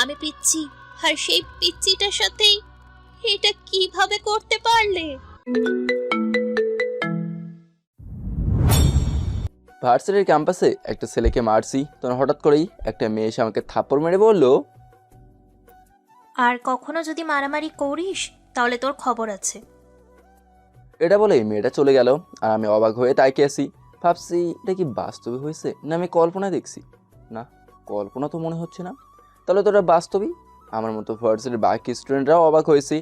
আমি পিচ্ছি, আর সেই পিচ্চিটার সাথেই এটা কিভাবে করতে পারলে? ভার্সিটির ক্যাম্পাসে একটা ছেলেকে মারছি, তখন হঠাৎ করেই একটা মেয়ে এসে আমাকে থাপ্পড় মেরে বলল, আর কখনো যদি মারামারি করিস তাহলে তোর খবর আছে। এটা বলেই মেয়েটা চলে গেল। আর আমি অবাক হয়ে তাকিয়ে আছি, ভাবছি এটা কি বাস্তবে হয়েছে না আমি কল্পনা দেখছি। না, কল্পনা তো মনে হচ্ছে না, তাহলে তো এটা বাস্তবই। আমার মতো ভার্সিটির বাকি স্টুডেন্টরাও অবাক হয়েছে,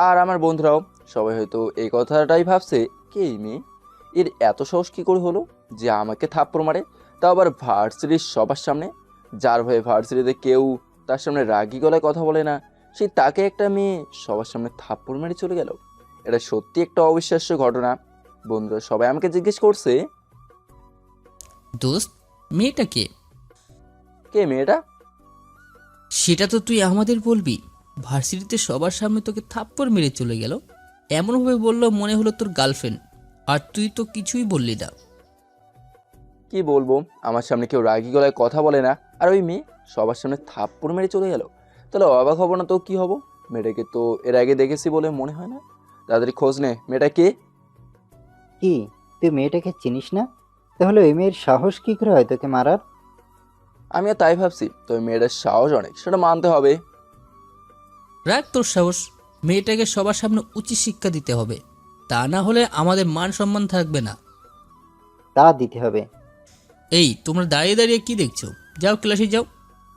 আর আমার বন্ধুরাও। সবাই হয়তো এই কথাটাই ভাবছে, কে এই মেয়ে, এর এত সাহস কী করে হলো যে আমাকে থাপ্পড় মারে, তাও আবার ভার্সিটির সবার সামনে। যার ভয়ে ভার্সিটিতে কেউ তার সামনে রাগী গলায় কথা বলে না, সেই তাকে একটা মেয়ে সবার সামনে থাপ্পড় মেরে চলে গেল। এটা সত্যি একটা অবিশ্বাস্য ঘটনা। বন্ধুরা সবাই আমাকে জিজ্ঞেস করছে, দোস্ত, মেয়েটা কে? কে মেয়েটা? সেটা তো তুই আমাদের বলবি। ভার্সিটিতে সবার সামনে তোকে থাপ্পড় মেরে চলে গেল, এমনভাবে বললো মনে হলো তোর গার্লফ্রেন্ড, আর তুই তো কিছুই বললি না। কি বলবো, আমার সামনে কেউ রাগী গলায় কথা বলে না, আর ওই মেয়ে সবার সামনে থাপ্পড় মেরে চলে গেল। তাহলে অবাক হব না তো কি হব? মেয়েটাকে তো এর আগে দেখেছি বলে মনে হয় না। তাড়াতাড়ি খোঁজ নে, মেয়েটা কে? কি, তুই মেয়েটাকে চিনিস না? তাহলে ওই মেয়ের সাহস কি করে হয় তোকে মারার? আমিও তাই ভাবছি, তো ওই মেয়েটার সাহস অনেক, সেটা মানতে হবে। রাখ তোর সাহস। মেয়েটাকে সবার সামনে উচিত শিক্ষা দিতে হবে, তা না হলে আমাদের মান সম্মান থাকবে না। তা দিতে হবে। এই, তোমরা দাঁড়িয়ে দাঁড়িয়ে কি দেখছো? যাও ক্লাসে যাও।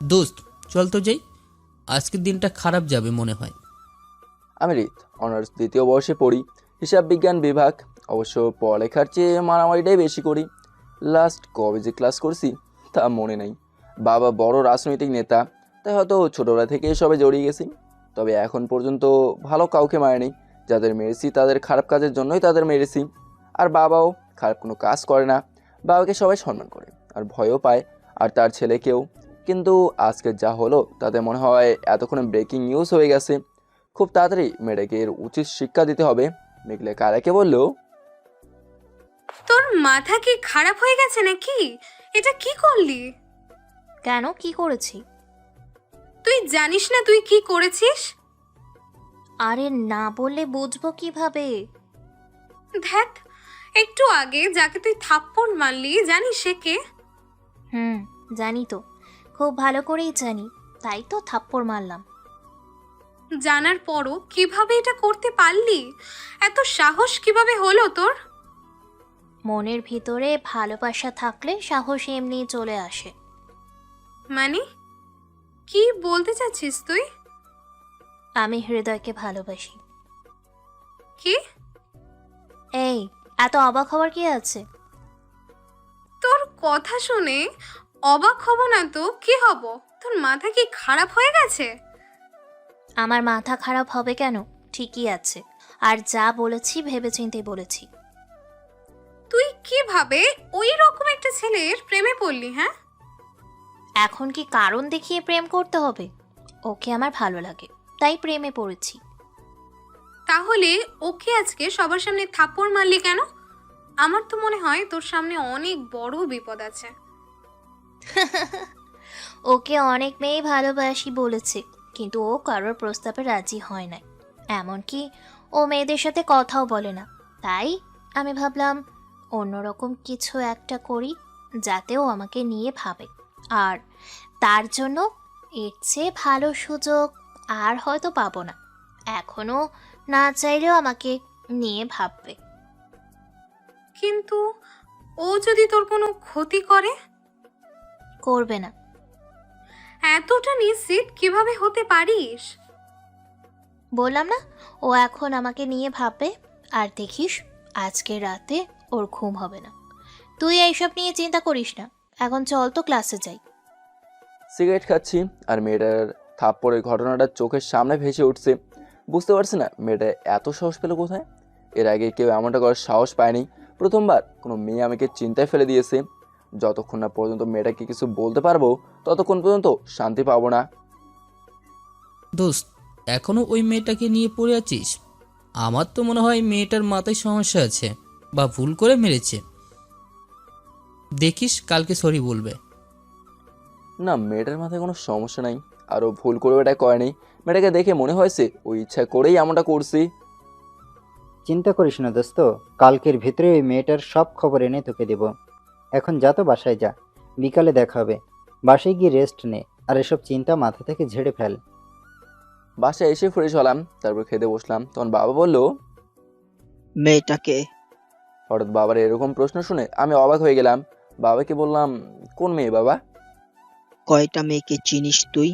দোস্ত, চল তো যাই, আজকের দিনটা খারাপ যাবে মনে হয়। আমি রিত, অনার্স দ্বিতীয় বর্ষে পড়ি, হিসাব বিজ্ঞান বিভাগ। অবশ্য পড়ালেখার চেয়ে মারামারিটাই বেশি করি। লাস্ট কবে যে ক্লাস করছি তা মনে নেই। বাবা বড় রাজনৈতিক নেতা, তাই হয়তো ছোটোবেলা থেকে এসবে জড়িয়ে গেছি। তবে এখন পর্যন্ত ভালো কাউকে মারেনি। যাদের মেরেছি তাদের খারাপ কাজের জন্যই তাদের মেরেছি। আর বাবাও খারাপ কোনো কাজ করে না। বাবাকে সবাই সম্মান করে আর ভয়ও পায়, আর তার ছেলেকেও। কিন্তু আজকে যা হলো তাতে মনে হয় এতক্ষণে ব্রেকিং নিউজ হয়ে গেছে। খুব তাড়াতাড়ি মেয়েটাকে এর উচিত শিক্ষা দিতে হবে। মেঘলে কারাকে বলল, তোর মাথা কি খারাপ হয়ে গেছে নাকি? এটা কি করলি? কেন, কি করেছি? তুই জানিস না তুই কি করেছিস? আরে না বললে বুঝবো কিভাবে? দেখ, একটু আগে যাকে তুই থাপ্পড় মারলি জানিস সে কে? জানি তো, খুব ভালো করেই জানি, তাই তো থাপ্পড় মারলাম। জানার পরও কিভাবে এটা করতে পারলি? এত সাহস কিভাবে হলো তোর? মনের ভিতরে ভালোবাসা থাকলে সাহস এমনি চলে আসে। মানে কি বলতে চাচ্ছিস তুই? আমি হৃদয়কে ভালোবাসি। কি? এই, এত অবাক হওয়ার কি আছে? তোর কথা শুনে অবাক হব না তো কি হব? তোর মাথা কি খারাপ হয়ে গেছে? আমার মাথা খারাপ হবে কেন? ঠিকই আছে, আর যা বলেছি ভেবেচিন্তে বলেছি। তুই কিভাবে ওই রকম একটা ছেলের প্রেমে পড়লি? হ্যাঁ, এখন কি কারণ দেখিয়ে প্রেম করতে হবে? ওকে আমার ভালো লাগে, তাই প্রেমে পড়েছি। তাহলে ওকে আজকে সবার সামনে থাপ্পড় মারলি কেন? আমার তো মনে হয় তোর সামনে অনেক বড় বিপদ আছে। ওকে অনেক মেয়ে ভালোবাসি বলেছে, কিন্তু ও কারোর প্রস্তাবে রাজি হয় নাই। এমনকি ও মেয়েদের সাথে কথাও বলে না। তাই আমি ভাবলাম অন্যরকম কিছু একটা করি, যাতে ও আমাকে নিয়ে ভাবে। আর তার জন্য এর চেয়ে ভালো সুযোগ আর হয়তো পাবো না। এখনো না চাইলেও আমাকে নিয়ে ভাববে। কিন্তু ও যদি তোর কোনো ক্ষতি করে? করবে না। এতটা নিশ্চিত কিভাবে হতে পারিস? বললাম না, ও এখন আমাকে নিয়ে ভাববে। আর দেখিস, আজকে রাতে ওর ঘুম হবে না। তুই এইসব নিয়ে চিন্তা করিস না, এখন চল তো ক্লাসে যাই। সিগারেট খাচ্ছি, আর মেয়েটার থাপ্পড়ের ঘটনাটা চোখের সামনে ভেসে উঠছে। বুঝতে পারছি না মেয়েটা এত সাহস পেল কোথায়। এর আগে কেউ এমনটা করার সাহস পায়নি। প্রথমবার কোনো মেয়ে আমাকে চিন্তায় ফেলে দিয়েছে। যতক্ষণ না পর্যন্ত মেয়েটাকে কিছু বলতে পারবো ততক্ষণ পর্যন্ত শান্তি পাবো না। দোস্ত, এখনো ওই মেয়েটাকে নিয়ে পড়ে আছিস? আমার তো মনে হয় মেয়েটার মাথায় সমস্যা আছে, বা ভুল করে মেরেছে। দেখিস কালকে সরি বলবে। না, মেয়েটার মাথায় কোনো সমস্যা নাই। আরও ভুল করেও এটা করেনি। মেয়েটাকে দেখে মনে হয়েছে ওই ইচ্ছা করেই এমনটা করছি। চিন্তা করিস না দোস্ত, কালকের ভিতরে ওই মেয়েটার সব খবর এনে তোকে দেব। এখন যা তো বাসায় যা, বিকালে দেখা হবে। বাসায় গিয়ে রেস্ট নে, আর এসব চিন্তা মাথা থেকে ঝেড়ে ফেল। বাসায় এসে ফ্রেশ হলাম, তারপর খেতে বসলাম। তখন বাবা বলল, মেয়েটাকে হঠাৎ বাবার এরকম প্রশ্ন শুনে আমি অবাক হয়ে গেলাম। বাবাকে বললাম, কোন মেয়ে বাবা? কয়টা মেয়েকে চিনিস তুই?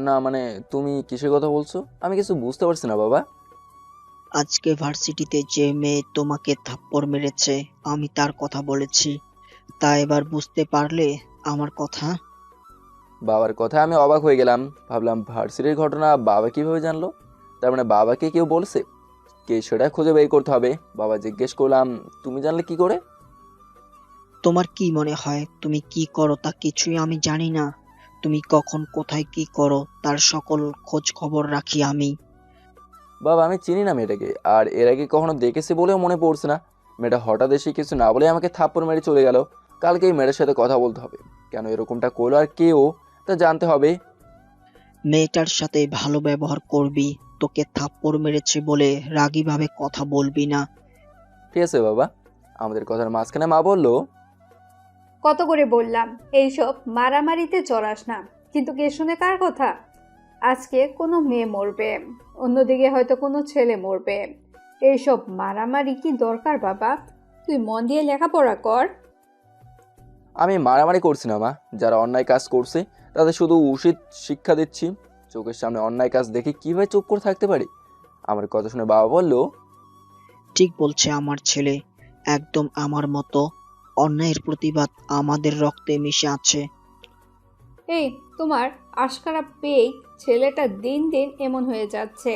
না মানে তুমি কিসের কথা বলছো? আমি কিছু বুঝতে পারছি না বাবা। আজকে ভার্সিটিতে যে মেয়ে তোমাকে থাপ্পড় মেরেছে আমি তার কথা বলেছি। তা এবার বুঝতে পারলে আমার কথা? বাবার কথা আমি অবাক হয়ে গেলাম। ভাবলাম ভার্সিটির ঘটনা বাবা কিভাবে জানলো? তার মানে বাবাকে কেউ বলছে? কে সেটা খুঁজে বের করতে হবে। বাবা জিজ্ঞেস করলাম, তুমি জানলে কি করে? তোমার কি মনে হয় তুমি কি করো তা কিছুই আমি জানি না? তুমি কখন কোথায় কি করো তার সকল খোঁজ খবর রাখি আমি। বাবা আমি চিনি না মেয়েটাকে, আর এর আগে কখনো দেখেছি বলেও মনে পড়ছে না। মেয়েটা হঠাৎ এসে কিছু না বলে আমাকে থাপ্পড় মেরে চলে গেল। কালকে এই মেয়েটার সাথে কথা বলতে হবে, কেন এরকমটা করলো আর কেউ তা জানতে হবে। মেয়েটার সাথে ভালো ব্যবহার করবি, তোকে থাপ্পড় মেরেছে বলে রাগী ভাবে কথা বলবি না। ঠিক আছে বাবা। আমাদের কথার মাঝখানে মা বলল, কত করে বললাম এইসব মারামারিতে জড়াস না, কিন্তু কে শুনে কার কথা? আজকে কোনো মেয়ে মরবে, অন্যদিকে হয়তো কোনো ছেলে মরবে। এইসব মারামারি কি দরকার বাবা? তুই মন দিয়ে লেখাপড়া কর। আমি মারামারি করছি না মা। যারা অন্যায় কাজ করছে তাদের শুধু উচিত শিক্ষা দিচ্ছি। চোখের সামনে অন্যায় কাজ দেখে কিভাবে চুপ করে থাকতে পারি? আমার কথা শুনে বাবা বলল, ঠিক বলছে আমার ছেলে, একদম আমার মতো। অন্যায়ের প্রতিবাদ আমাদের রক্তে মিশে আছে। এই তোমার আশকারা পেয়ে ছেলেটা দিন দিন এমন হয়ে যাচ্ছে।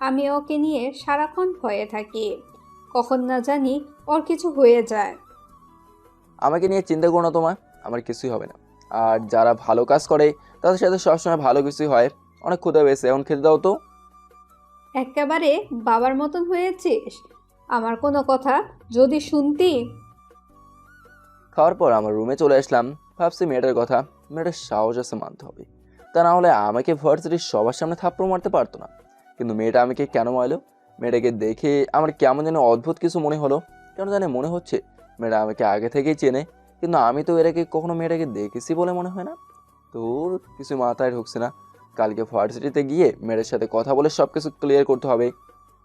আমি ওকে নিয়ে সারাক্ষণ ভয়ে থাকি, কখন না জানি ওর কিছু হয়ে যায়। আমাকে নিয়ে চিন্তা করো না তোমার, আমার কিছুই হবে না। আর যারা ভালো কাজ করে তাদের সাথে সবসময় ভালো কিছুই হয়। অনেক ক্ষুধা পেয়েছে, এখন খেতে দাও তো। একেবারে বাবার মতন হয়েছিস। আমার কোনো কথা যদি শুনতি। খাওয়ার পর আমার রুমে চলে আসলাম। ভাবছি মেয়েটার কথা, মেয়েটার সাহস আছে মানতে হবে। তা না হলে আমাকে ভার্সিটির সবার সামনে থাপ্পড় মারতে পারতো না। কিন্তু মেয়েটা আমাকে কেন মারলো? মেয়েটাকে দেখে আমার কেমন যেন অদ্ভুত কিছু মনে হলো। কেন জানে মনে হচ্ছে মেয়েটা আমাকে আগে থেকেই চেনে, কিন্তু আমি তো এর আগে কখনো মেয়েটাকে দেখেছি বলে মনে হয় না। তোর কিছু মাথায় ঢুকছে না। কালকে ভার্সিটিতে গিয়ে মেয়েটার সাথে কথা বলে সব কিছু ক্লিয়ার করতে হবে।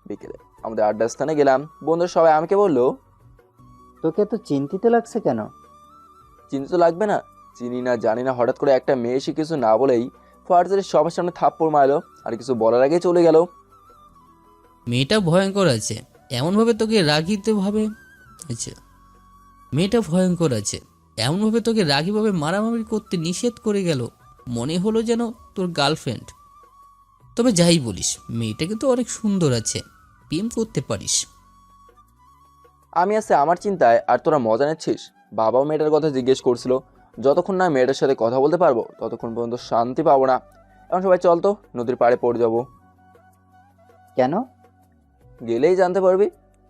বিকেলে আমাদের আড্ডা স্থানে গেলাম। বন্ধুরা সবাই আমাকে বললো, তোকে এত চিন্তিত লাগছে কেন? চিন্তা তো লাগবে না। চিনি না জানি না, হঠাৎ করে একটা মেয়ে এসে কিছু না বলেই ফার্জারের সবার সামনে থাপ্পড় মারলো, আর কিছু বলার আগেই চলে গেল। মেয়েটা ভয়ঙ্কর আছে, এমনভাবে তোকে রাগিতেভাবে আচ্ছা মেয়েটা ভয়ঙ্কর আছে, এমনভাবে তোকে রাগীভাবে মারামারি করতে নিষেধ করে গেল, মনে হলো যেন তোর গার্লফ্রেন্ড। তবে যাই বলিস, মেয়েটা কিন্তু অনেক সুন্দর আছে, প্রেম করতে পারিস। আমি আছে আমার চিন্তায়, আর তোরা মজা নিচ্ছিস। বাবাও মেয়েটার কথা জিজ্ঞেস করছিল। যতক্ষণ না মেয়েটার সাথে কথা বলতে পারবো ততক্ষণ পর্যন্ত শান্তি পাবো না। এখন সবাই চল তো, নদীর পাড়ে পড়ে যাবো। কেন? গেলেই জানতে পারবি।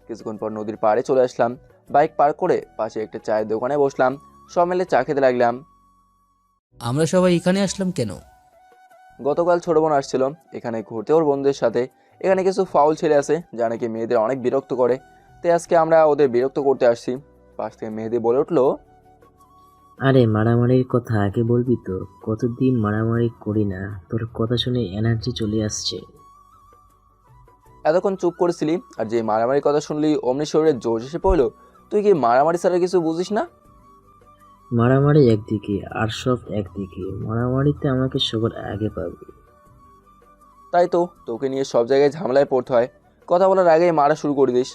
কিছুক্ষণ পর নদীর পাড়ে চলে আসলাম। বাইক পার্ক করে পাশে একটা চায়ের দোকানে বসলাম। সব মিলে চা খেতে লাগলাম। আমরা সবাই এখানে আসলাম কেন? গতকাল ছোট বোন আসছিল এখানে ঘুরতে ওর বন্ধুদের সাথে। এখানে কিছু ফাউল ছেলে আছে যা নাকি মেয়েদের অনেক বিরক্ত করে, তাই আজকে আমরা ওদের বিরক্ত করতে আসছি। পাশ থেকে মেহেদি বলে উঠলো, আরে মারামারির কথা আগে বলবি তো, কতদিন মারামারি করি না, তোর কথা শুনে এনার্জি চলে আসছে। এতক্ষণ চুপ করেছিলি, আর যে মারামারির কথা শুনলি অমনি শরীরে জোশ এসে পড়লো। তুই কি মারামারি ছাড়া কিছু বুঝিস না? মারামারি একদিকে আর সব একদিকে, মারামারিতে আমাকে সবার আগে পাবি। তাই তো তোকে নিয়ে সব জায়গায় ঝামেলায় পড়তে হয়। কথা বলার আগেই মারা শুরু করে দিস।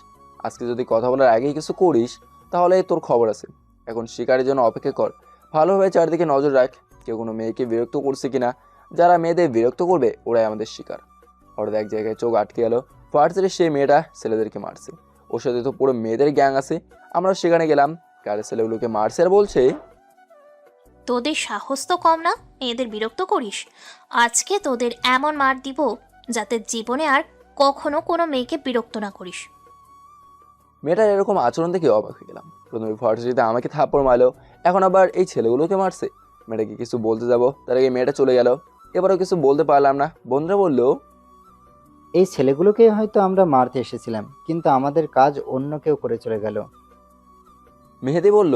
আজকে যদি কথা বলার আগেই কিছু করিস তাহলে তোর খবর আছে। এখন শিকারের জন্য অপেক্ষা কর। ভালোভাবে চারদিকে নজর রাখ, কেউ কোনো মেয়েকে বিরক্ত করছে কিনা। যারা মেয়েদের বিরক্ত করবে ওরাই আমাদের শিকার। হঠাৎ এক জায়গায় চোখ আটকে গেল। ফার্স্টে সেই মেয়েটা ছেলেদেরকে মারছে, ওর সাথে তো পুরো মেয়েদের গ্যাং আছে। আমরা সেখানে গেলাম, কারে ছেলেগুলোকে মারছে আর বলছে, তোদের সাহস তো কম না, এদের বিরক্ত করিস। আজকে তোদের এমন মার দিব যাতে জীবনে আর কখনো কোনো মেয়েকে বিরক্ত না করিস। মেয়েটার এরকম আচরণ দেখে অবাক হয়ে গেলাম। প্রথমে ভার্সিটিতে আমাকে থাপ্পড় মারলো, এখন আবার এই ছেলেগুলোকে মারছে। মেয়েটাকে কিছু বলতে যাবো তার আগে মেয়েটা চলে গেল। এবারও কিছু বলতে পারলাম না। বন্ধুরা বলল, এই ছেলেগুলোকে হয়তো আমরা মারতে এসেছিলাম, কিন্তু আমাদের কাজ অন্য কেউ করে চলে গেল। মেহেদি বলল,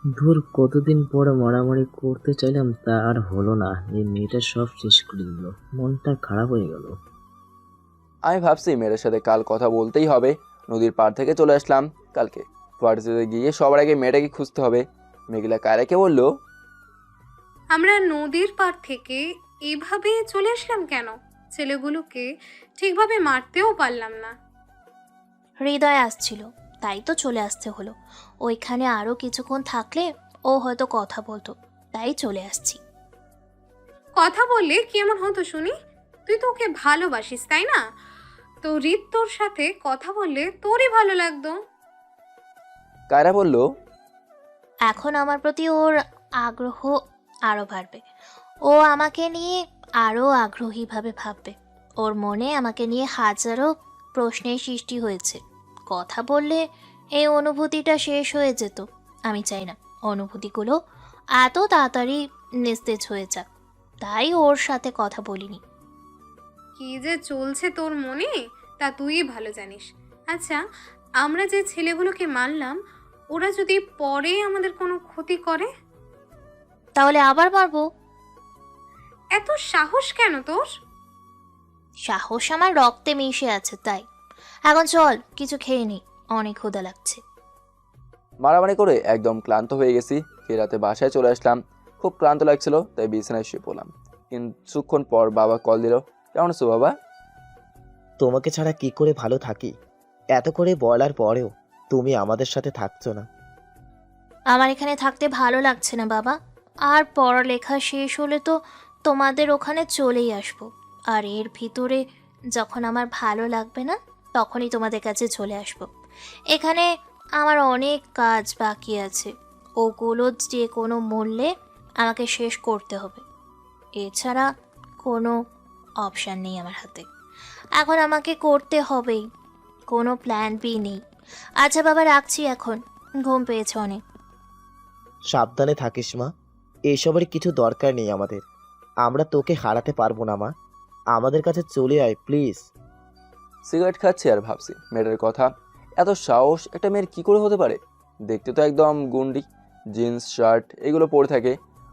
ধুর, কতদিন পরে মারামারি করতে চাইলাম তা আর হলো না। এই মেয়েটা সব শেষ করে দিল, মনটা খারাপ হয়ে গেল। আমি ভাবছি মেয়েটার সাথে কাল কথা বলতেই হবে। নদীর পাড় থেকে চলে আসলাম কালকে। ভার্সিটিতে গিয়ে সবার আগে মেয়েটাকে খুঁজতে হবে। মেঘলা কায়রাকে বলল, আমরা নদীর পাড় থেকে এভাবে চলে আসলাম কেন? ছেলেগুলোকে ঠিকভাবে মারতেও পারলাম না। হৃদয় আসছিল, তাই তো চলে আসতে হলো। ওইখানে আরও কিছুক্ষণ থাকলে ও হয়তো কথা বলতো, তাই চলে আসছি। কথা বললে কেমন হতো শুনি? তুই তো ওকে ভালোবাসিস, তাই না? তো রিত তোর সাথে কথা বললে তোরই ভালো লাগতো। কায়রা বলল, এখন আমার প্রতি ওর আগ্রহ আরও বাড়বে। ও আমাকে নিয়ে আরও আগ্রহীভাবে ভাববে। ওর মনে আমাকে নিয়ে হাজারো প্রশ্নের সৃষ্টি হয়েছে। কথা বললে এই অনুভূতিটা শেষ হয়ে যেত। আমি চাই না অনুভূতিগুলো এত তাড়াতাড়ি নিস্তেজ হয়ে যাক, তাই ওর সাথে কথা বলিনি। কি যে চলছে তোর মনে তা তুই ভালো জানিস। আচ্ছা, আমরা যে ছেলেগুলোকে মারলাম, ওরা যদি পরে আমাদের কোনো ক্ষতি করে? তাহলে আবার মারবো। এত সাহস কেন তোর? সাহস আমার রক্তে মিশে আছে তাই। এখন চল কিছু খেয়ে নি, অনেক ক্ষুধা লাগছে। মারামারি করে একদম ক্লান্ত হয়ে গেছি। রাতে বাসায় চলে আসলাম। খুব ক্লান্ত লাগছিল, তাই বিছানায় শুয়ে পড়লাম। কিছুক্ষণ পর বাবা কল দিল। কেমন আছো বাবা? তোমাকে ছাড়া কি করে ভালো থাকি? এত করে বলার পরেও তুমি আমাদের সাথে থাকছো না। আমার এখানে থাকতে ভালো লাগছে না বাবা। আর পড়ালেখা শেষ হলে তো তোমাদের ওখানে চলেই আসবো। আর এর ভিতরে যখন আমার ভালো লাগবে না, তখনই তোমাদের কাছে চলে আসবো। এখানে আমার অনেক কাজ বাকি আছে, ওগুলো যে কোনো মূল্যে আমাকে শেষ করতে হবে। এছাড়া কোনো অপশান নেই আমার হাতে। এখন আমাকে করতে হবেই, কোনো প্ল্যান বি নেই। আচ্ছা বাবা, রাখছি এখন, ঘুম পেয়েছে অনেক। সাবধানে থাকিস মা। এইসবের কিছু দরকার নেই আমাদের। আমরা তোকে হারাতে পারবো না মা। আমাদের কাছে চলে আয় প্লিজ। সিগারেট খাচ্ছি আর ভাবছি মেয়েটার কথা। এত সাহস একটা মেয়ের কি করে হতে পারে? দেখতে তো একদম গুন্ডি, জিন্স শার্ট এগুলো পরে থাকে।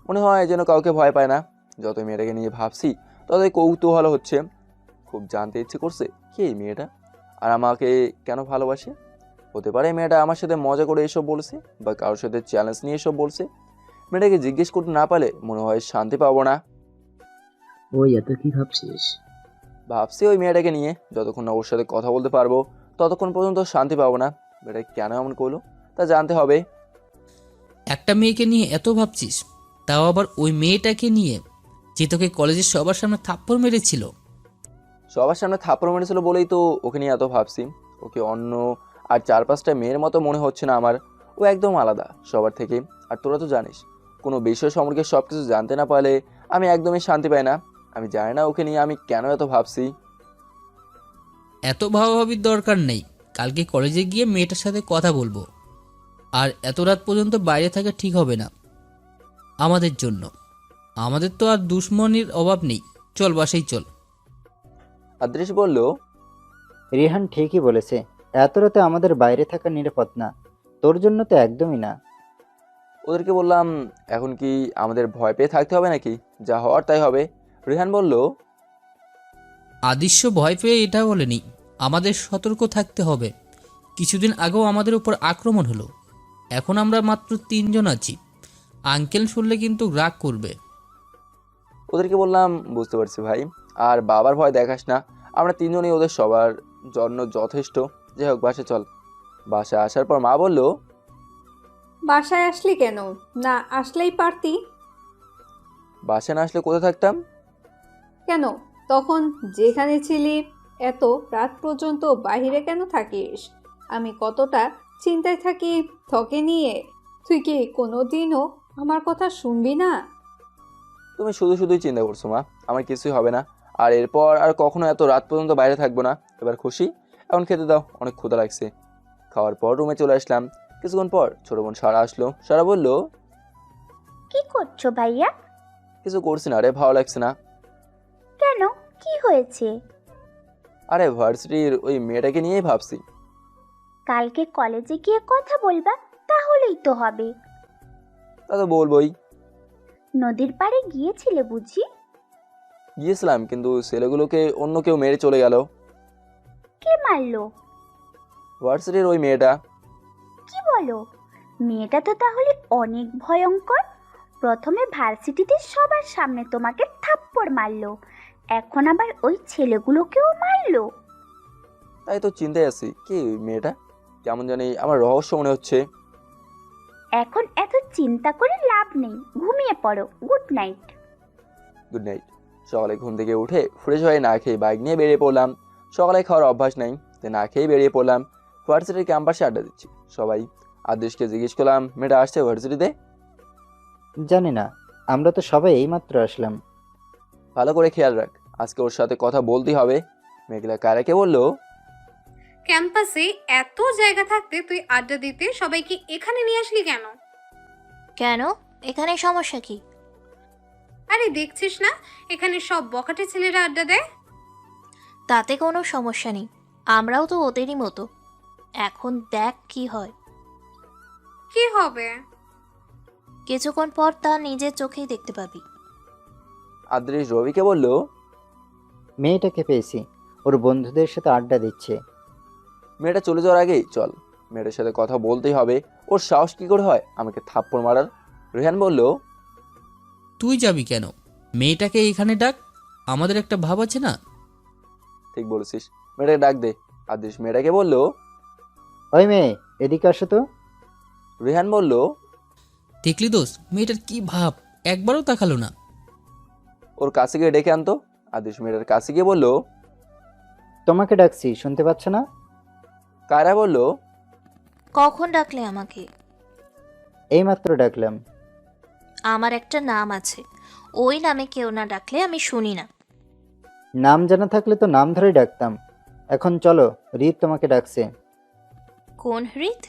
মনে হয় যেন কাউকে ভয় পায় না। যতই মেয়েটাকে নিয়ে ভাবছি ততই কৌতূহল হচ্ছে। খুব জানতে ইচ্ছে করছে কে এই মেয়েটা আর আমাকে কেন ভালোবাসে। হতে পারে মেয়েটা আমার সাথে মজা করে এসব বলছে, বা কারোর সাথে চ্যালেঞ্জ নিয়ে এসব বলছে। মেয়েটাকে জিজ্ঞেস করতে না পারলে মনে হয় শান্তি পাবো না। ওই এত কি ভাবছিস? ভাবছি ওই মেয়েটাকে নিয়ে যতক্ষণ না ওর সাথে কথা বলতে পারবো ততক্ষণ পর্যন্ত শান্তি পাবো না। মেয়েটা কেন এমন করলো তা জানতে হবে। একটা মেয়েকে নিয়ে এত ভাবছিস, তাও আবার ওই মেয়েটাকে নিয়ে যে তোকে কলেজের সবার সামনে থাপ্পড় মেরেছিল। সবার সামনে থাপ্পড় মেরেছিল বলেই তো ওকে নিয়ে এত ভাবছি। ওকে অন্য আর 4-5টা মেয়ের মতো মনে হচ্ছে না আমার। ও একদম আলাদা সবার থেকে। আর তোরা তো জানিস, কোনো বিষয় সম্পর্কে সব কিছু জানতে না পারলে আমি একদমই শান্তি পাই না। আমি জানি না ওকে নিয়ে আমি কেন এত ভাবছি। এত ভাবাভাবির দরকার নেই। কালকে কলেজে গিয়ে মেয়েটার সাথে কথা বলবো। আর এত রাত পর্যন্ত বাইরে থাকা ঠিক হবে না আমাদের জন্য। আমাদের তো আর দুশ্মনির অভাব নেই। চল বাসায় চল। আদৃশ বলল, রিহান ঠিকই বলেছে, এত রাতে আমাদের বাইরে থাকা নিরাপদ না। তোর জন্য তো একদমই না। ওদেরকে বললাম, এখন কি আমাদের ভয় পেয়ে থাকতে হবে নাকি? যা হওয়ার তাই হবে। রেহান বলল, আদৃশ্য ভয় পেয়ে এটা বলেনি, আমাদের সতর্ক থাকতে হবে। কিছুদিন আগেও আমাদের উপর আক্রমণ হলো। এখন আমরা মাত্র 3 জন আছি। আঙ্কেল শুনলে কিন্তু রাগ করবে। ওদেরকে বললাম, বুঝতে পারছি ভাই, আর বাবার ভয় দেখাস না। আমরা 3জনই ওদের সবার জন্য যথেষ্ট। যাই হোক, বাসে চল। বাসায় আসার পর মা বলল, বাসায় আসলি কেন? না আসলেই পারতি। বাসায় না আসলে কোথায় থাকতাম? কেন তখন যেখানে ছিলি এত রাত পর্যন্ত বাইরে কেন থাকিস? আমি কতটা চিন্তায় থাকি তোকে নিয়ে। তুই কি কোনোদিনও আমার কথা শুনবি না? তুমি শুধু শুধুই চিন্তা করছো মা, আমার কিছুই হবে না। আর এরপর আর কখনো এত রাত পর্যন্ত বাইরে থাকবো না। এবার খুশি? এখন খেতে দাও, অনেক ক্ষুধা লাগছে। খাওয়ার পর রুমে চলে আসলাম। কিছুক্ষণ পর ছোট বোন সারা আসলো। সারা বলল, কি করছো ভাইয়া? কিছু করছি না রে, ভালো লাগছে না। কেন, কি হয়েছে? আরে ভার্সিটির ওই মেয়েটাকে নিয়েই ভাবছি। কালকে কলেজে গিয়ে কথা বলবা, তাহলেই তো হবে। তা তো বলবোই। নদীর পাড়ে গিয়েছিলে বুঝি? গিয়েছিলাম, কিন্তু ছেলেগুলোকে অন্য কেউ মেরে চলে গেল। কে মারলো? ভার্সিটির ওই মেয়েটা। কি বলো? মেয়েটা তো তাহলে অনেক ভয়ঙ্কর। প্রথমে ভার্সিটিতে সবার সামনে তোমাকে থাপ্পড় মারলো, এখন আবার ওই ছেলেগুলোকেও মারলো। তাই তো চিন্তায় আছি, কি ওই মেয়েটা কেমন জানি আমার রহস্য মনে হচ্ছে। এখন এত চিন্তা করে লাভ নেই, ঘুমিয়ে পড়ো। Good night. Good night. সকালে ঘুম থেকে উঠে ফ্রেশ হয়ে না খেয়ে বাইক নিয়ে বেরিয়ে পড়লাম। সকালে খাওয়ার অভ্যাস নাই, তাই না খেয়ে বেরিয়ে পড়লাম। ভার্সিটির ক্যাম্পাসে আড্ডা দিচ্ছি সবাই। আদেশকে জিজ্ঞেস করলাম, মেয়েটা আসছে ভার্সিটিতে? জানি না, আমরা তো সবাই এইমাত্র আসলাম। ভালো করে খেয়াল রাখ, আজকে ওর সাথে কথা বলতেই হবে। মেঘলা কারাকে বলল, ক্যাম্পাসে এত জায়গা থাকতে তুই আড্ডা দিতে সবাইকে এখানে নিয়ে আসলি কেন? কেন, এখানে সমস্যা কি? আরে দেখছিস না, এখানে সব বখাটে ছেলেরা আড্ডা দেয়। তাতে কোনো সমস্যা নেই, আমরাও তো ওদেরই মতো। এখন দেখ কি হয়। কি হবে? কিছুক্ষণ পর তা নিজের চোখেই দেখতে পাবি। আদ্রিস রবিকে বলল, মেয়েটাকে পেয়েছি, ওর বন্ধুদের সাথে আড্ডা দিচ্ছে। মেয়েটা চলে যাওয়ার আগেই চল, মেয়েটার সাথে কথা বলতেই হবে। ওর সাহস কি করে হয় আমাকে থাপ্পড় মারার? রেহান বলল, তুই যাবি কেন? মেয়েটাকে এখানে ডাক, আমাদের একটা ভাব আছে না? ঠিক বলেছিস, মেয়েটাকে ডাক দে। আদ্রিস মেয়েটাকে বলল। ওই মেয়ে, এদিকে আসো তো। রেহান বলল, দেখলি দোষ, মেয়েটার কি ভাব, একবারও তাকালো না। ওর কাছে গিয়ে ডেকে আনতো। আদ্রিস মেয়েটার কাছে গিয়ে বলল, তোমাকে ডাকছি, শুনতে পাচ্ছ না? কায়রা বলল, কখন ডাকলে আমাকে? এইমাত্র ডাকলাম। আমার একটা নাম আছে, ওই নামে কেউ না ডাকলে আমি শুনি না। নাম জানা থাকলে তো নাম ধরেই ডাকতাম। এখন চলো, রিত তোমাকে ডাকছে। কোন হৃদ?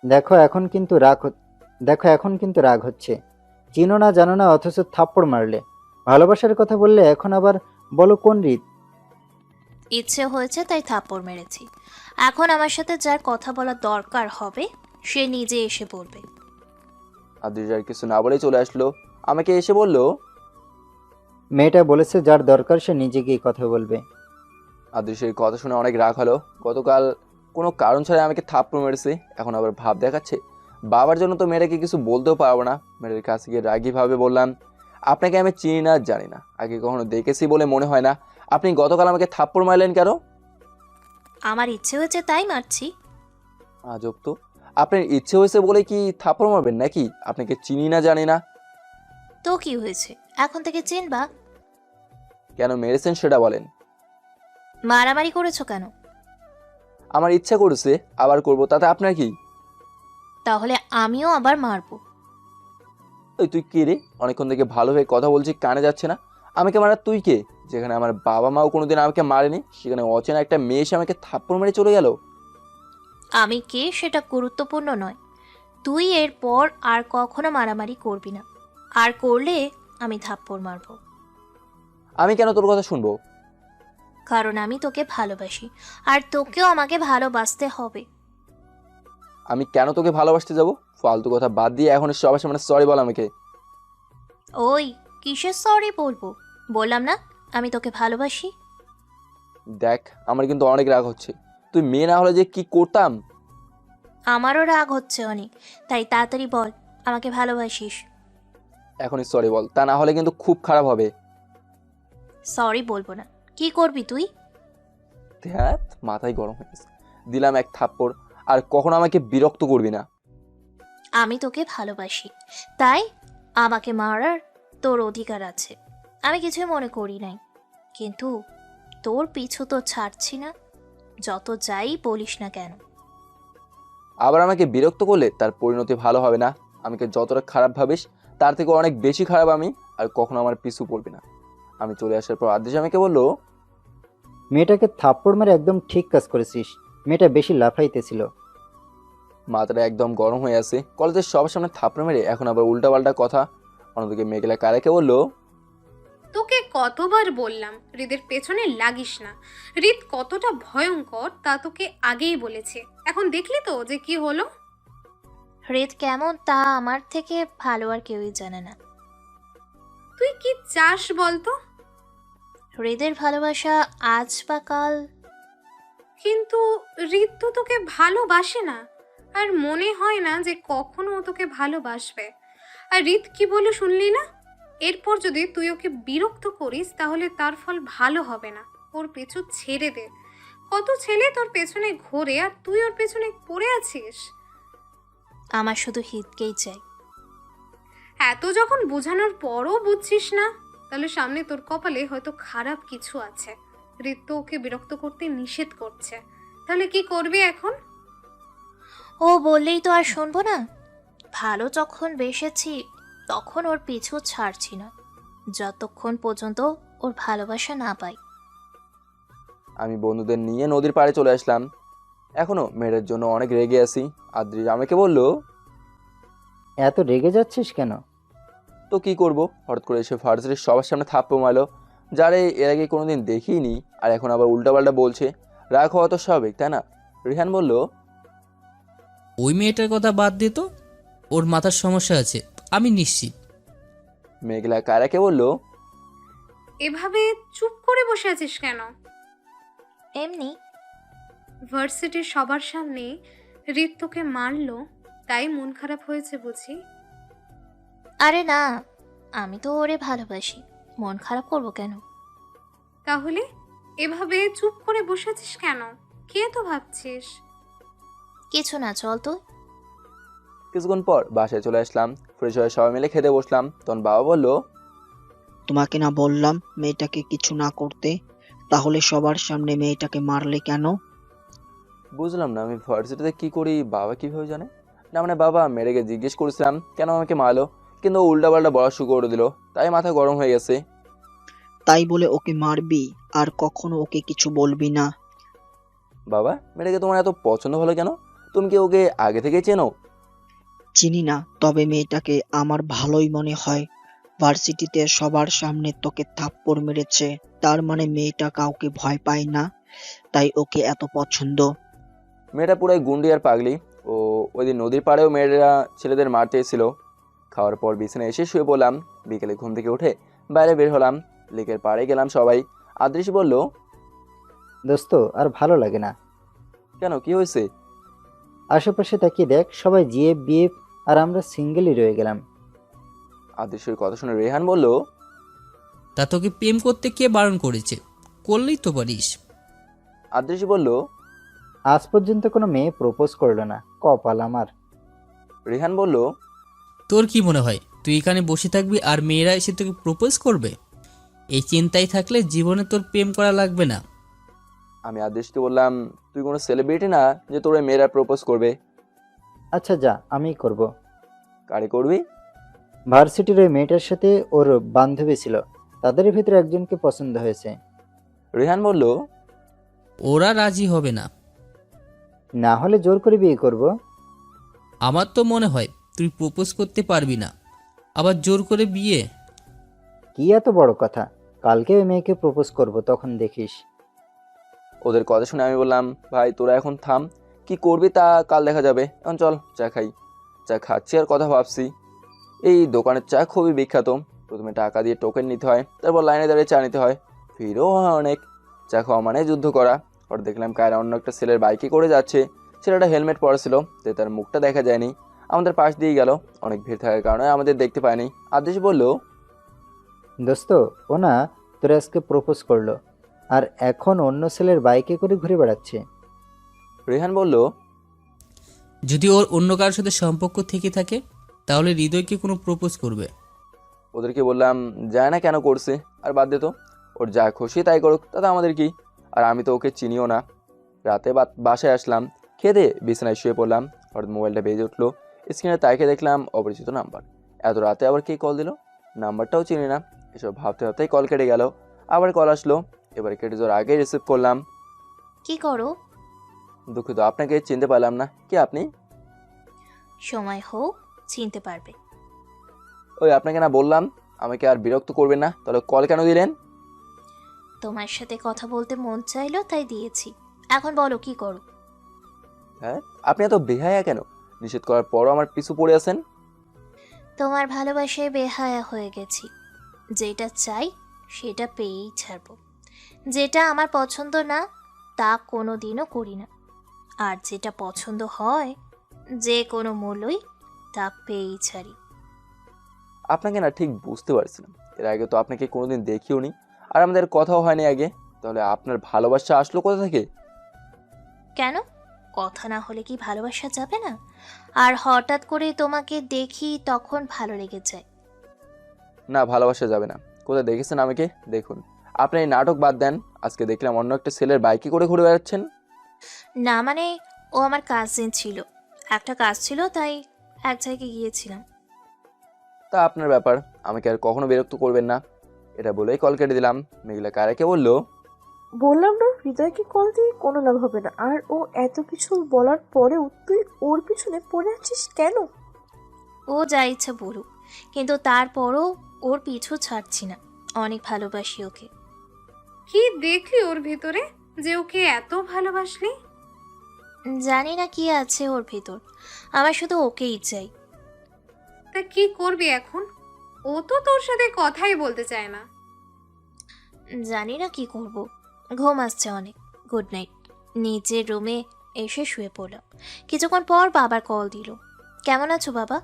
দেখো এখন কিন্তু রাগ হচ্ছে। চিনো না জানো না, অথচ থাপ্পড় মারলে। ভালোবাসার কথা বললে, এখন আবার বলো কোন রিত? ইচ্ছে হয়েছে তাই থাপ্পড় মেরেছি। এখন আমার সাথে যার কথা বলা দরকার হবে সে নিজে এসে বলবে। আদ্রিস আর কিছু না বলেই চলে আসলো, আমাকে এসে বলল, মেয়েটা বলেছে যার দরকার সে নিজে গিয়ে কথা বলবে। আদ্রিসের কথা শুনে অনেক রাগ হলো। গতকাল কোনো কারণ ছাড়াই আমাকে থাপ্পড় মেরেছে, এখন আবার ভাব দেখাচ্ছে। বাবার জন্য তো মেয়েটাকে কিছু বলতেও পারবো না। মেয়েটার কাছে গিয়ে রাগীভাবে বললাম, আপনাকে আমি চিনি না জানি না, আগে কখনো দেখেছি বলে মনে হয় না। আপনি গতকাল আমাকে থাপ্পড় মারলেন কেন? আমার ইচ্ছে হয়েছে তাই মারছি। আজব তো, আপনার ইচ্ছে হয়েছে বলে কি থাপ্পড় মারবেন নাকি? আপনাকে চিনি না জানি না। তো কি হয়েছে, এখন থেকে চিনবা। কেন মেরেছেন সেটা বলেন। মারামারি করেছো কেন? আমার ইচ্ছা করেছে, আবার করব, তাতে আপনার কি? তাহলে আমিও আবার মারবো। ওই তুই কে রে? অনেকক্ষণ থেকে ভালোভাবে কথা বলছি, কানে যাচ্ছে না। আমাকে মারা তুই কে? যেখানে আমার বাবা মাও কোনোদিন আমাকে মারেনি, সেখানে অচেনা একটা মেয়ে এসে আমাকে থাপ্পড় মেরে চলে গেল। আমি কে সেটা গুরুত্বপূর্ণ নয়। তুই এরপর আর কখনো মারামারি করবি না, আর করলে আমি থাপ্পড় মারবো। আমি কেন তোর কথা শুনবো? কারণ আমি তোকে ভালোবাসি, আর তোকেও আমাকে ভালোবাসতে হবে। আমি কেন তোকে ভালোবাসতে যাব? ফালতু কথা বাদ দিয়ে এখন সবার সামনে সরি বল আমাকে। ওই কিসের সরি বলবো? বললাম না আমি তোকে ভালোবাসি। দেখ, আমার কিন্তু অনেক রাগ হচ্ছে। তুই মেয়ে না হলে যে কি করতাম। আমারও রাগ হচ্ছে অনেক, তাই তাড়াতাড়ি বল আমাকে ভালোবাসিস। এখনই সরি বল, তা না হলে কিন্তু খুব খারাপ হবে। সরি বলবো না, কি করবি তুই? ধ্যাত, মাথায় গরম হয়ে গেছে। দিলাম এক থাপ্পড়, আর কখনো আমাকে বিরক্ত করবি না। আমি তোকে ভালোবাসি, তাই আমাকে মারার তোর অধিকার আছে। আমি কিছুই মনে করি নাই, কিন্তু তোর পিছু তো ছাড়ছি না, যত যাই বলিস না কেন। আবার আমাকে বিরক্ত করলে তার পরিণতি ভালো হবে না। আমাকে যতটা খারাপ ভাবিস তার থেকে অনেক বেশি খারাপ আমি, আর কখনো আমার পিছু পড়বি না। আমি চলে আসার পর আদেশ আমাকে বলল, মেয়েটাকে থাপ্পড় মেরে একদম ঠিক কাজ করেছিস। মেয়েটা বেশি লাফাইতেছিল। মাথাটা একদম গরম হয়ে আছে। কলেজের সবার সামনে থাপ্পড় মেরে এখন আবার উল্টাপাল্টা কথা। অন্যদিকে মেঘলা কারাকে বলল, তোকে কতবার বললাম হৃদের পেছনে লাগিস না। হৃদ কতটা ভয়ঙ্কর তা তোকে আগেই বলেছে, এখন দেখলি তো যে কি হলো। হৃদ কেমন তা আমার থেকে ভালো আর কেউই জানে না। তুই কি চাস বলতো? হৃদের ভালোবাসা আজ বা কাল। কিন্তু হৃদ তো তোকে ভালোবাসে না, আর মনে হয় না যে কখনো ও তোকে ভালোবাসবে। আর হৃদ কি বলে শুনলি না? এরপর যদি তুই ওকে বিরক্ত করিস তাহলে তার ফল ভালো হবে না। ওর পেছু ছেড়ে দে। কত ছেলে তোর পেছনে ঘোরে আর তুই ওর পেছনে পড়ে আছিস। আমার শুধু হিতকেই চাই। এত যখন বোঝানোর পরও বুঝছিস না, তাহলে সামনে তোর কপালে হয়তো খারাপ কিছু আছে। হৃদ তো ওকে বিরক্ত করতে নিষেধ করছে, তাহলে কি করবি এখন? ও বললেই তো আর শুনবো না। ভালো যখন বেসেছি তখন ওর পিছু ছাড়ছি না, যতক্ষণ পর্যন্ত ওর ভালোবাসা না পাই। আমি বন্ধুদের নিয়ে নদীর পাড়ে চলে আসলাম। এখনো মেয়েটার জন্য অনেক রেগে আছি। আদ্রি আমাকে বলল, এত রেগে যাচ্ছিস কেন? তো কি করব, হঠাৎ করে এসে ভার্সিটির সবার সামনে থাপ্পড় মারলো, যারে এর আগে কোনোদিন দেখিনি, আর এখন আবার উল্টাপাল্টা বলছে। রাগ হওয়া তো স্বাভাবিক, তাই না? রিহান বলল, ওই মেয়েটার কথা বাদ দে তো, ওর মাথার সমস্যা আছে আমি নিশ্চিত। মেঘলা কারাকে বলল, এভাবে চুপ করে বসে আছিস কেন? এমনি। ভার্সিটির সবার সামনে হৃদ তোকে মারলো, তাই মন খারাপ হয়েছে বুঝি? আরে না, আমি তো ওরে ভালোবাসি, মন খারাপ করবো কেন? তাহলে এভাবে চুপ করে বসে আছিস কেন? কে তো ভাবছিস? কিছু না, চল তো। কিছুক্ষণ পর বাসায় চলে আসলাম। ফ্রেশ হয়ে সবাই মিলে খেতে বসলাম। তখন বাবা বলল, তোমাকে না বললাম মেয়েটাকে কিছু না করতে, তাহলে সবার সামনে মেয়েটাকে মারলে কেন? বুঝলাম না, আমি ভার্সিটিতে কি করি বাবা কিভাবে জানে? না মানে বাবা মেরেকে জিজ্ঞেস করেছিলাম কেন আমাকে মারলো, কিন্তু ও উল্টাপাল্টা বলা শুরু করে দিল, তাই মাথা গরম হয়ে গেছে। তাই বলে ওকে মারবি আর কখনো ওকে কিছু বলবি না? বাবা মেয়েটাকে তোমার এত পছন্দ হলো কেন? তুমি কি ওকে আগে থেকে চেনো? চিনি না, তবে মেয়েটাকে আমার ভালোই মনে হয়। ভার্সিটিতে সবার সামনে তোকে থাপ্পড় মেরেছে, তার মানে মেয়েটা কাউকে ভয় পায় না, তাই ওকে এত পছন্দ। মেয়েটা পুরাই গুন্ডি আর পাগলি। ও ওই দিন নদীর পাড়েও মেয়েরা ছেলেদের মারতে এসেছিল। খাওয়ার পর বিছানায় এসে শুয়ে পড়লাম। বিকেলে ঘুম থেকে উঠে বাইরে বের হলাম, লেকের পাড়ে গেলাম সবাই। আদৃশ বলল, দোস্ত আর ভালো লাগে না। কেন, কি হয়েছে? আশেপাশে তাকিয়ে দেখ, সবাই জিএফ বিএফ আর আমরা সিঙ্গেলই রয়ে গেলাম। আদৃশের কথা শুনে রেহান বলল, তা তোকে প্রেম করতে কে বারণ করেছে? করলেই তো পারিস। আদৃশ বলল, আজ পর্যন্ত কোনো মেয়ে প্রপোজ করলো না, কপাল আমার। রেহান বলল, তোর কি মনে হয় তুই এখানে বসে থাকবি আর মেয়েরা এসে তোকে প্রপোজ করবে? এই চিন্তায় থাকলে জীবনে তোর প্রেম করা লাগবে না। আমি আদৃশকে বললাম, তুই কোনো সেলিব্রিটি না যে তোর এই মেয়েরা প্রপোজ করবে। আচ্ছা যা, আমিই করব। কারে করবি? ভার্সিটির ওই মেয়েটার সাথে ওর বান্ধবী ছিল, তাদের ভিতরে একজনকে পছন্দ হয়েছে। রেহান বলল, ওরা রাজি হবে না। না হলে জোর করে বিয়ে করব। আমার তো মনে হয় তুই প্রপোজ করতে পারবি না, আবার জোর করে বিয়ে? কি এত বড় কথা, কালকে ওই মেয়েকে প্রপোজ করব, তখন দেখিস। ওদের কথা শুনে আমি বললাম, ভাই তোরা এখন থাম, কি করবি তা কাল দেখা যাবে, এখন চল চা খাই। চা খাচ্ছি আর কথা ভাবছি। এই দোকানের চা খুবই বিখ্যাত। প্রথমে টাকা দিয়ে টোকেন নিতে হয়, তারপর লাইনে দাঁড়িয়ে চা নিতে হয়, ভিড়ও হয় অনেক। চা খাওয়া মানে যুদ্ধ করা। আর দেখলাম কায়রা অন্য একটা ছেলের বাইকে করে যাচ্ছে। ছেলেটা হেলমেট পরা ছিল, তাই তার মুখটা দেখা যায়নি। আমাদের পাশ দিয়ে গেল, অনেক ভিড় থাকার কারণে আমাদের দেখতে পায়নি। আদেশ বলল, দোস্ত, ও না তোর আজকে প্রপোজ করলো, আর এখন অন্য ছেলের বাইকে করে ঘুরে বেড়াচ্ছে। রেহান বলল, যদি ওর অন্য কারোর সাথে সম্পর্ক থেকে থাকে তাহলে হৃদয়কে কোনো প্রপোজ করবে? ওদেরকে বললাম, যায় না কেন করছে, আর বাদ দে তো, ওর যা খুশি তাই করুক, তাতে আমাদের কি? আর আমি তো ওকে চিনিও না। রাতে বাসায় আসলাম, খেয়ে বিছানায় শুয়ে পড়লাম। হঠাৎ মোবাইলটা বেজে উঠলো। স্ক্রিনে তাকিয়ে দেখলাম অপরিচিত নাম্বার। এত রাতে আবার কে কল দিল? নাম্বারটাও চিনি না। এসব ভাবতে ভাবতেই কল কেটে গেল। আবার কল আসলো, এবার কেটে যাওয়ার আগেই রিসিভ করলাম। কি করো? দুঃখিত, আপনাকে চিনতে পারলাম না, কে আপনি? সময় হোক চিনতে পারবে। ওই আপনাকে না বললাম আমাকে আর বিরক্ত করবেন না, তাহলে কল কেন দিলেন? তোমার সাথে কথা বলতে মন চাইলো তাই দিয়েছি। এখন বলো কি করো? হ্যাঁ, আপনি এত বেহায়া কেন? নিষেধ করার পরও আমার পিছু পড়ে আছেন। তোমার ভালোবাসায় বেহায়া হয়ে গেছি। যেটা চাই সেটা পেয়েই ছাড়বো। যেটা আমার পছন্দ না তা কোনো দিনও করি না। আর যেটা পছন্দ হয় যে কোনো মূল্যই তা পেয়েই ছাড়ি। আপনাকে না ঠিক বুঝতে পারছি না। এর আগে তো আপনাকে কোনোদিন দেখিও নি, আর আমাদের কথাও হয়নি আগে। তাহলে আপনার ভালোবাসা আসলো কোথা থেকে? কেন? কথা না হলে কি ভালোবাসা যাবে না? আর হঠাৎ করে তোমাকে দেখি তখন ভালো লেগে যায়। না, ভালোবাসা যাবে না। কোথায় দেখেছেন আমাকে? দেখুন, আপনি এই নাটক বাদ দেন। আজকে দেখলাম অন্য একটা ছেলের বাইকে করে ঘুরে বেড়াচ্ছেন। না মানে, ও আমার কাজিন ছিল, একটা কাজ ছিল তাই এক জায়গায় গিয়েছিলাম। তা আপনার ব্যাপার, আমাকে আর কখনো বিরক্ত করবেন না। এটা বলেই কল কেটে দিলাম। মেঘলা কারাকে বলল, বললাম না হৃদয়কে কল দিয়ে কোনো লাভ হবে না। আর ও এত কিছু বলার পরেও তুই ওর পিছনে পড়ে আছিস কেন? ও যা ইচ্ছা বলুক, কিন্তু তারপরও ওর পিছু ছাড়ছি না। অনেক ভালোবাসি ওকে। কি দেখলি ওর ভেতরে যে ওকে এত ভালোবাসলি? জানি না কি আছে ওর ভেতর, আমার শুধু ওকেই চাই। তা কি করবি এখন? ও তো তোর সাথে কথাই বলতে চায় না। জানি না কি করব। ঘুম আসছে অনেক। Good night. নিচের রুমে এসে শুয়ে পড়লাম। কিছুক্ষণ পর বাবার কল দিল। কেমন আছো বাবা?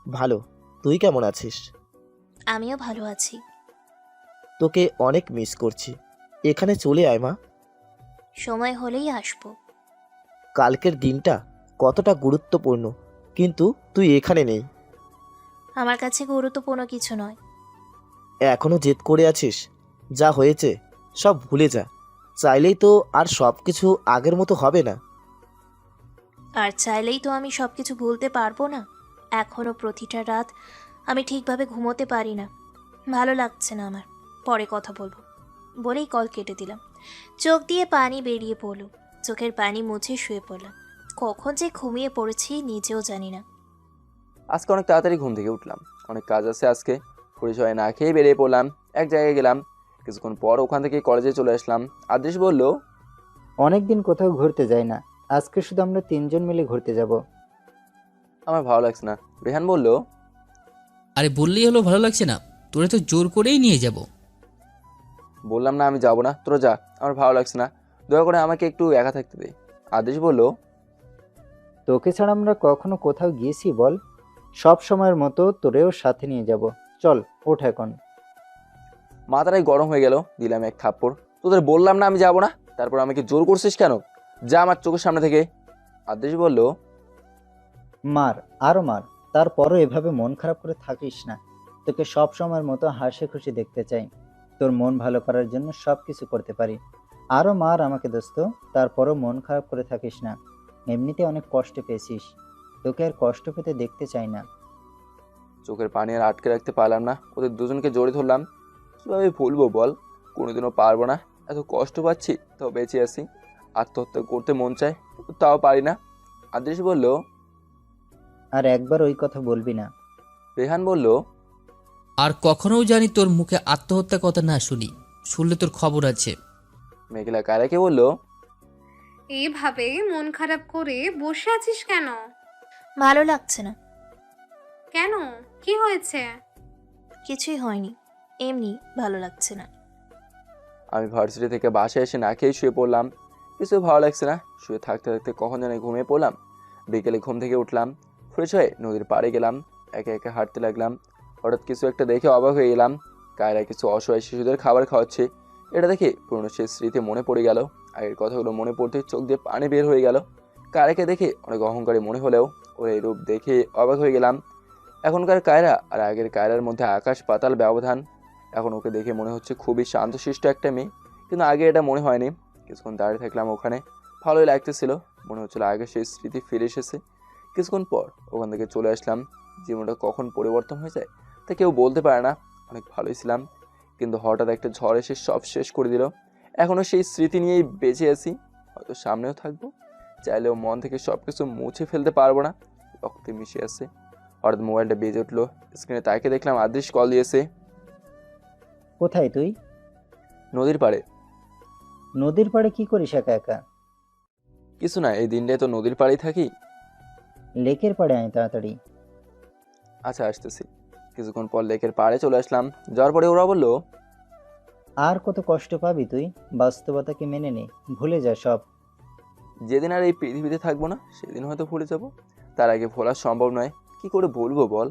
ভালো। তুই কেমন আছিস? আমিও ভালো আছি। তোকে অনেক মিস করছি। এখানে চলে আয় মা। সময় হলেই আসবো। কালকের দিনটা কতটা গুরুত্বপূর্ণ, কিন্তু তুই এখানে নেই। আমার কাছে গুরুত্বপূর্ণ কিছু নয়। এখনো জেদ করে আছিস? যা হয়েছে সব ভুলে যা। চাইলেই তো আর সব কিছু আগের মতো হবে না। আর চাইলেই তো আমি সবকিছু ভুলতে পারবো না। এখনো প্রতিটা রাত আমি ঠিকভাবে ঘুমোতে পারি না। ভালো লাগছে না আমার। পরে কথা বলবো বলেই কল কেটে দিলাম। চোখ দিয়ে পানি বেরিয়ে পড়লো। চোখের পানি মুছে শুয়ে পড়লাম। কখন যে ঘুমিয়ে পড়েছি নিজেও জানি না। আজকে অনেক তাড়াতাড়ি ঘুম থেকে উঠলাম। অনেক কাজ আছে আজকে। পরিচয় না খেয়ে বেরিয়ে পড়লাম। এক জায়গায় গেলাম। কিছুক্ষণ পর ওখান থেকে কলেজে চলে আসলাম। আদেশ বলল, অনেকদিন কোথাও ঘুরতে যাই না, আজকে শুধু আমরা 3জন মিলে ঘুরতে যাব। আমার ভালো লাগছে না। রেহান বলল, আরে বললেই হলো ভালো লাগছে না? তোরে তো জোর করেই নিয়ে যাব। বললাম না আমি যাবো না, তোরা যা, আমার ভালো লাগছে না। দয়া করে আমাকে একটু একা থাকতে দে। আদেশ বলল, তোকে ছাড়া আমরা কখনো কোথাও গিয়েছি বল? সব সময়ের মতো তোরেও সাথে নিয়ে যাব। চল ওঠ এখন। মাথাটাই গরম হয়ে গেল। দিলাম এক থাপ্পড়। তোদের বললাম না আমি যাবো না, তারপর আমাকে জোর করছিস কেন? যা আমার চোখের সামনে থেকে। আদেশ বলল, মার, আরো মার, তারপরও এভাবে মন খারাপ করে থাকিস না। তোকে সব সময়ের মতো হাসি খুশি দেখতে চাই। তোর মন ভালো করার জন্য সব কিছু করতে পারি। আরো মার আমাকে দোস্ত, তারপরও মন খারাপ করে থাকিস না। এমনিতে অনেক কষ্ট পেয়েছিস, তোকে আর কষ্ট পেতে দেখতে চাই না। চোখের পানি আর আটকে রাখতে পারলাম না। ওদের দুজনকে জড়িয়ে ধরলাম। কীভাবে ভুলবো বল? কোনোদিনও পারবো না। এত কষ্ট পাচ্ছি তাও বেঁচে আছি। আত্মহত্যা করতে মন চায়, কিন্তু তাও পারি না। আদেশ বলল, আর একবার ওই কথা বলবি না। রেহান বলল, আর কখনোও জানি তোর মুখে আত্মহত্যা কথা না শুনি। শুনলে তোর খবর আছে। মেঘলা কারাকে বলল, এইভাবে মন খারাপ করে বসে আছিস কেন? ভালো লাগছে না। কেন? কি হয়েছে? কিছুই হয়নি, এমনি ভালো লাগছে না। আমি ভার্সিটি থেকে বাসায় এসে না খেয়ে শুয়ে পড়লাম। কিছু ভালো লাগছে না। শুয়ে থাকতে থাকতে কখন যেন ঘুমিয়ে পড়লাম। বিকেলে ঘুম থেকে উঠলাম, ফ্রেশ হয়ে নদীর পাড়ে গেলাম। একে একে হাঁটতে লাগলাম। হঠাৎ কিছু একটা দেখে অবাক হয়ে গেলাম। কায়রা কিছু অসহায় শিশুদের খাবার খাওয়াচ্ছে। এটা দেখে পুরনো সেই স্মৃতি মনে পড়ে গেল। আগের কথাগুলো মনে পড়তে চোখ দিয়ে পানি বের হয়ে গেল। কায়রাকে দেখে অনেক অহংকারী মনে হলেও ওর এই রূপ দেখে অবাক হয়ে গেলাম। এখনকার কায়রা আর আগের কায়রার মধ্যে আকাশ পাতাল ব্যবধান। এখন ওকে দেখে মনে হচ্ছে খুবই শান্তশিষ্ট একটা মেয়ে, কিন্তু আগে এটা মনে হয়নি। কিছুক্ষণ দাঁড়িয়ে থাকলাম ওখানে, ভালোই লাগতেছিল। মনে হচ্ছিল আগে সেই স্মৃতি ফিরে এসেছে। কিছুক্ষণ পর ওখান থেকে চলে আসলাম। জীবনটা কখন পরিবর্তন হয়ে যায় তা কেউ বলতে পারে না। অনেক ভালোই ছিলাম, কিন্তু হঠাৎ একটা ঝড় এসে সব শেষ করে দিল। এখনও সেই স্মৃতি নিয়েই বেঁচে আছি, হয়তো সামনেও থাকবো। চাইলেও মন থেকে সব কিছু মুছে ফেলতে পারবো না। রক্তে মিশে আছে, হঠাৎ মোবাইলটা বেজে উঠলো। স্ক্রিনে তাকে দেখলাম আদৃশ কল দিয়েছে। কোথায় তুই? নদীর পাড়ে। নদীর পাড়ে কি করিস একা একা? কিছু না, এই দিনটায় তো নদীর পাড়েই থাকি। লেকের পাড়ে আয় তাড়াতাড়ি। আচ্ছা, আসতেছি। কিছুক্ষণ পর লেকের পাড়ে চলে আসলাম। যাওয়ার পরে ওরা বললো, আর কত কষ্ট পাবি তুই? বাস্তবতাকে মেনে নে, ভুলে যা সব। যেদিন আর এই পৃথিবীতে থাকবো না সেদিন হয়তো ভুলে যাব। তার আগে ভোলা সম্ভব নয়। কি করে বলবো বল?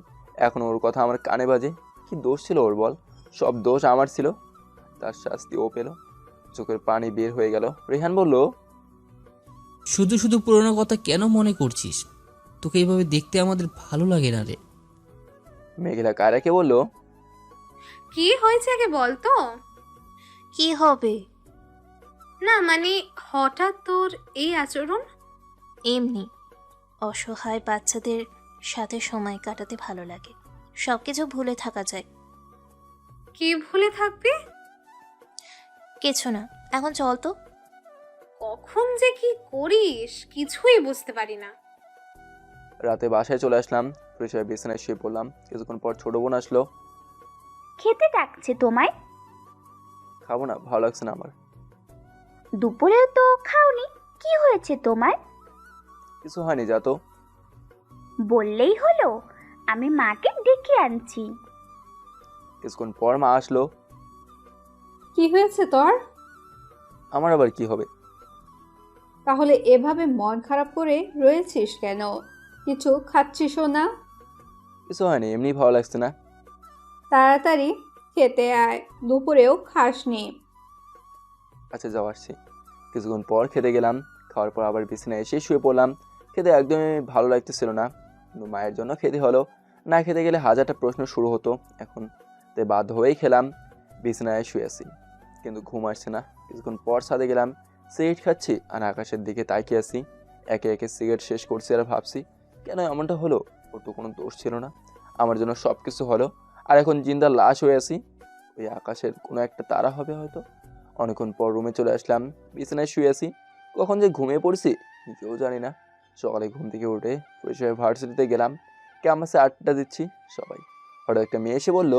এখন ওর কথা আমার কানে বাজে। কি দোষ ছিল ওর বল? সব দোষ আমার ছিল। তার শাস্তি ও পেল। চোখের পানি বের হয়ে গেল। রেহান বলল, শুধু শুধু পুরোনো কথা কেন মনে করছিস? তোকে এইভাবে দেখতে আমাদের ভালো লাগে না রে। মেঘলা কায়রাকে বলল, কি হয়েছে আগে বল তো। কি হবে? না মানে হঠাৎ তোর এই আচরণ? এমনি অসহায় বাচ্চাদের সাথে সময় কাটাতে ভালো লাগে। সব কিছু ভুলে থাকা যায়। কি ভুলে থাকবি? কিছু না, এখন চল তো। কখন যে কি করিস কিছুই বুঝতে পারি না। রাতে বাসায় চলে আসলাম। ফ্রেশ হয়ে বিছানায় শুয়ে পড়লাম। কিছুক্ষণ পর ছোট বোন আসলো। খেতে ডাকছে তোমায়। খাবো না, ভালো লাগছে না আমার। দুপুরেও তো খাওনি, কি হয়েছে তোমার? কিছু হয়নি, যা তো। বললেই হলো, আমি মাকে ডেকে আনছি। কিছুক্ষণ পর মা আসলো। কি হয়েছে তোর? আমার আবার কি হবে? তাহলে এভাবে মন খারাপ করে রয়েছিস কেন? কিছু খাচ্ছিসও না? কিছু হয়নি, এমনি ভালো লাগছে না। তাড়াতাড়ি খেতে আয়, দুপুরেও খাসনি। আচ্ছা, যাও, আসছি। কিছুক্ষণ পর খেতে গেলাম। খাওয়ার পর আবার বিছানায় এসে শুয়ে পড়লাম। খেতে একদমই ভালো লাগতেছিল না, কিন্তু মায়ের জন্য খেতে হলো। না খেতে গেলে হাজারটা প্রশ্ন শুরু হতো। এখন তাই বাধ্য হয়েই খেলাম। বিছানায় শুয়ে আছি, কিন্তু ঘুম আসছে না। কিছুক্ষণ পর ছাদে গেলাম। সিগারেট খাচ্ছি আর আকাশের দিকে তাকিয়ে আছি। একে একে সিগারেট শেষ করছি আর ভাবছি, কেন এমনটা হলো? ওর তো কোনো দোষ ছিল না, আমার জন্য সব কিছু হলো। আর এখন জিন্দা লাশ হয়ে আছি। ওই আকাশের কোনো একটা তারা হবে হয়তো। অনেকক্ষণ পর রুমে চলে আসলাম। বিছানায় শুয়ে আছি। কখন যে ঘুমিয়ে পড়ছি নিজেও জানি না। সকালে ঘুম থেকে উঠে ফ্রেশ হয়ে ভার্সিটিতে গেলাম। ক্যাম্পাসে আড্ডা দিচ্ছি সবাই। হঠাৎ একটা মেয়ে এসে বলল,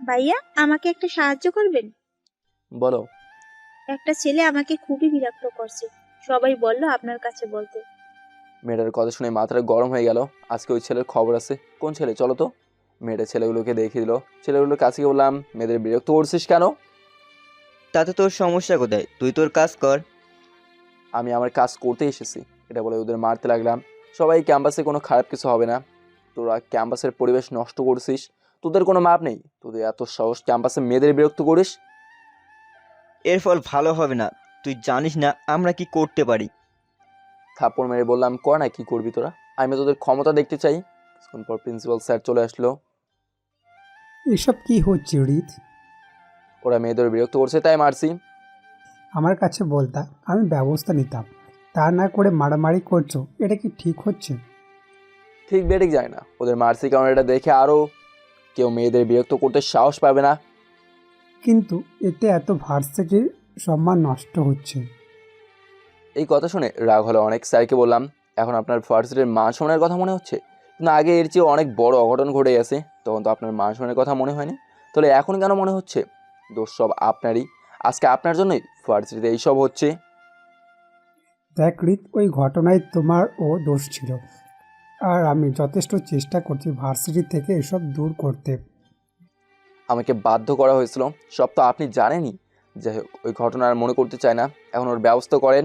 ভাইয়া আমাকে একটা সাহায্য করবেন? বলো। একটা ছেলে আমাকে খুবই বিরক্ত করছে, সবাই বলল আপনার কাছে বলতে। মেয়েটার কথা শুনে মাথাটা গরম হয়ে গেল। আজকে ওই ছেলের খবর আছে। কোন ছেলে? চলো তো। মেয়েটা ছেলেগুলোকে দেখিয়ে দিল। ছেলেগুলোর কাছে গিয়ে বললাম, মেয়েদের বিরক্ত করছিস কেন? তাতে তোর সমস্যা কোথায়? তুই তোর কাজ কর। আমি আমার কাজ করতে এসেছি, এটা বলে ওদের মারতে লাগলাম। সবাই ক্যাম্পাসে কোনো খারাপ কিছু হবে না, তোরা ক্যাম্পাসের পরিবেশ নষ্ট করছিস, তোদের কোনো মাপ নেই। তোদের এত সাহস ক্যাম্পাসে মেয়েদের বিরক্ত করিস? এর ফল ভালো হবে না। তুই জানিস না আমরা কি করতে পারি। থাপ্পড় মেরে বললাম, কর না, কি করবি তোরা? আমি তোদের ক্ষমতা দেখতে চাই। কিছুক্ষণ পর প্রিন্সিপাল স্যার চলে আসলো। এসব কি হচ্ছে রিত? ওরা মেয়েদের বিরক্ত করছে তাই মারছি। আমার কাছে বলতা, আমি ব্যবস্থা নিতাম। তা না করে মারামারি করছো, এটা কি ঠিক হচ্ছে? ঠিক বেঠিক যায় না, ওদের মারছি কারণ এটা দেখে আরও কেউ মেয়েদের বিরক্ত করতে সাহস পাবে না। কিন্তু এতে এত ভার্সিটির সম্মান নষ্ট হচ্ছে। এই কথা শুনে রাগ হলো অনেক। স্যারকে বললাম, এখন আপনার ভার্সিটির মান সম্মানের কথা মনে হচ্ছে? কিন্তু আগে এর চেয়ে অনেক বড় অঘটন ঘটে গেছে, তখন তো আপনার মান সম্মানের কথা মনে হয়নি। তাহলে এখন কেন মনে হচ্ছে? দোষ সব আপনারই। আজকে আপনার জন্যই ভার্সিটিতে এইসব হচ্ছে। দেখ রিত, ওই ঘটনায় তোমার ও দোষ ছিল, আর আমি যথেষ্ট চেষ্টা করছি ভার্সিটি থেকে এসব দূর করতে। আমাকে বাধ্য করা হয়েছিল, সব তো আপনি জানেনই। যাই হোক, ওই ঘটনা আর মনে করতে চায় না। এখন ওর ব্যবস্থা করেন।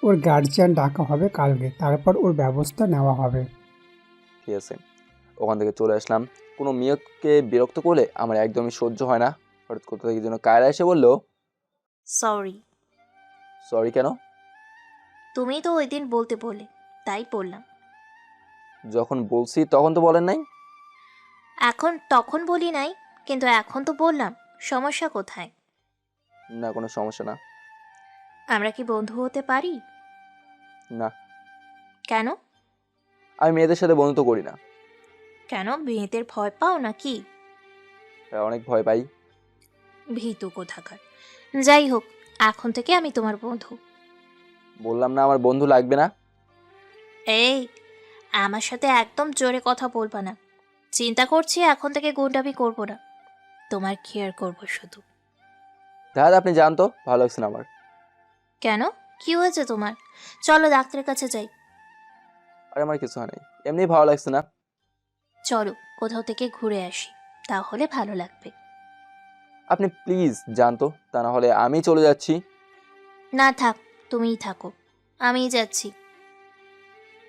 ওর গার্জিয়ান ডাকা হবে কালকে, তারপর ওর ব্যবস্থা নেওয়া হবে। ঠিক আছে। ওখান থেকে চলে আসলাম। কোনো মেয়েকে বিরক্ত করলে আমার একদমই সহ্য হয় না। হঠাৎ কোথা থেকে যেন কায়রা এসে বলল, সরি। সরি কেন? তুমি তো ওই দিন বলতে বলে, তাই বললাম। যখন বলছি তখন তো বলেন নাই। তখন বলি নাই, কিন্তু এখন তো বললাম। সমস্যা কোথায়? না, কোনো সমস্যা না। আমরা কি বন্ধু হতে পারি? না। কেন? আমি মেয়েদের সাথে বন্ধুত্ব করি না। কেন, মেয়েদের ভয় পাও নাকি? অনেক ভয় পাই। ভীতু কোথাকার। যাই হোক, এখন থেকে আমি তোমার বন্ধু। বললাম না আমার বন্ধু লাগবে না। এই, আমার সাথে একদম জোরে কথা বলবা না। চিন্তা করছি এখন থেকে গুন্ডামি করবো না, তোমার কেয়ার করবো শুধু। দাদা আপনি যান তো, ভালো লাগছে না আমার। কেন, কি হয়েছে তোমার? চলো ডাক্তারের কাছে যাই। আর আমার কিছু হয় নাই, এমনি ভালো লাগছে না। চলো কোথাও থেকে ঘুরে আসি, তাহলে ভালো লাগবে। আপনি প্লিজ যান তো, তা না হলে আমি চলে যাচ্ছি। না থাক, তুমিই থাকো, আমিই যাচ্ছি।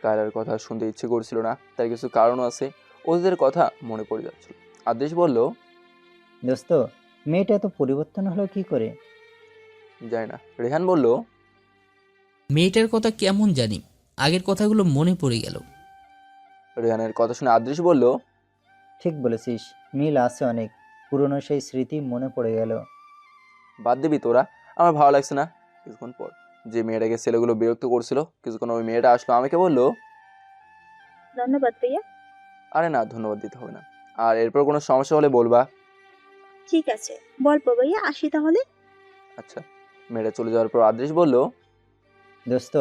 কায়রার কথা শুনতে ইচ্ছে করছিল না, তার কিছু কারণও আছে। ওদের কথা মনে পড়ে যাচ্ছিল। আদেশ বলল, দোস্ত, মেয়েটা এত পরিবর্তন হলো কি করে? যাই না। রেহান বলল, মেয়েটার কথা কেমন জানি, আগের কথাগুলো মনে পড়ে গেল। রেহানের কথা শুনে আদৃশ বলল, ঠিক বলেছিস, মিল আছে অনেক। পুরনো সেই স্মৃতি মনে পড়ে গেল। বাদ দিবি তোরা, আমার ভালো লাগছে না। কিছুক্ষণ পর যে মেয়েটাকে ছেলেগুলো বিরক্ত করছিল, কিছুক্ষণ ওই মেয়েটা আসলো, আমাকে বলল, ধন্যবাদ ভাইয়া। আরে না, ধন্যবাদ দিতে হবে না। আর এরপর কোনো সমস্যা হলে বলবা। ঠিক আছে, বলবো ভাইয়া, আসি তাহলে। আচ্ছা। মেয়েটা চলে যাওয়ার পর আদৃশ বলল, দোস্ত,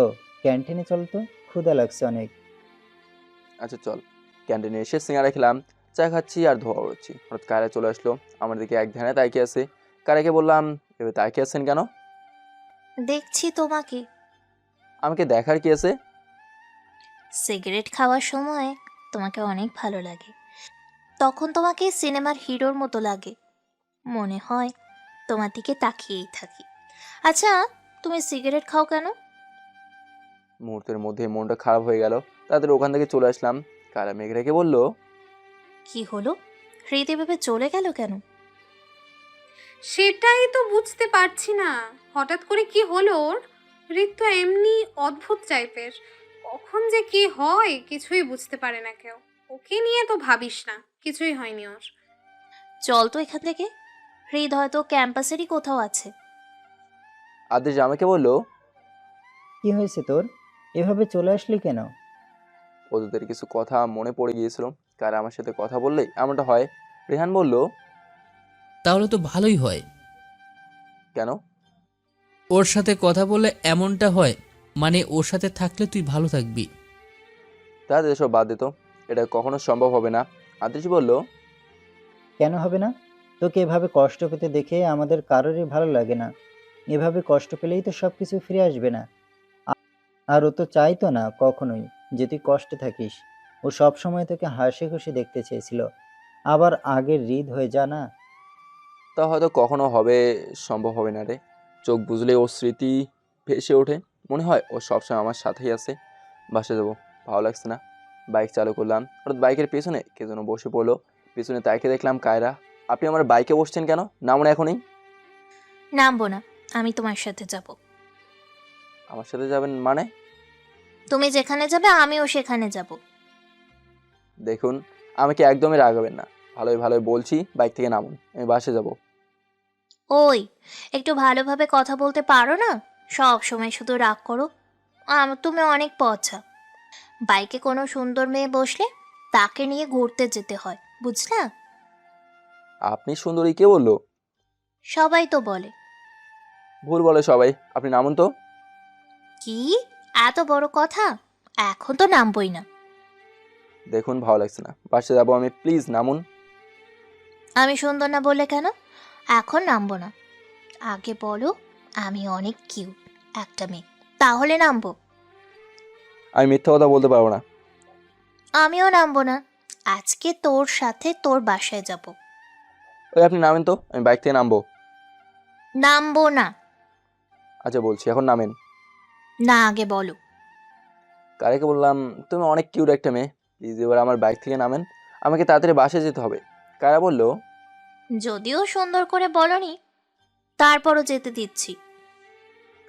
ক্যান্টিনে চল তো, ক্ষুধা লাগছে অনেক। আচ্ছা চল। ক্যান্টিনে এসে সিঙ্গারা খেলাম, চা খাচ্ছি আর ধোয়া উড়ছি। হঠাৎ কায়রা চলে আসলো, আমার দিকে এক ধ্যানে তাকিয়ে আছে। কায়রাকে বললাম, এবার তাকিয়ে আছেন কেন? দেখছি তোমাকে। আমাকে দেখার কি আছে? সিগারেট খাওয়ার সময় তোমাকে অনেক ভালো লাগে, তখন তোমাকে সিনেমার হিরোর মতো লাগে, মনে হয় তোমার দিকে তাকিয়েই থাকি। আচ্ছা, তুমি সিগারেট খাও কেন? মুহূর্তের মধ্যে মনটা খারাপ হয়ে গেল, তাদের ওখান থেকে চলে আসলাম। কায়রা মেঘ রেখে বলল, কি হলো, হৃদয় ভেবে চলে গেল কেন? সেটাই তো বুঝতে পারছি না, হঠাৎ করে কি হলো ওর। ঋত তো এমনি অদ্ভুত টাইপের, কখন যে কি হয় কিছুই বুঝতে পারে না কেউ। ওকে নিয়ে তো ভাবিস না, কিছুই হয়নি ওর। চল তো এখান থেকে, হৃদ হয়তো ক্যাম্পাসেরই কোথাও আছে। আদেশ আমাকে বলল, কি হয়েছে তোর? এভাবে চলে আসলি কেন? ওদের কিছু কথা মনে পড়ে গিয়েছিল। কায়রা আমার সাথে কথা বললেই এমনটা হয়। রেহান বলল, তাহলে তো ভালোই হয়। কেন? ওর সাথে কথা বললে এমনটা হয়, মানে ওর সাথে থাকলে তুই ভালো থাকবি। তাদের এসব বাদ দিত, এটা কখনো সম্ভব হবে না। আদেশ বলল, কেন হবে না? তোকে এভাবে কষ্ট পেতে দেখে আমাদের কারোরই ভালো লাগে না। এভাবে কষ্ট পেলেই তো সব কিছু ফিরে আসবে না। আর ও তো চাইতো না কখনোই যে তুই কষ্টে থাকিস। ও সব সময় তোকে হাসি খুশি দেখতে চেয়েছিল। আবার আগের হৃদ হয়ে যা না। তা হয়তো কখনো হবে, সম্ভব হবে না রে। চোখ বুঝলে ওর স্মৃতি ভেসে ওঠে, মনে হয় ও সবসময় আমার সাথেই আছে। বাসে যাবো, ভালো লাগছে না। বাইক চালু করলাম, হঠাৎ বাইকের পেছনে কে যেন বসে পড়লো। পেছনে তাকে দেখলাম কায়রা। আপনি আমার বাইকে বসছেন কেন? নামুন এখনই। নামবো না, আমি তোমার সাথে যাব। আমার সাথে যাবেন মানে? তুমি যেখানে যাবে আমিও সেখানে যাব। দেখুন, আমাকে একদমই রাগাবেন না। ভালোই ভালোই বলছি, বাইক থেকে নামুন, আমি বাসে যাব। ওই, একটু ভালোভাবে কথা বলতে পারো না? সব সময় শুধু রাগ করো। তুমি অনেক পচা। বাইকে কোনো সুন্দর মেয়ে বসলে তাকে নিয়ে ঘুরতে যেতে হয়, বুঝলা? আপনি সুন্দরী কে বললো? সবাই তো বলে। ভুল বলে সবাই, আপনি নামুন তো। কি এত বড় কথা? এখন তো নামবই না। দেখুন ভালো লাগছে না, বাসে যাবো আমি, প্লিজ নামুন। আমি সুন্দর না বললে কেন? এখন নামবো না। আগে বলো আমি অনেক কিউট একটা মেয়ে, তাহলে নামবো। আমি মিথ্যা কথা বলতে পারবো না। আমিও নামবো না। আজকে তোর সাথে তোর বাসায় যাব। ওই আপনি নামেন তো, আমি বাইক থেকে নামবো। নামবো না। আচ্ছা বলছি, এখন নামেন। না, আগে বলো। কারেকে বললাম, তুমি অনেক কিউট একটা মেয়ে, প্লিজ এবার আমার বাইক থেকে নামেন, আমাকে তাড়াতাড়ি বাসায় যেতে হবে। কারা বলল, যদিও সুন্দর করে বলনি, তারপরও যেতে দিচ্ছি।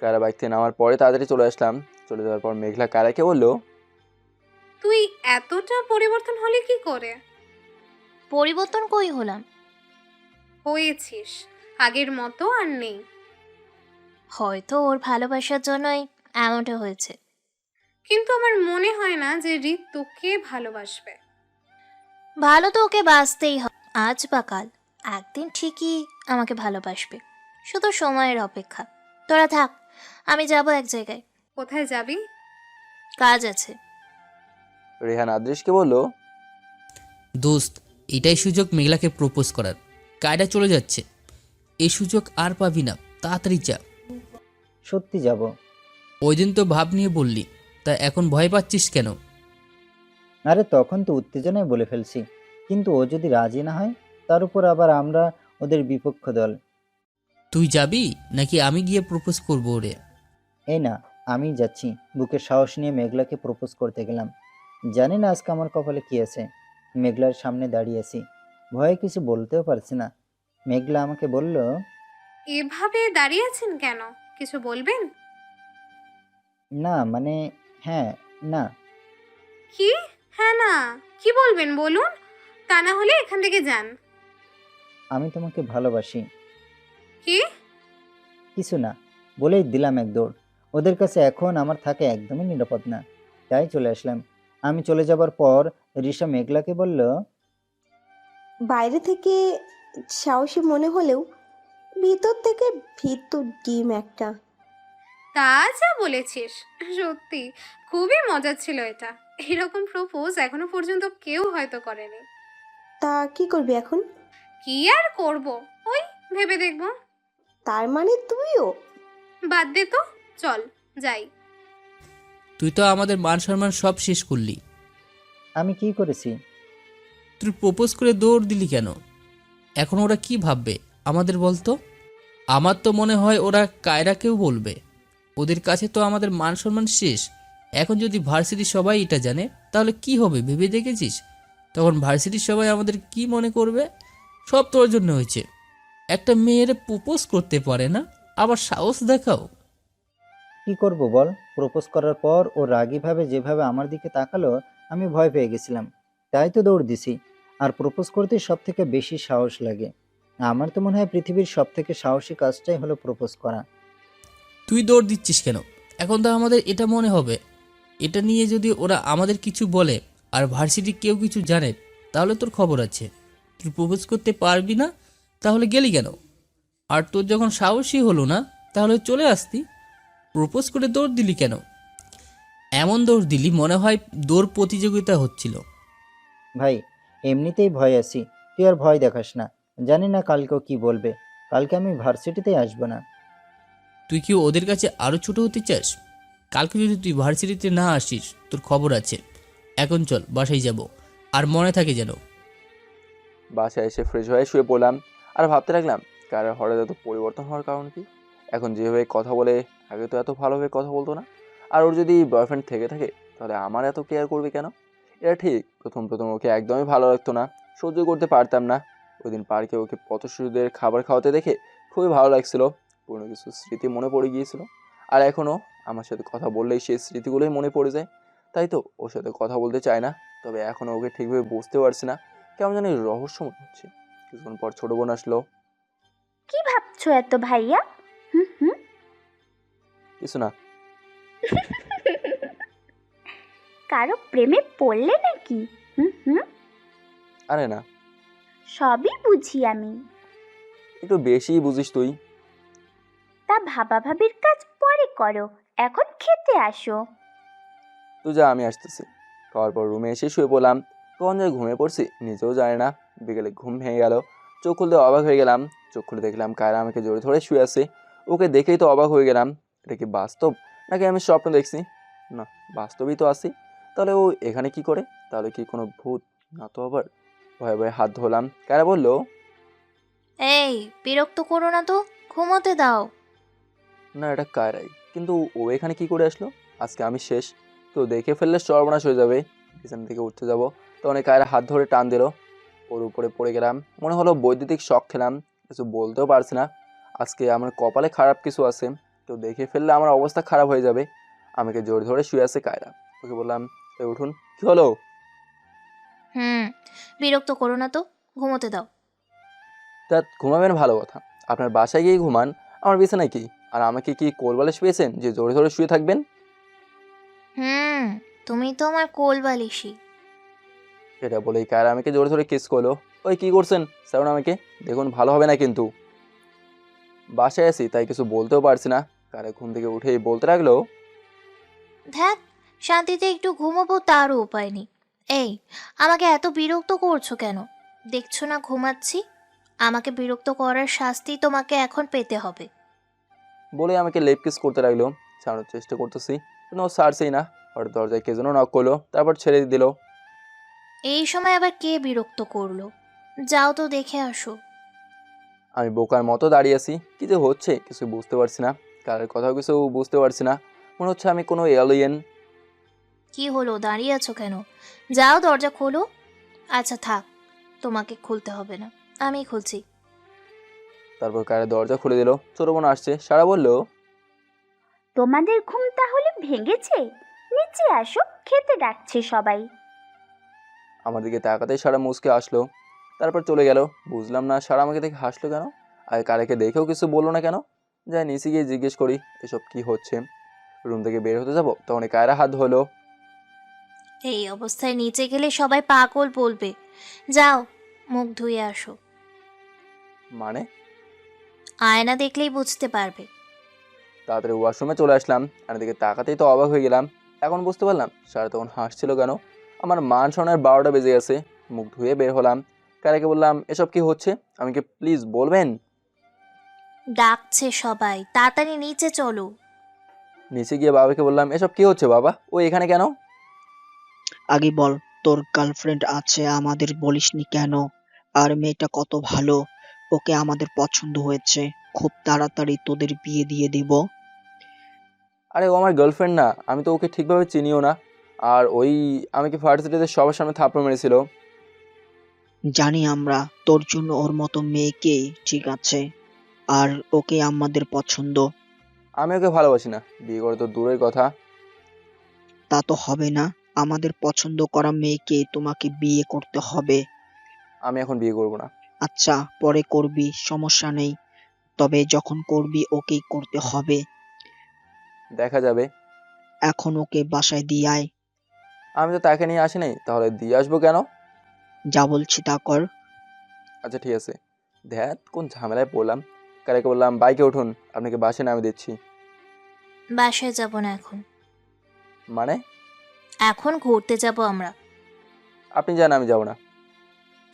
কারা বাইক থেকে নামার পরে তাড়াতাড়ি চলে আসলাম। চলে যাওয়ার পর মেঘলা কারাকে বলল, তুই এতটা পরিবর্তন হলি কি করে? পরিবর্তন কই হলাম? হয়েছিস, আগের মতো আর নেই। হয়তো ওর ভালোবাসার জন্যই এমনটা হয়েছে। কিন্তু আমার মনে হয় না যে ঋত তোকে ভালোবাসবে। ভালো তো ওকে বাঁচতেই হবে, আজ বা কাল একদিন ঠিকই আমাকে ভালোবাসবে, শুধু সময়ের অপেক্ষা। তোরা থাক, আমি যাব এক জায়গায়। কোথায় যাবি? কাজ আছে। রেহান আদৃশকে বলল, দোস্ত, এটাই সুযোগ মেঘলাকে প্রপোজ করার। কায়দা চলে যাচ্ছে, এই সুযোগ আর পাবি না, তাড়াতাড়ি যা। সত্যি যাব। ওই দিন তো ভাব নিয়ে বললি, তা এখন ভয় পাচ্ছিস কেন? আরে তখন তো উত্তেজনায় বলে ফেলছি, কিন্তু ও যদি রাজি না হয়, তার উপর আবার আমরা ওদের বিপক্ষ দল। তুই যাবি নাকি আমি গিয়ে প্রপোজ করবো ওরে? এই না, আমি যাচ্ছি। বুকের সাহস নিয়ে মেঘলাকে প্রপোজ করতে গেলাম। জানি না আজকে আমার কপালে কি আছে। মেঘলার সামনে দাঁড়িয়ে আছি, ভয়ে কিছু বলতেও পারছি না। মেঘলা আমাকে বলল, এভাবে দাঁড়িয়ে আছেন কেন? কিছু বলবেন? না মানে, হ্যাঁ, না। কি? হ্যাঁ না, কি বলবেন বলুন, তা না হলে এখান থেকে যান। আমি তোমাকে ভালোবাসি। কি? কিছু না, বলেই দিলাম এক দৌড়। ওদের কাছে এখন আমার থাকা একদমই নিরাপদ না, তাই চলে আসলাম। আমি চলে যাবার পর রিশা মেঘলাকে বলল, বাইরে থেকে সাহসী মনে হলেও ভিতর থেকে ভীতু ডিম একটা। তা যা বলেছিস, সত্যি খুবই মজার ছিল এটা। এরকম প্রপোজ এখনো পর্যন্ত কেউ হয়তো করেনি। তা কি করবি এখন? কি আর করব, ওই ভেবে দেখবো। তার মানে তুইও? বাদ দে তো, চল যাই। তুই তো আমাদের মান সম্মান সব শেষ করলি। আমি কি করেছি? তুই প্রপোজ করে দৌড় দিলি কেন? এখন ওরা কি ভাববে আমাদের বলতো? আমার তো মনে হয় ওরা কায়রাকেও বলবে। ওদের কাছে তো আমাদের মান সম্মান শেষ। এখন যদি ভার্সিটির সবাই এটা জানে তাহলে কি হবে ভেবে দেখেছিস? তখন ভার্সিটির সবাই আমাদের কি মনে করবে? সব তোর জন্য হয়েছে। একটা মেয়ের প্রপোজ করতে পারে না, আবার সাহস দেখাও। কি করব বল? প্রপোজ করার পর ও রাগীভাবে যেভাবে আমার দিকে তাকালো, আমি ভয় পেয়ে গেছিলাম। তাই তো দৌড় দিছি। আর প্রপোজ করতে সব থেকে বেশি সাহস লাগে। আমার তো মনে হয় পৃথিবীর সব থেকে সাহসী কাজটাই হলো প্রপোজ করা। তুই দৌড় দিচ্ছিস কেন? এখন তো আমাদের এটা মনে হবে, এটা নিয়ে যদি ওরা আমাদের কিছু বলে আর ভার্সিটি কেউ কিছু জানে তাহলে তোর খবর আছে। তুই প্রপোজ করতে পারবি না, তাহলে গেলি কেন? আর তোর যখন সাহসী হলো না তাহলে চলে আসতি। প্রপোজ করে দৌড় দিলি কেন? এমন দৌড় দিলি মনে হয় দৌড় প্রতিযোগিতা হচ্ছিল। ভাই, এমনিতেই ভয় আছি, তুই আর ভয় দেখাস না। জানি না কালকেও কি বলবে। কালকে আমি ভার্সিটিতেই আসবো না। তুই কি ওদের কাছে আরও ছোট হতে চাস? কালকে যদি তুই ভার্সিটিতে না আসিস তোর খবর আছে। এখন চল, বাসায় যাব। আর মনে থাকে যেন। বাসায় এসে ফ্রেশ হয়ে শুয়ে পড়লাম আর ভাবতে লাগলাম, কার হঠাৎ এত পরিবর্তন হওয়ার কারণ কি। এখন যেভাবে কথা বলে, আগে তো এত ভালোভাবে কথা বলতো না। আর ওর যদি বয়ফ্রেন্ড থেকে থাকে তাহলে আমার এত কেয়ার করবে কেন? এটা ঠিক, প্রথম প্রথম ওকে একদমই ভালো লাগতো না, সহ্য করতে পারতাম না। ওই দিন পার্কে ওকে পথশিশুদের খাবার খাওয়াতে দেখে খুবই ভালো লাগছিল। পুরনো কিছু স্মৃতি মনে পড়ে গিয়েছিল। আর এখনও আমার সাথে কথা বললেই সেই স্মৃতিগুলোই মনে পড়ে যায়। তাই তো ওর সাথে কথা বলতে চায় না। তবে এখনও ওকে ঠিকভাবে বুঝতে পারছি না, কেমন জানি রহস্য মনে হচ্ছে। কিছুক্ষণ পর ছোট বোন আসলো। কি ভাবছো এত ভাইয়া? হুম হুম। কিছু না। কারো প্রেমে পড়লে নাকি? হুম হুম। আরে না, সবই বুঝি আমি। একটু বেশিই বুঝিস তুই। তা ভাবা ভাবির কাজ পরে করো, এখন খেতে আসো। তুই যা, আমি আসতেছি। খাওয়ার পর রুমে এসে শুয়ে পড়লাম। কখন যে ঘুমিয়ে পড়ছি নিজেও জানি না। বিকেলে ঘুম ভেঙে গেল। চোখ খুলতে অবাক হয়ে গেলাম। চোখ খুলে দেখলাম কায়রা আমাকে জোরে ধরে শুয়ে আছে। ওকে দেখেই তো অবাক হয়ে গেলাম। এটা কি বাস্তব নাকি আমি স্বপ্ন দেখছি? না, বাস্তবেই তো আছি। তাহলে ও এখানে কি করে? তাহলে কি কোনো ভূত? না তো আবার। ভয়ে ভয়ে হাত ধরলাম। কায়রা বলল, এই, বিরক্ত করো না তো, ঘুমোতে দাও। না, এটা কায়রাই, কিন্তু ও এখানে কি করে আসলো? আজকে আমি শেষ। তো দেখে ফেললে সর্বনাশ হয়ে যাবে। বিছান থেকে উঠতে যাব তখন কায়রা হাত ধরে টান দিল। ওর উপরে পড়ে গেলাম। মনে হলো বৈদ্যুতিক শক খেলাম। কিছু বলতেও পারছি না। আজকে আমার কপালে খারাপ কিছু আছে। তো দেখে ফেললে আমার অবস্থা খারাপ হয়ে যাবে। আমাকে জোর ধরে শুয়ে আছে কায়রা। ওকে বললাম, এই উঠুন। কি হলো? বিরক্ত করো না তো, ঘুমোতে দাও। তা ঘুমাবেন ভালো কথা, আপনার বাসায় গিয়ে ঘুমান, আমার বিছানায় কি? আর আমাকে কি কোলবালিশ পেয়েছেন যে জোরে ধরে শুয়ে থাকবেন? তুমি তো আমার কোল বালিশি। এটা বলেই কায়রা আমাকে জোরে ধরে কিস করলো। ওই কি করছেন? স্যার আমাকে দেখুন, ভালো হবে না কিন্তু। বাসায় আছি তাই কিছু বলতেও পারছি না। কায়রা ঘুম থেকে উঠেই বলতে লাগলো, ধ্যাত, শান্তিতে একটু ঘুমোবো তারও উপায় নেই। এই, আমাকে এত বিরক্ত করছো কেন? দেখছো না ঘুমাচ্ছি? আমাকে বিরক্ত করার শাস্তি তোমাকে এখন পেতে হবে। বলে আমাকে লেপ কিস করতে লাগলো। ছাড়ানোর চেষ্টা করতেছি কিন্তু ও ছাড়ছেই না। হঠাৎ দরজায় কে যেন নক করলো, তারপর ছেড়ে দিল। এই সময় আবার কে বিরক্ত করলো? যাও তো দেখে আসো। আমি বোকার মতো দাঁড়িয়ে আছি, কি যে হচ্ছে কিছু বুঝতে পারছি না, কারের কথাও কিছু বুঝতে পারছি না। মনে হচ্ছে আমি কোনো এলিয়েন। কি হলো, দাঁড়িয়ে আছো কেন? যাও দরজা খোলো। আচ্ছা থাক, তোমাকে খুলতে হবে না, আমি খুলছি। তারপর কারের দরজা খুলে দিল। ছোট বোন আসছে, সারা বলল, তোমাদের ঘুম তাহলে ভেঙেছে? নিচে আসো, খেতে ডাকছে সবাই। আমার দিকে তাকাতেই সারা মুচকে আসলো, তারপর চলে গেল। বুঝলাম না সারা আমাকে দেখে হাসলো কেন, আর কারেকে দেখেও কিছু বললো না কেন। যাই নিচে গিয়ে জিজ্ঞেস করি এসব কি হচ্ছে। রুম থেকে বের হতে যাবো তখন কায়রা হাত ধরলো। এই অবস্থায় নিচে গেলে সবাই পাগল বলবে। যাও, মুখ ধুয়ে আসো। মানে? আয়না দেখলেই বুঝতে পারবে। তাড়াতাড়ি ওয়াশরুমে চলে আসলাম। আর দিকে তাকাতেই তো অবাক হয়ে গেলাম। এখন বুঝতে পারলাম সারা তখন হাসছিল কেন। আমার মান সম্মানের 12টা বেজে গেছে। মুখ ধুয়ে বের হলাম। কারাকে বললাম, এসব কি হচ্ছে, আমাকে প্লিজ বলবেন? ডাকছে সবাই, তাড়াতাড়ি নিচে চলো। নিচে গিয়ে বাবাকে বললাম, এসব কি হচ্ছে বাবা, ও এখানে কেন? আগে বল, তোর গার্লফ্রেন্ড আছে আমাদের বলিসনি কেন? আর মেয়েটা কত ভালো, ওকে আমাদের পছন্দ হয়েছে, খুব তাড়াতাড়ি তোদের বিয়ে দিয়ে দিব। আরে ও আমার গার্লফ্রেন্ড না, আমি তো ওকে ঠিকভাবে চিনিও না। আর ওই আমাকে ভার্সিটিতে সবার সামনে থাপ্পড় মেরেছিল। জানি আমরা, তোর জন্য ওর মতো মেয়েকেই ঠিক আছে, আর ওকে আমাদের পছন্দ। আমি ওকে ভালোবাসি না, বিয়ে করে তো দূরের কথা। তা তো হবে না, আমাদের পছন্দ করা মেয়েকে তোমাকে বিয়ে করতে হবে। আমি এখন বিয়ে করব না। আচ্ছা, পরে করবি, সমস্যা নেই, তবে যখন করবি ওকেই করতে হবে। দেখা যাবে। এখন ওকে বাসায় দিয়ে আয়। আমি তো তাকে নিয়ে আসি নাই, তাহলে দিয়ে আসবো কেন? যা বলছি তা কর। আচ্ছা ঠিক আছে। ধ্যাত কোন ঝামেলায় পড়লাম। কারাকে বললাম, বাইকে উঠুন, আপনাকে বাসে নামিয়ে দিচ্ছি। বাসায় যাব না এখন। মানে? এখন ঘুরতে যাব আমরা। আপনি যান, আমি যাব না।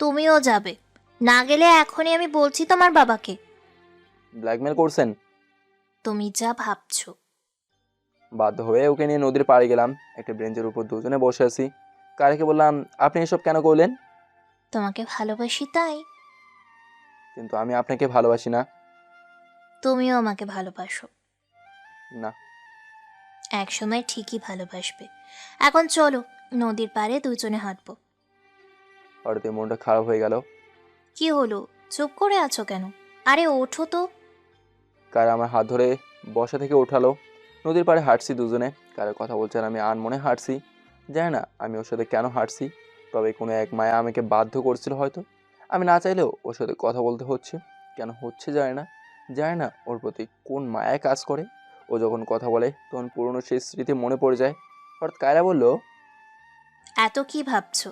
তুমিও যাবে না? গেলে এখনই আমি বলছি তোমার বাবাকে। ব্ল্যাকমেল করছেন? তুমি যা ভাবছো। বাধ্য হয়ে ওকে নিয়ে নদীর পাড়ে গেলাম। একটা বেঞ্চের উপর দুজনে বসে আছি। কারাকে বললাম, আপনি এসব কেন করলেন? তোমাকে ভালোবাসি তাই। কিন্তু আমি আপনাকে ভালোবাসি না। তুমিও আমাকে ভালোবাসো। না। একসময় ঠিকই ভালোবাসবে। এখন চলো, নদীর পাড়ে দুজনে হাঁটবো। হঠাৎ মনটা খারাপ হয়ে গেল। কি হলো, চুপ করে আছো কেন? আরে ওঠো তো। কারা আমার হাত ধরে বসা থেকে ওঠালো। নদীর পাড়ে হাঁটছি দুজনে। কারা কথা বলছে আর আমি আনমনে হাঁটছি। জানি না আমি ওর সাথে কেন হাঁটছি, তবে কোনো এক মায়া আমাকে বাধ্য করছিল হয়তো। আমি না চাইলেও ওর সাথে কথা বলতে হচ্ছে। কেন হচ্ছে জানি না। জানি না ওর প্রতি কোন মায়ায় কাজ করে। ও যখন কথা বলে তখন পুরনো সেই স্মৃতি মনে পড়ে যায়। হঠাৎ কায়রা বলল, এত কি ভাবছো?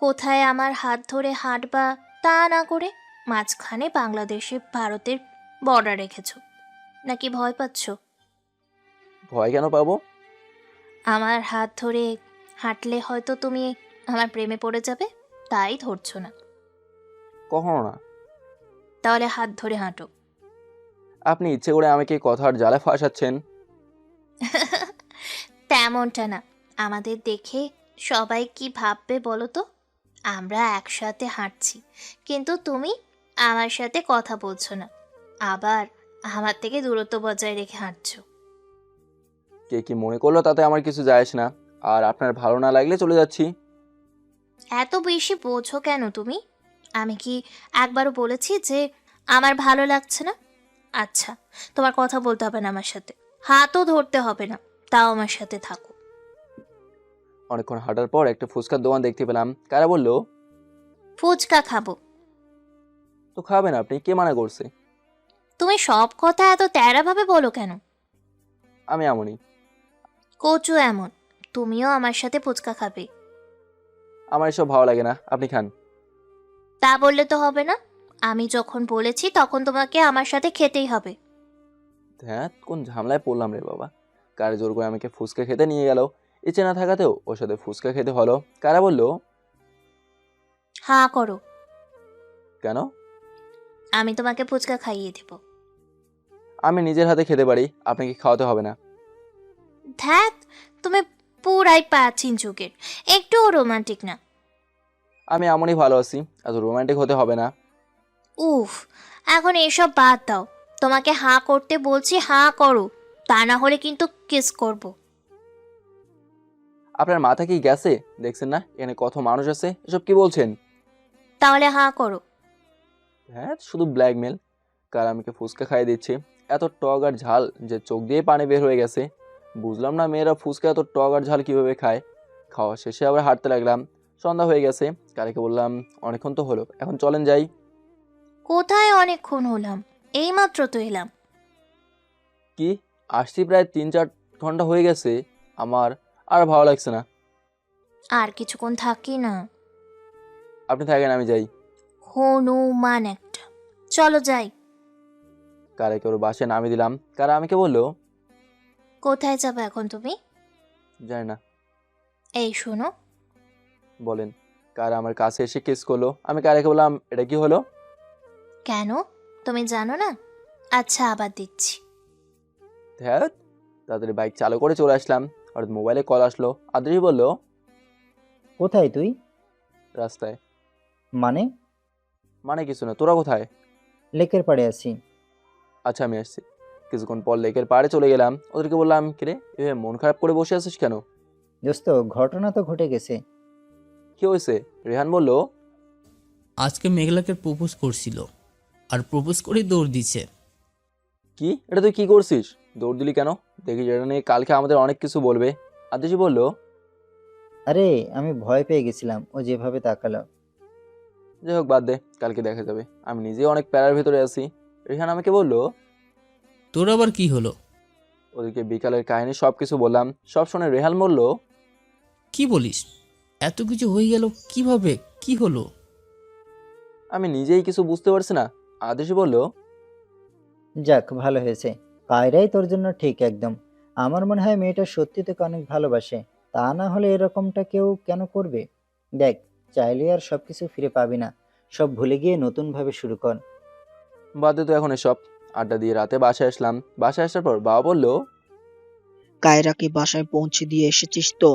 কোথায় আমার হাত ধরে হাঁটবা তা না করে মাঝখানে বাংলাদেশে ভারতের বর্ডার রেখেছো, নাকি ভয় পাচ্ছো? ভয় কেন পাবো? আমার হাত ধরে হাঁটলে হয়তো তুমি আমার প্রেমে পড়ে যাবে, তাই ধরছো না। কখনো না। তাহলে হাত ধরে হাঁটো। আপনি ইচ্ছে করে আমাকে কথার জালে ফাঁসাচ্ছেন। তেমনটা না। আমাদের দেখে সবাই কি ভাববে বলো তো? আমরা একসাথে হাঁটছি, কিন্তু তুমি আমার সাথে কথা বলছো না, আবার আমার থেকে দূরত্ব বজায় রেখে হাঁটছো। কে কি মনে করলো তাতে আমার কিছু যায় আসে না। আর আপনার ভালো না লাগলে চলে যাচ্ছি। এত বেশি বোঝো কেন তুমি? আমি কি একবারও বলেছি যে আমার ভালো লাগছে না? আচ্ছা, তোমার কথা বলতে হবে না আমার সাথে, হাতও ধরতে হবে না, তাও আমার সাথে থাকো। অনেকক্ষণ হাঁটার পর একটা ফুচকার দোকান দেখতে পেলাম। কারা বলল, ফুচকা খাবো। তো খাবেন আপনি, কে মানা করছে? তুমি সব কথা এত তেড়াভাবে বলো কেন? আমি এমনই। কচু এমন। তুমিও আমার সাথে ফুচকা খাবে? আমার এসব ভালো লাগে না, আপনি খান। তা বললে তো হবে না। আমি যখন বলেছি তখন তোমাকে আমার সাথে খেতেই হবে। হ্যাঁ, কোন ঝামেলায় পড়লাম রে বাবা। কারে জোর করে আমাকে ফুচকা খেতে নিয়ে গেল। ইচ্ছে না থাকাতেও ওর সাথে ফুচকা খেতে হলো। কারা বলল, হাঁ করো, কেন? আমি তোমাকে ফুচকা খাইয়ে দেব। আমি নিজের হাতে খেতে পারি, আপনাকে খাওয়াতে হবে না। ধ্যাত, তুমি পুরাই প্রাচীন যুগের, একটুও রোমান্টিক না। আমি এমনই ভালো আছি, এত রোমান্টিক হতে হবে না। উফ, এখন এসব বাদ দাও। তোমাকে হাঁ করতে বলছি, হাঁ করো, তা না হলে কিন্তু কিস করব। আপনার মাথা কি গেছে? দেখছেন না এখানে কত মানুষ আছে? এসব কি বলছেন? তাহলে হাঁ করো। হ্যাঁ, শুধু ব্ল্যাকমেল। কার আমাকে ফুচকা খাইয়ে দিচ্ছে, এত টক আর ঝাল যে চোখ দিয়ে পানি বের হয়ে গেছে। বুঝলাম না মেয়েরা ফুচকা এত টক আর ঝাল কিভাবে খায়। খাওয়া শেষে আবার হাঁটতে লাগলাম। সন্ধ্যা হয়ে গেছে। কালকে বললাম অনেকক্ষণ তো হলো, এখন চলেন যাই। কোথায় অনেকক্ষণ হলাম, এইমাত্র তো এলাম। কি, আসছি প্রায় 3-4 ঘন্টা হয়ে গেছে। আমার আর ভালো লাগছে না। আর কিছুক্ষণ থাকি না। আপনি থাকেন, আমি যাই। হনুমান একটা, চলো যাই। কারাকে ওর বাসায় নামিয়ে দিলাম। কারা আমাকে বললো, কোথায় যাবে এখন তুমি? জানি না। এই শোনো। বলেন। কারা আমার কাছে এসে কিস করলো। আমি কারাকে বললাম, এটা কি হলো? কেন, তুমি জানো না? আচ্ছা, আবার দিচ্ছি। ধ্যাত, তাড়াতাড়ি বাইক চালু করে চলে আসলাম। হঠাৎ মোবাইলে কল আসলো। আদ্রিস বলল, কোথায় তুই? রাস্তায়। মানে? মানে কিছু না, তোরা কোথায়? লেকের পাড়ে আছি। আচ্ছা, আমি আসছি। কিছুক্ষণ পর লেকের পাড়ে চলে গেলাম। ওদেরকে বললাম, কিরে এভাবে মন খারাপ করে বসে আছিস কেন? দোস্ত, ঘটনা তো ঘটে গেছে। কি হয়েছে? রেহান বলল, আজকে মেঘলাকে প্রপোজ করছিল, আর প্রপোজ করেই দৌড় দিচ্ছে। কি, এটা তুই কি করছিস? দৌড় দিলি কেন? দেখি যেটা নিয়ে কালকে আমাদের অনেক কিছু বলবে। আদ্রিস বলল, আরে আমি ভয় পেয়ে গেছিলাম ও যেভাবে তাকালো। যাই হোক, বাদ দে, কালকে দেখা যাবে। আমি নিজেই অনেক প্যারার ভেতরে আছি। রেহান আমাকে বলল, তোর আবার কি হলো? ওদেরকে বিকালের কাহিনী সব কিছু বললাম। সব শুনে রেহান বলল, কি বলিস? এত কিছু হয়ে গেল কিভাবে? কি হলো? আমি নিজেই কিছু বুঝতে পারছি না। আদ্রিস বলল, যাক, ভালো হয়েছে। কায়রাই তোর জন্য ঠিক একদম। আমার মনে হয় মেয়েটা সত্যি তোকে অনেক ভালোবাসে। তা না হলে এরকমটা কেউ কেন করবে? দেখ, চাইলে আর সবকিছু ফিরে পাবি না। সব ভুলে গিয়ে নতুন ভাবে শুরু কর। বাদ দে তো এখন এসব। আড্ডা দিয়ে রাতে বাসায় আসলাম। বাসায় আসার পর বাবা বলল, কায়রাকে বাসায় পৌঁছে দিয়ে এসেছিস তো?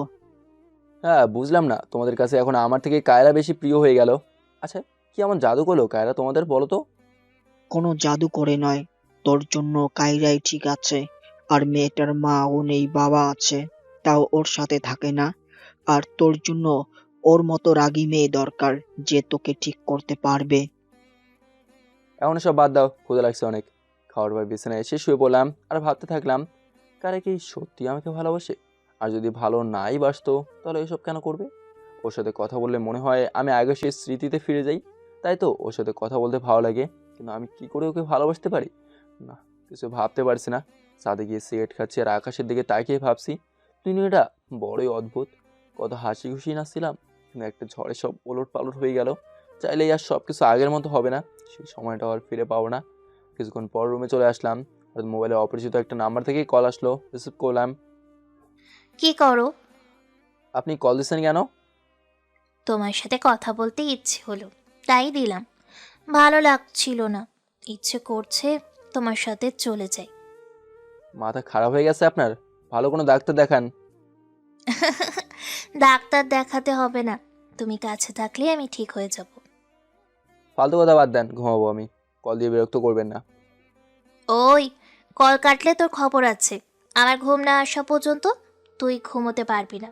হ্যাঁ, বুঝলাম না তোমাদের কাছে এখন আমার থেকে কায়রা বেশি প্রিয় হয়ে গেল। আচ্ছা, কি এমন জাদু করলো কায়রা তোমাদের, বলো তো? কোনো জাদু করে নয়, তোর জন্য কায়রাই ঠিক আছে। আর মেয়েটার মা ও নেই, বাবা আছে, তাও ওর সাথে থাকে না। আর তোর জন্য ওর মতো রাগী মেয়ে দরকার, যে তোকে ঠিক করতে পারবে। এখন সব বাদ দাও, ক্ষুধা লাগছে অনেক। খাওয়ার পর বিছানায় এসে শুয়ে পড়লাম আর ভাবতে থাকলাম, কারা কি সত্যি আমাকে ভালোবাসে? আর যদি ভালো নাই বাসতো তাহলে এসব কেন করবে? ওর সাথে কথা বললে মনে হয় আমি আগে সেই স্মৃতিতে ফিরে যাই। তাই তো ওর সাথে কথা বলতে ভালো লাগে। কিন্তু আমি কি করে ওকে ভালোবাসতে পারি? না, কিছু ভাবতে পারছি না। ছাদে গিয়ে সিগারেট খাচ্ছি আর আকাশের দিকে তাকিয়ে ভাবছি, দুনিয়াটা বড়ই অদ্ভুত। কত হাসি খুশি নাচছিলাম, কিন্তু একটা ঝড়ে সব ওলট পালট হয়ে গেল। চাইলেই আর সব কিছু আগের মতো হবে না। সেই সময়টা আর ফিরে পাবো না। কিছুক্ষণ পর রুমে চলে আসলাম। আর মোবাইলে অপরিচিত একটা নাম্বার থেকেই কল আসলো। রিসিভ করলাম। কি করো? আপনি কল দিচ্ছেন কেন? তোমার সাথে কথা বলতে ইচ্ছে হলো, তাই দিলাম। ভালো লাগছিল না, ইচ্ছে করছে তোমার সাথে চলে যাই। মাথা খারাপ হয়ে গেছে আপনার? ভালো কোনো ডাক্তার দেখান। ডাক্তার দেখাতে হবে না, তুমি কাছে থাকলে আমি ঠিক হয়ে যাব। ফালতু কথা বাদ দেন, ঘুমাবো আমি। কল দিয়ে বিরক্ত করবেন না। ওই, কল কাটলে তোর খবর আছে। আমার ঘুম না আসা পর্যন্ত তুই ঘুমোতে পারবি না,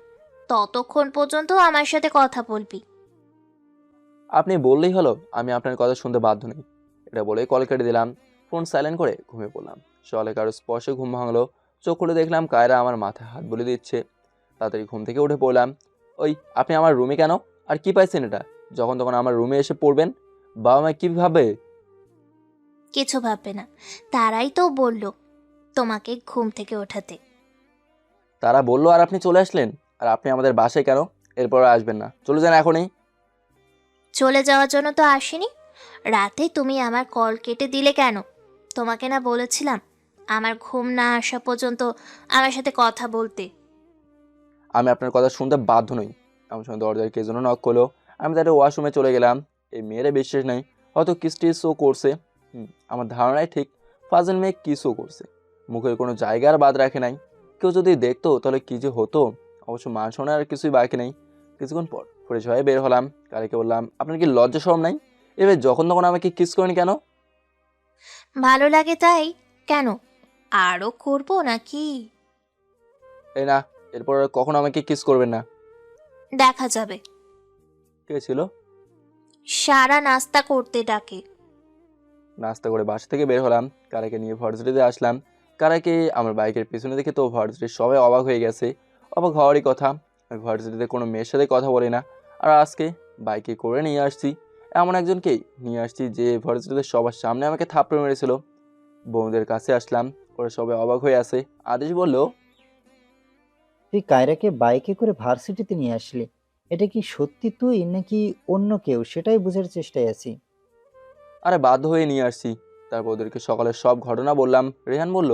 ততক্ষণ পর্যন্ত আমার সাথে কথা বলবি। আপনি বললেই হলো, আমি আপনার কথা শুনতে বাধ্য নই। এটা বলেই কল কেটে দিলাম। ফোন সাইলেন্ট করে ঘুমিয়ে পড়লাম। সকালে কারো স্পর্শে ঘুম ভাঙলো। চোখ খুলে দেখলাম কায়রা আমার মাথায় হাত বুলিয়ে দিচ্ছে। তাড়াতাড়ি ঘুম থেকে উঠে পড়লাম। ওই, আপনি আমার রুমে কেন? আর কি পাইছেন এটা? যখন তখন আমার রুমে এসে পড়বেন, বাবা মা কি ভাবে? কিছু ভাববে না, তারাই তো বলল তোমাকে ঘুম থেকে ওঠাতে। তারা বললো আর আপনি চলে আসলেন? আর আপনি আমাদের বাসায় কেন? এরপর আর আসবেন না, চলে যান এখনই। চলে যাওয়ার জন্য তো আসিনি। রাতে তুমি আমার কল কেটে দিলে কেন? তোমাকে না বলেছিলাম আমার ঘুম না আসা পর্যন্ত আমার সাথে কথা বলতে? আমি আপনার কথা শুনতে বাধ্য নই। আমার সঙ্গে দরজায় কে যেন নক করলো। আমি তাদের ওয়াশরুমে চলে গেলাম। এই মেয়েরা বিশ্বাস নেই, হয়তো কিসও করছে। আমার ধারণাই ঠিক, ফাজিল মেয়ে কিসও করছে। মুখের কোনো জায়গা আর বাদ রাখে নাই। কেউ যদি দেখতো তাহলে কী যে হতো। অবশ্য মান শোনার আর কিছুই বাকি নেই। কিছুক্ষণ পর ফ্রেশ হয়ে বের হলাম। কারিকে বললাম, আপনার কি লজ্জা শরম নাই? এবার যখন তখন আমাকে কিস করেনি কেন? ভালো লাগে তাই? কেন, আরও করবো নাকি? এই না, এরপর আর কখনো আমাকে কিস করবেন না। দেখা যাবে। কে ছিল? সারা নাস্তা করতে ডাকে। নাস্তা করে বাসা থেকে বের হলাম। কারাকে নিয়ে ভার্সিটিতে আসলাম। কারাকে আমার বাইকের পিছনে দেখে তো ভার্সিটির সবাই অবাক হয়ে গেছে। অবাক হওয়ারই কথা। আমি ভার্সিটিতে কোনো মেয়ের সাথে কথা বলি না। আর আজকে বাইকে করে নিয়ে আসছি এমন একজনকেই নিয়ে আসছি যে ভার্সিটিতে সবার সামনে আমাকে থাপ্পড় মেরেছিল। বন্ধুদের কাছে আসলাম, ওরা সবাই অবাক হয়ে আছে। আদেশ বলল, তুই কায়রাকে বাইকে করে ভার্সিটিতে নিয়ে আসলি? এটা কি সত্যি তুই নাকি অন্য কেউ, সেটাই বোঝার চেষ্টায় আছি। আরে বাধ্য হয়ে নিয়ে আসছি। তারপর ওদেরকে সকালের সব ঘটনা বললাম। রেহান বলল,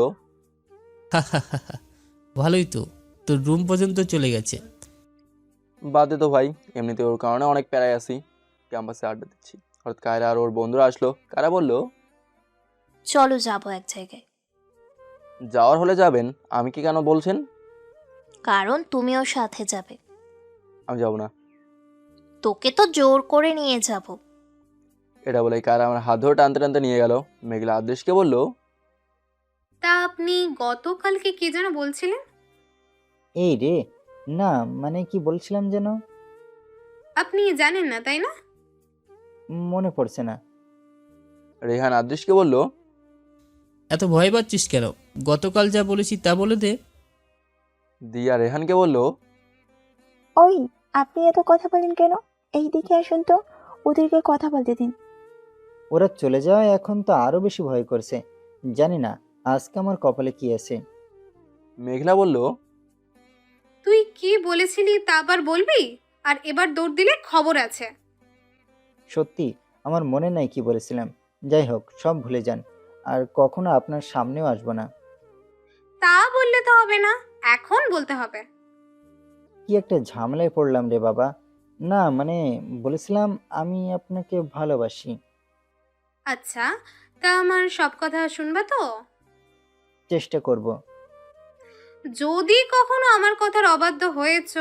ভালোই তো, তোর রুম পর্যন্ত চলে গেছে। বাদ দে তো ভাই, এমনিতে ওর কারণে অনেক প্যারায় আছি। ক্যাম্পাসে আড্ডা দিচ্ছি, হঠাৎ কায়রা আর ওর বন্ধুরা আসলো। কায়রা বলল, চলো যাবো এক জায়গায়। যাওয়ার হলে যাবেন, আমি কি কেন বলছেন? কারণ তুমিও সাথে যাবে। আমি যাব না। তোকে তো জোর করে নিয়ে যাব। এটা বলে কায়রা আমার হাত ধরে টানতে টানতে নিয়ে গেল। মেঘলা আদেশকে বলল, তা আপনি গতকালকে কি যেন বলছিলেন? এই রে, না মানে কি বলছিলাম যেন, আপনি জানেন না তাই না? মনে পড়ছে না। রেহান আদেশকে বলল, এত ভয় পাচ্ছিস কেন? গতকাল যা বলেছি তা বলে দে। দিয়া রেহানকে বলল, ওই, আপনি এত কথা বলেন কেন? এই দিকে আসুন তো, ওদেরকে কথা বলতে দিন। ওরা চলে যাওয়ায় এখন তো আরো বেশি ভয় করছে। জানি না আজকে আমার কপালে কি আছে। মেঘলা বলল, তুই কি বলেছিলি তা আবার বলবি? আর এবার দৌড় দিলে খবর আছে। সত্যি আমার মনে নাই কি বলেছিলাম। যাই হোক, সব ভুলে যান, আর কখনো আপনার সামনেও আসবো না। তা বললে তো হবে না, এখন বলতে হবে। কি একটা ঝামেলায় পড়লাম রে বাবা। না মানে বলেছিলাম আমি আপনাকে ভালোবাসি। আচ্ছা, তা আমার সব কথা শুনবা তো? চেষ্টা করব। যদি কখনো আমার কথার অবাধ্য হয়েছ,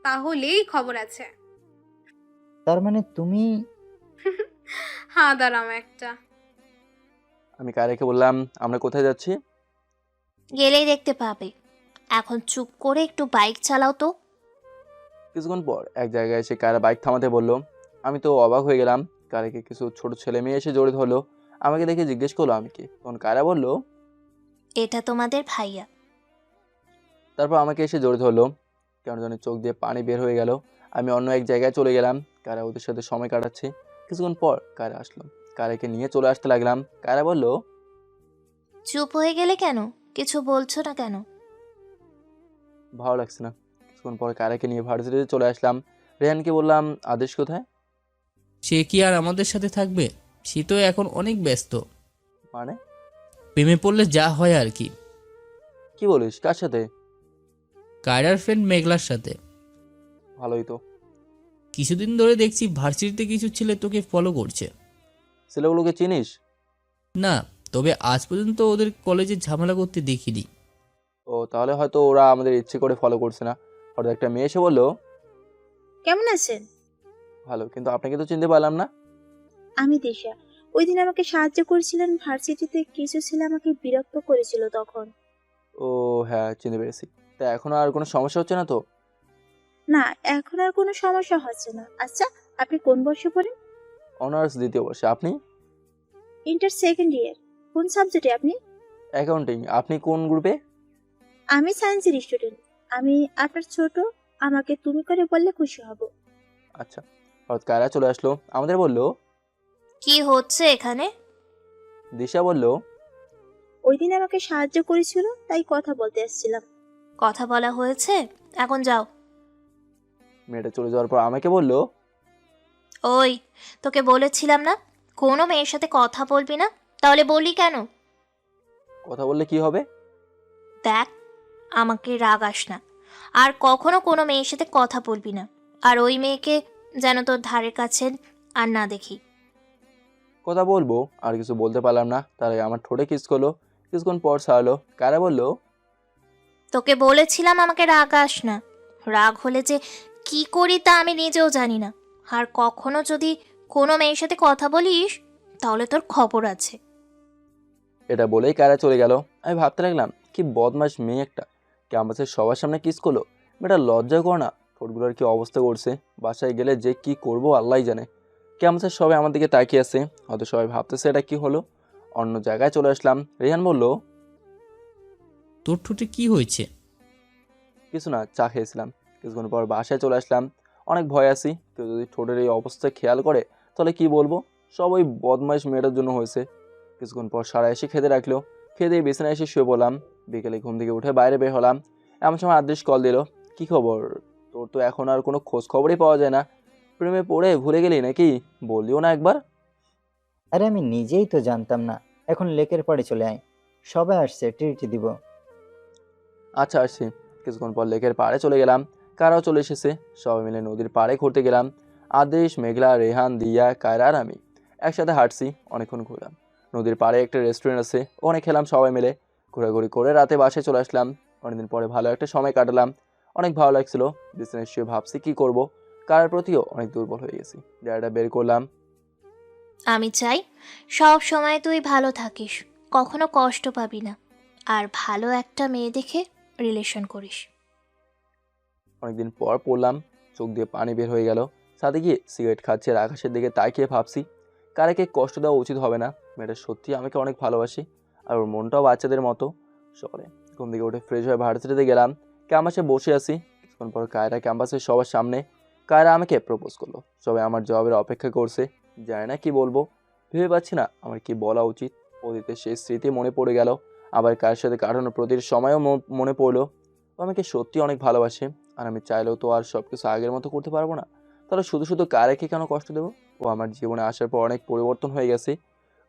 তাহলেই খবর আছে। তার মানে তুমি? হ্যাঁ, দাঁড়াও একটা। আমি কায়রাকে বললাম, আমরা কোথায় যাচ্ছি? গেলেই দেখতে পাবে। এখন চুপ করে একটু বাইক চালাও তো। কিছুক্ষণ পর এক জায়গায় এসে কায়রা বাইক থামাতে বলল। আমি তো অবাক হয়ে গেলাম। কায়রাকে কিছু ছোট ছেলে মেয়ে এসে জড়িত হলো। আমাকে দেখে জিজ্ঞেস করলো আমি কে। তখন কায়রা বলল, এটা তোমাদের ভাইয়া। তারপর আমাকে এসে জড়িত হলো। কেন জানি চোখ দিয়ে পানি বের হয়ে গেল। আমি অন্য এক জায়গায় চলে গেলাম। কায়রা ওদের সাথে সময় কাটাচ্ছে। কিছুক্ষণ পর কায়রা আসলো। কায়রাকে নিয়ে চলে আসতে লাগলাম। কায়রা বলল, চুপ হয়ে গেলে কেন? কিছু বলছো না কেন? ভালো লাগছে না। কিছুক্ষণ পর কায়রাকে নিয়ে ভার্সিটিতে চলে আসলাম। রেহানকে বললাম, আদেশ কোথায়? সে কি আর আমাদের সাথে থাকবে? সে তো এখন অনেক ব্যস্ত। মানে? প্রেমে পড়লে যা হয় আর কি। কি বলিস, কার সাথে? কায়রার ফ্রেন্ড মেঘলার সাথে। ভালোই তো। কিছুদিন ধরে দেখছি ভার্সিটিতে কিছু ছেলে তোকে ফলো করছে। ছেলেগুলোকে চিনিস? না, তবে আজ পর্যন্ত ওদের কলেজে ঝামেলা করতে দেখিনি। ও, তাহলে হয়তো ওরা আমাদের ইচ্ছে করে ফলো করছে না। হঠাৎ একটা মেয়ে এসে বললো, কেমন আছেন? ভালো, কিন্তু আপনাকে তো চিনতে পারলাম না। আমি দিশা। ওই দিন আমাকে সাহায্য করেছিলেন ভার্সিটিতে, কিছু ছেলে আমাকে বিরক্ত করেছিল তখন। ও হ্যাঁ, চিনতে পেরেছি। তা এখন আর কোনো সমস্যা হচ্ছে না তো? না, এখন আর কোনো সমস্যা হচ্ছে না। আচ্ছা, আপনি কোন বর্ষে পড়েন? অনার্স দ্বিতীয় বর্ষে। আপনি? Inter second year. কোন সাবজেক্টে আপনি? অ্যাকাউন্টিং। আপনি কোন গ্রুপে? আমি সায়েন্সের স্টুডেন্ট। আমি আপনার ছোট, আমাকে তুমি করে বললে খুশি হব। আচ্ছা। হঠাৎ কায়রা চলে আসলো। আমাদের বলল, কি হচ্ছে এখানে? দিশা বলল, ওই দিন আমাকে সাহায্য করেছিল, তাই কথা বলতে এসেছিলাম। কথা বলা হয়েছে, এখন যাও। মেয়েটা চলে যাওয়ার পর আমাকে বলল, ওই, তোকে বলেছিলাম না কোনো মেয়ের সাথে কথা বলবি না? তাহলে বললি কেন? কথা বললে কি হবে? দেখ, আমাকে রাগাস না। আর কখনো কোনো মেয়ের সাথে কথা বলবি না, আর ওই মেয়েকে যেন তোর ধারের কাছে আর না দেখি। কথা বলবো আর কিছু বলতে পারলাম না, তাহলে আমার ঠোঁটে কিস করলো। কিছুক্ষণ পর ছাড়লো। কায়রা বলল, তোকে বলেছিলাম আমাকে রাগাস না। রাগ হলে যে কি করি তা আমি নিজেও জানি না। আর কখনো যদি কোনো মেয়ের সাথে কথা বলিস তাহলে তোর খবর আছে। এটা বলেই কায়রা চলে গেল। আমি ভাবতে লাগলাম, কি বদমাস মেয়ে একটা, ক্যাম্পাসের সবার সামনে কিস করলো। মেয়েটা লজ্জা কর না, ঠোঁটগুলোর কি অবস্থা করছে। বাসায় গেলে যে কি করব আল্লাহই জানে। ক্যাম্পাসের সবাই আমার দিকে তাকিয়ে আছে, হয়তো সবাই ভাবতেছে এটা কি হলো। অন্য জায়গায় চলে আসলাম। রেহান বলল, তোর ঠোঁটে কি হয়েছে? কিছু না, চা খেয়েছিলাম। কিছুক্ষণ পর বাসায় চলে আসলাম। অনেক ভয় আছি, কেউ যদি ঠোঁটের এই অবস্থা খেয়াল করে তাহলে কি বলবো। সব ওই বদমাইশ মেয়েটার জন্য হয়েছে। কিছুক্ষণ পর সারা এসে খেতে রাখলো। খেয়ে দিয়ে বিছানায় এসে শুয়ে পড়লাম। বিকেলে ঘুম থেকে উঠে বাইরে বের হলাম। এমন সময় আদৃশ কল দিল। কি খবর? তোর তো এখন আর কোনো খোঁজ খবরই পাওয়া যায় না। প্রেমে পড়ে ভুলে গেলি নাকি? বললিও না একবার। আরে আমি নিজেই তো জানতাম না। এখন লেকের পাড়ে চলে আয়, সবাই আসছে, ট্রিট দিব। আচ্ছা আসছি। কিছুক্ষণ পর লেকের পাড়ে চলে গেলাম। কারাও চলে এসেছে। সবাই মিলে নদীর পাড়ে ঘুরতে গেলাম। আদেশ, মেঘলা, রেহান, দিয়া, কায়রা আর আমি একসাথে হাঁটছি। অনেকক্ষণ ঘুরলাম। নদীর পাড়ে একটা রেস্টুরেন্ট আছে, ওখানে খেলাম সবাই মিলে। ঘোরাঘুরি করে রাতে বাসায় চলে আসলাম। অনেকদিন পরে ভালো একটা সময় কাটালাম। অনেক ভালো লাগছিল। বিছানায় শুয়ে ভাবছি কি করব। কারার প্রতিও অনেক দুর্বল হয়ে গেছি। ডায়েরিটা বের করলাম। আমি চাই সব সময় তুই ভালো থাকিস, কখনো কষ্ট পাবি না, আর ভালো একটা মেয়ে দেখে রিলেশন করিস। অনেকদিন পর পড়লাম। চোখ দিয়ে পানি বের হয়ে গেল। সাথে গিয়ে সিগারেট খাচ্ছে আর আকাশের দিকে তাকিয়ে ভাবছি, কারাকে কষ্ট দেওয়া উচিত হবে না। মেয়েটা সত্যি আমাকে অনেক ভালোবাসি, আর ওর মনটাও বাচ্চাদের মতো। সকালে ঘুম থেকে উঠে ফ্রেশ হয়ে ভার্সিটিতে গেলাম। ক্যাম্পাসে বসে আছি। কিছুক্ষণ পর কায়রা ক্যাম্পাসের সবার সামনে। কায়রা আমাকে প্রপোজ করলো। সবাই আমার জবাবের অপেক্ষা করছে। জানি না কি বলবো, ভেবে পাচ্ছি না আমার কি বলা উচিত। অতীতের সেই স্মৃতি মনে পড়ে গেল। আবার কার সাথে কাটানো প্রতিটি সময়ও মনে পড়লো। ও আমাকে সত্যি অনেক ভালোবাসে, আর আমি চাইলেও তো আর সব কিছু আগের মতো করতে পারবো না। তাহলে শুধু শুধু কারেকে কেন কষ্ট দেবো? ও আমার জীবনে আসার পর অনেক পরিবর্তন হয়ে গেছে।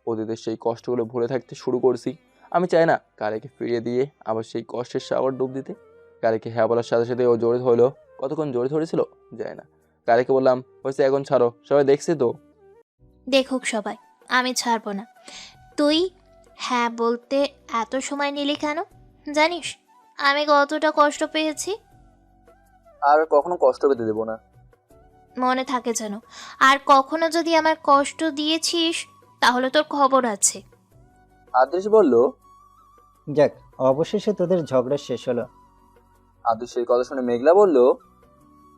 অতীতের সেই কষ্টগুলো ভুলে থাকতে শুরু করছি। আমি চাই না কারেকে ফিরিয়ে দিয়ে আবার সেই কষ্টের সাগর ডুব দিতে। কারেকে হ্যাঁ বলার সাথে সাথে ও জড়িত হইলো। কতক্ষণ জড়িত ধরেছিল যায় না। কারেকে বললাম, হয়েছে এখন ছাড়ো, সবাই দেখছে তো। দেখুক সবাই, আমি ছাড়বো না। তুই হ্যাঁ বলতে এত সময় নিলি কেন? জানিস আমি কতটা কষ্ট পেয়েছি? আর কখনো কষ্ট পেতে দেবো না। মনে থাকে যেন। আর কখনো যদি আমার কষ্ট দিয়েছিস তাহলে তোর খবর আছে। আদৃশ বলল, যাক, অবশেষে তোদের ঝগড়া শেষ হলো। আদৃশের কথা শুনে মেঘলা বলল,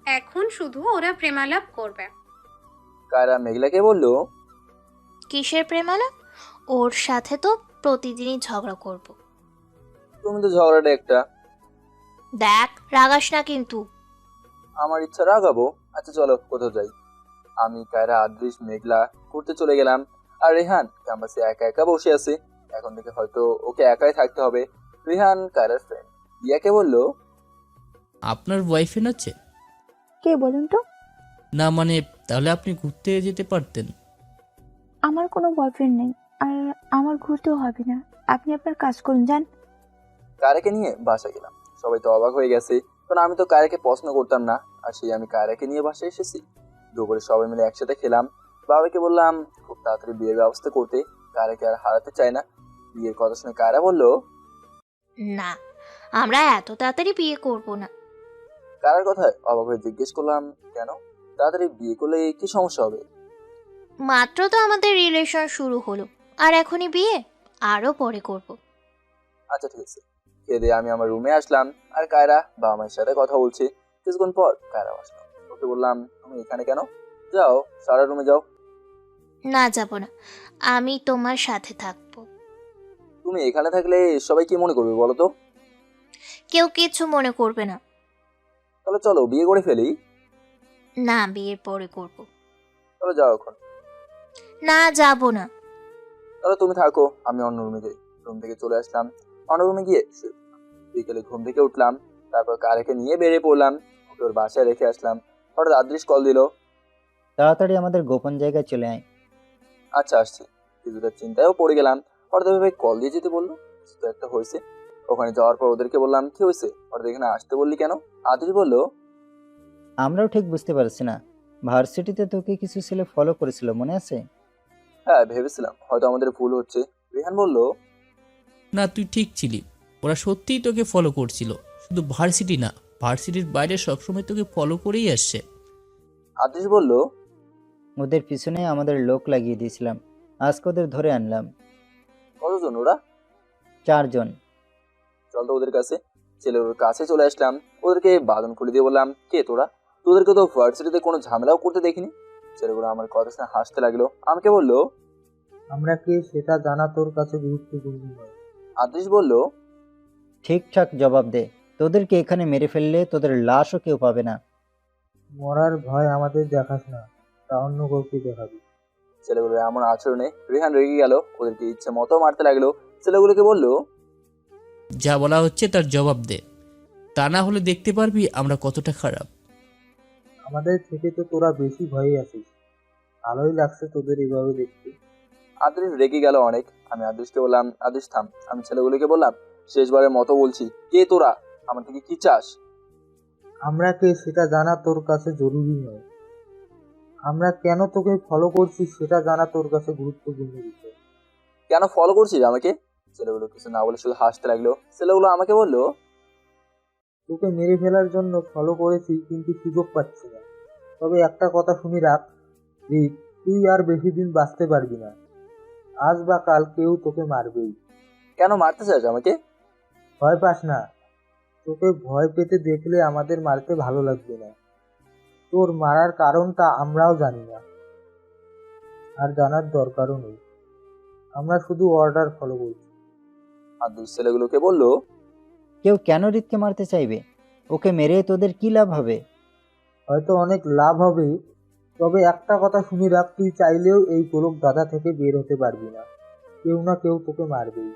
এখন শুধু ওরা প্রেমালাপ করবে। কায়রা মেঘলাকে বলল, কিসের প্রেমালাপ? ওর সাথে তো প্রতিদিনই ঝগড়া করব। তুমি তো ঝগড়াটা একটা। দেখ, রাগাস না কিন্তু। আমার ইচ্ছা রাগাবো। আচ্ছা চলো কোথাও যাই। আমি, কায়রা, আদৃশ, মেঘলা ঘুরতে চলে গেলাম। আর রেহান ক্যাম্পাসে একা একা বসে আছে। এখন থেকে হয়তো ওকে একাই থাকতে হবে। রেহান কায়রার ফ্রেন্ড ইয়াকে বলল, আপনার বয়ফ্রেন্ড আছে? কে বলুন তো? না মানে, তাহলে আপনি ঘুরতে যেতে পারতেন। আমার কোনো বয়ফ্রেন্ড নেই, আর আমার ঘুরতেও হবে না। আপনি আপনার কাজ করুন, যান। কায়রাকে নিয়ে বাসায় গেলাম। সবাই তো অবাক হয়ে গেছে, কারণ আমি তো কায়রাকে পছন্দ করতাম না। আর সেই আমি কায়রাকে নিয়ে বাসায় এসেছি। দুপুরে সবাই মিলে একসাথে খেলাম। বাবাকে বললাম খুব তাড়াতাড়ি বিয়ের ব্যবস্থা করতে। কায়রাকে আর হারাতে চাই না। বিয়ের কথা শুনে কায়রা বলল, না, আমরা এত তাড়াতাড়ি বিয়ে করব না। কারার কথায় অবাক হয়ে জিজ্ঞেস করলাম, কেন? তাড়াতাড়ি বিয়ে করলে কি সমস্যা হবে? মাত্র তো আমাদের রিলেশন শুরু হলো, আর এখনই বিয়ে? আরো পরে করব। আচ্ছা ঠিক আছে। খেয়ে দিয়ে আমি আমার রুমে আসলাম। আর কায়রা বাবা মায়ের সাথে কথা বলছি। কিছুক্ষণ পর কায়রা আসলো। ওকে বললাম, তুমি এখানে কেন? যাও সারা রুমে যাও। না, যাব না, আমি তোমার সাথে থাকবো। তুমি এখানে থাকলে সবাই কি মনে করবে বলো তো? কেউ কিছু মনে করবে না। তাহলে চলো বিয়ে করে ফেলি। না, বিয়ের পরে করব। তাহলে যাও এখন। না, যাব না। তাহলে তুমি থাকো, আমি অন্য রুমে যাই। রুম থেকে চলে আসলাম। অন্য রুমে গিয়ে শুয়ে পড়লাম। বিকেলে ঘুম থেকে উঠলাম। তারপর কারেকে নিয়ে বেরিয়ে পড়লাম। ওকে ওর বাসায় রেখে আসলাম। হঠাৎ আদৃশ কল দিল। তাড়াতাড়ি আমাদের গোপন জায়গায় চলে আয়। আচ্ছা আসছি। কিছুটা চিন্তায়ও পড়ে গেলাম। হঠাৎ ভাবে কল দিয়ে যেতে বললো। কিছু তো একটা হয়েছে। ওখানে যাওয়ার পর ওদেরকে বললাম কি হয়েছে, ওরা এখানে আসতে বললি কেন? আদিশ বলল, আমরাও ঠিক বুঝতে পারছি না, ভার্সিটিতে তোকে কিছু ছেলে ফলো করেছিল মনে আছে? হ্যাঁ ভেবেছিলাম হয়তো আমাদের ভুল হচ্ছে। রিহান বলল, না, তুই ঠিক ছিলি। ওরা সত্যিই তোকে ফলো করছিল, শুধু ভার্সিটি না, ভার্সিটির বাইরে সবসময় তোকে ফলো করেই আসছে। আদিশ বলল, ওদের পিছনে আমাদের লোক লাগিয়ে দিয়েছিলাম, আজকে ওদের ধরে আনলাম। কতজন ওরা? 4 জন। চল তো ওদের কাছে। ছেলেগুলোর কাছে চলে আসলাম, ওদেরকে বাঁধন খুলে দিয়ে বললাম, কে তোরা? তোদেরকে তো ভার্সিটিতে কোনো ঝামেলাও করতে দেখিনি। ছেলেগুলো আমার কথা শুনে হাসতে লাগলো, আমাকে বলল, আমরা কে সেটা জানা তোর কাছে গুরুত্বপূর্ণ নয়। আদিশ বলল, ঠিকঠাক জবাব দে, তোদেরকে এখানে মেরে ফেললে তোদের লাশও কেউ পাবে না। মরার ভয় আমাদের দেখাস না, তা অন্য কাউকে দেখাবি। ছেলেগুলোর এমন আচরণে রিহান রেগে গেল, ওদেরকে ইচ্ছে মতো মারতে লাগলো। ছেলেগুলোকে বলল, যা বলা হচ্ছে তার জবাব দে, তা না হলে দেখতে পারবি আমরা কতটা খারাপ। আমাদের থেকে তো তোরা বেশি ভয়ে আছিস, ভালোই লাগছে তোদের এভাবে দেখতে। আদিশ রেগে গেল অনেক। আমি আদিশকে বললাম, আদিশ থাম। আমি ছেলেগুলোকে বললাম, শেষবারের মতো বলছি, কে তোরা? আমার থেকে কি চাস? আমরা কে সেটা জানা তোর কাছে জরুরি নয়, আমরা কেন তোকে ফলো করছি সেটা জানা তোর কাছে গুরুত্বপূর্ণ বিষয়। কেন ফলো করছিস আমাকে? ছেলেগুলো কিছু না বলে শুধু হাসতে লাগলো। ছেলেগুলো আমাকে বলল, তোকে মেরে ফেলার জন্য ফলো করেছি, কিন্তু সুযোগ পাচ্ছি না। তবে একটা কথা শুনি রাখ, রিক, তুই আর বেশি দিন বাঁচতে পারবি না। আজ বা কাল কেউ তোকে মারবেই। কেন মারতে চাস আমাকে? ভয় পাস না, তোকে ভয় পেতে দেখলে আমাদের মারতে ভালো লাগবে না। তোর মারার কারণটা আমরাও জানি না, আর জানার দরকারও নেই। আমরা শুধু অর্ডার ফলো করছি। আদিশ ছেলেগুলোকে বলল, কেউ কেন রিতকে মারতে চাইবে? ওকে মেরে তোদের কি লাভ হবে? হয়তো অনেক লাভ হবে, তবে একটা কথা শুনি রাখ, তুই চাইলেও এই গোলক দাদা থেকে বের হতে পারবি না। কেউ না কেউ তোকে মারবেই,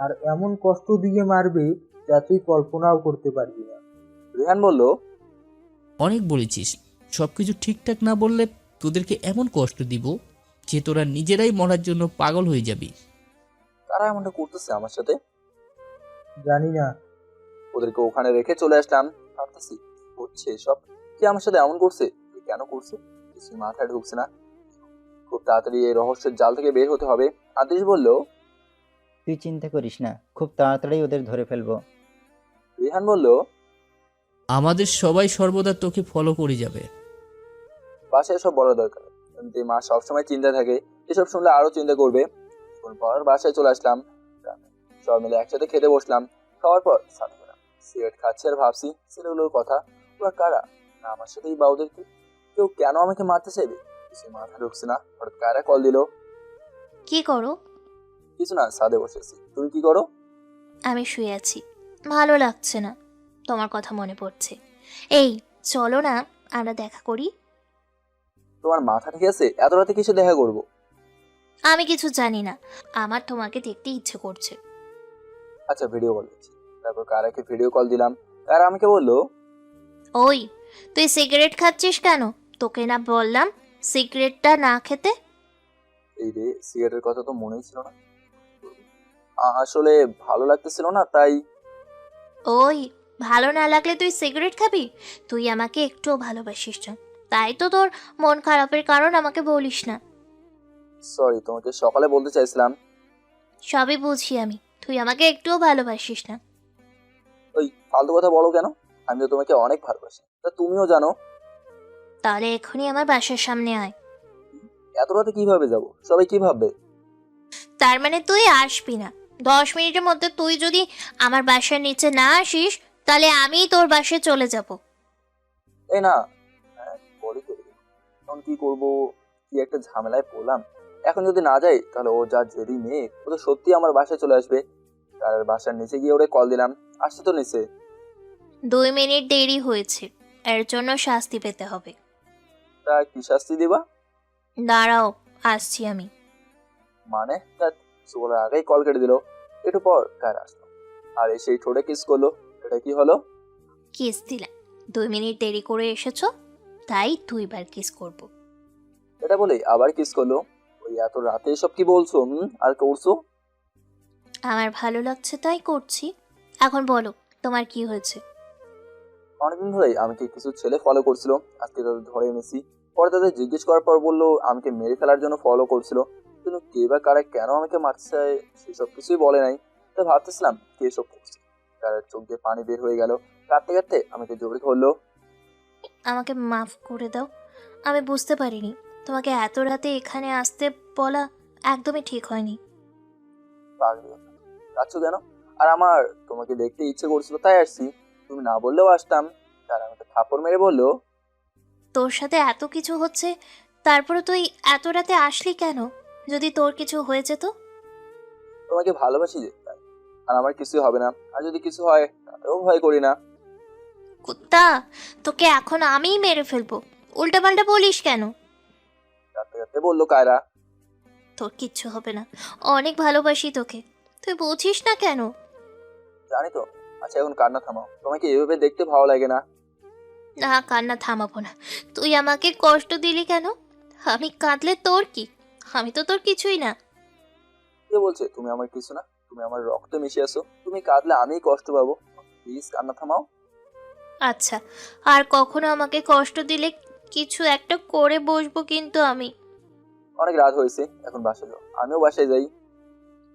আর এমন কষ্ট দিয়ে মারবে যা তুই কল্পনাও করতে পারবি না। রিহান বলল, অনেক বলেছিস, সবকিছু ঠিকঠাক না বললে তোদেরকে এমন কষ্ট দিব যে তোরা নিজেরাই মরার জন্য পাগল হয়ে যাবি। তারা এমনটা করতেছে আমার সাথে? জানি না। ওদেরকে ওখানে রেখে চলে আসলাম। ভাবতেছি হচ্ছে সব কি আমার সাথে এমন করছে, কেন করছে, কিছু মাথায় ঢুকছে না। খুব তাড়াতাড়ি এই রহস্যের জাল থেকে বের হতে হবে। আদিশ বলল, তুই চিন্তা করিস না, খুব তাড়াতাড়ি ওদের ধরে ফেলবো। রিহান বলল, আমাদের সবাই সর্বদা তোকে ফলো করে যাবে। বাসায় এসব বড় দরকার, এমনি মা সবসময় চিন্তা থাকে, এসব শুনলে আরো চিন্তা করবে। পর বাসায় চলে আসলাম, সব মিলে একসাথে খেতে বসলাম। খাওয়ার পর সিগারেট খাচ্ছি আর ভাবছি ছেলেগুলোর কথা, ওরা কারা? না আমার সাথেই বা ওদের কি? কেউ কেন আমাকে মারতে চাইবে? কিছু মাথা ঢুকছে না। হঠাৎ কারা কল দিল। কি করো? কিছু না, ছাদে বসেছি। তুমি কি করো? আমি শুয়ে আছি, ভালো লাগছে না, তোমার কথা মনে পড়ছে। এই চলো না আমরা দেখা করি। তোমার মাথা ঠিক আছে? এত রাতে কিসে দেখা করবো? আমি কিছু জানি না, আমার তোমাকে দেখতে ইচ্ছে করছে। আচ্ছা ভিডিও কল দিচ্ছি। তারপর কারাকে ভিডিও কল দিলাম। কারা আমাকে বললো, ওই তুই সিগারেট খাচ্ছিস কেন? তোকে না বললাম সিগারেটটা না খেতে? এই রে, সিগারেটের কথা তো মনেই ছিল না। আসলে ভালো লাগতেছিল না তাই। ওই ভালো না লাগলে তুই সিগারেট খাবি? তুই আমাকে একটুও ভালোবাসিস না, তাই তো তোর মন খারাপের কারণ আমাকে বলিস না। সরি, তোমাকে সকালে বলতে চাইছিলাম। সবই বুঝি আমি, তুই আমাকে একটুও ভালোবাসিস না। ওই ফালতু কথা বলো কেন? আমি তো তোমাকে অনেক ভালোবাসি, তা তুমিও জানো। তাহলে এখনই আমার বাসার সামনে আয়। এত রাতে কিভাবে যাব? সবাই কি ভাববে? তার মানে তুই আসবি না? 10 মিনিটের মধ্যে তুই যদি আমার বাসার নিচে না আসিস, তাহলে আমি তোর বাসায় চলে যাব। এই না, বলি তো এখন কি করবো, কি একটা ঝামেলায় পড়লাম। এখন যদি না যাই তাহলে ও যা জেদি মেয়ে, ও তো সত্যি আমার বাসায় চলে আসবে। তার বাসার নিচে গিয়ে ওরে কল দিলাম, আসছে তো নিচে। 2 মিনিট দেরি হয়েছে, এর জন্য শাস্তি পেতে হবে। তা কি শাস্তি দিবা? দাঁড়াও, আসছি আমি। মানে বলার আগেই কল কেটে দিল। একটু পর কার আসলো আর এসেই ঠোঁটে কিস করলো। এটা কি হলো? কিস দিলাম, 2 মিনিট দেরি করে এসেছো, তাই 2বার কিস করব। এটা বলে আবার কিস করলো। ওই এত রাতে এসব কি বলছো? আর করছো? আমার ভালো লাগছে তাই করছি। এখন বলো তোমার কি হয়েছে? অনেকদিন ধরেই আমাকে কিছু ছেলে ফলো করছিল, আজকে তাদের ধরে এনেছি। পরে তাদের জিজ্ঞেস করার পর বললো আমাকে মেরে ফেলার জন্য ফলো করছিল, কিন্তু কে বা কারা কেন আমাকে মারতে চায় সেসব কিছুই বলে নাই। তাই ভাবতেছিলাম কে সব করছে। তার চোখ দিয়ে পানি বের হয়ে গেল, কাঁদতে কাঁদতে আমাকে জড়িয়ে ধরলো। আমাকে মাফ করে দাও, আমি বুঝতে পারিনি তোমাকে এত রাতে এখানে আসতে বলা একদমই ঠিক হয়নি। পাগলি কথা, কাঁদছো কেন? আর আমার তোমাকে দেখতে ইচ্ছে করছিল তাই আসছি, তুমি না বললেও আসতাম। তার আমাকে থাপ্পড় মেরে বললো, তোর সাথে এত কিছু হচ্ছে তারপরে তুই এত রাতে আসলি কেন? যদি তোর কিছু হয়ে যেত? তোমাকে ভালোবাসি যে তাই। আর আমার কিছুই হবে না, আর যদি কিছু হয় তাতেও ভয় করি না। কুত্তা, তোকে এখন আমিই মেরে ফেলবো। উল্টাপাল্টা বলিস কেন? কাঁদতে কাঁদতে বললো কায়রা। তোর কিচ্ছু হবে না, অনেক ভালোবাসি তোকে, তুই বুঝিস না কেন? জানি তো। আচ্ছা এখন কান্না থামাও, তোমাকে এভাবে দেখতে ভালো লাগে না। না, কান্না থামাবো না। তুই আমাকে কষ্ট দিলি কেন? আমি কাঁদলে তোর কি? আমি তো তোর কিছুই না। কে বলছে তুমি আমার কিছু না? তুমি আমার রক্তে মিশে আছো, তুমি কাঁদলে আমিই কষ্ট পাবো। প্লিজ কান্না থামাও। আচ্ছা, আর কখনো আমাকে কষ্ট দিলে কিছু একটা করে বসবো কিন্তু আমি। অনেক রাত হয়েছে, এখন বাসায় যাও, আমিও বাসায় যাই।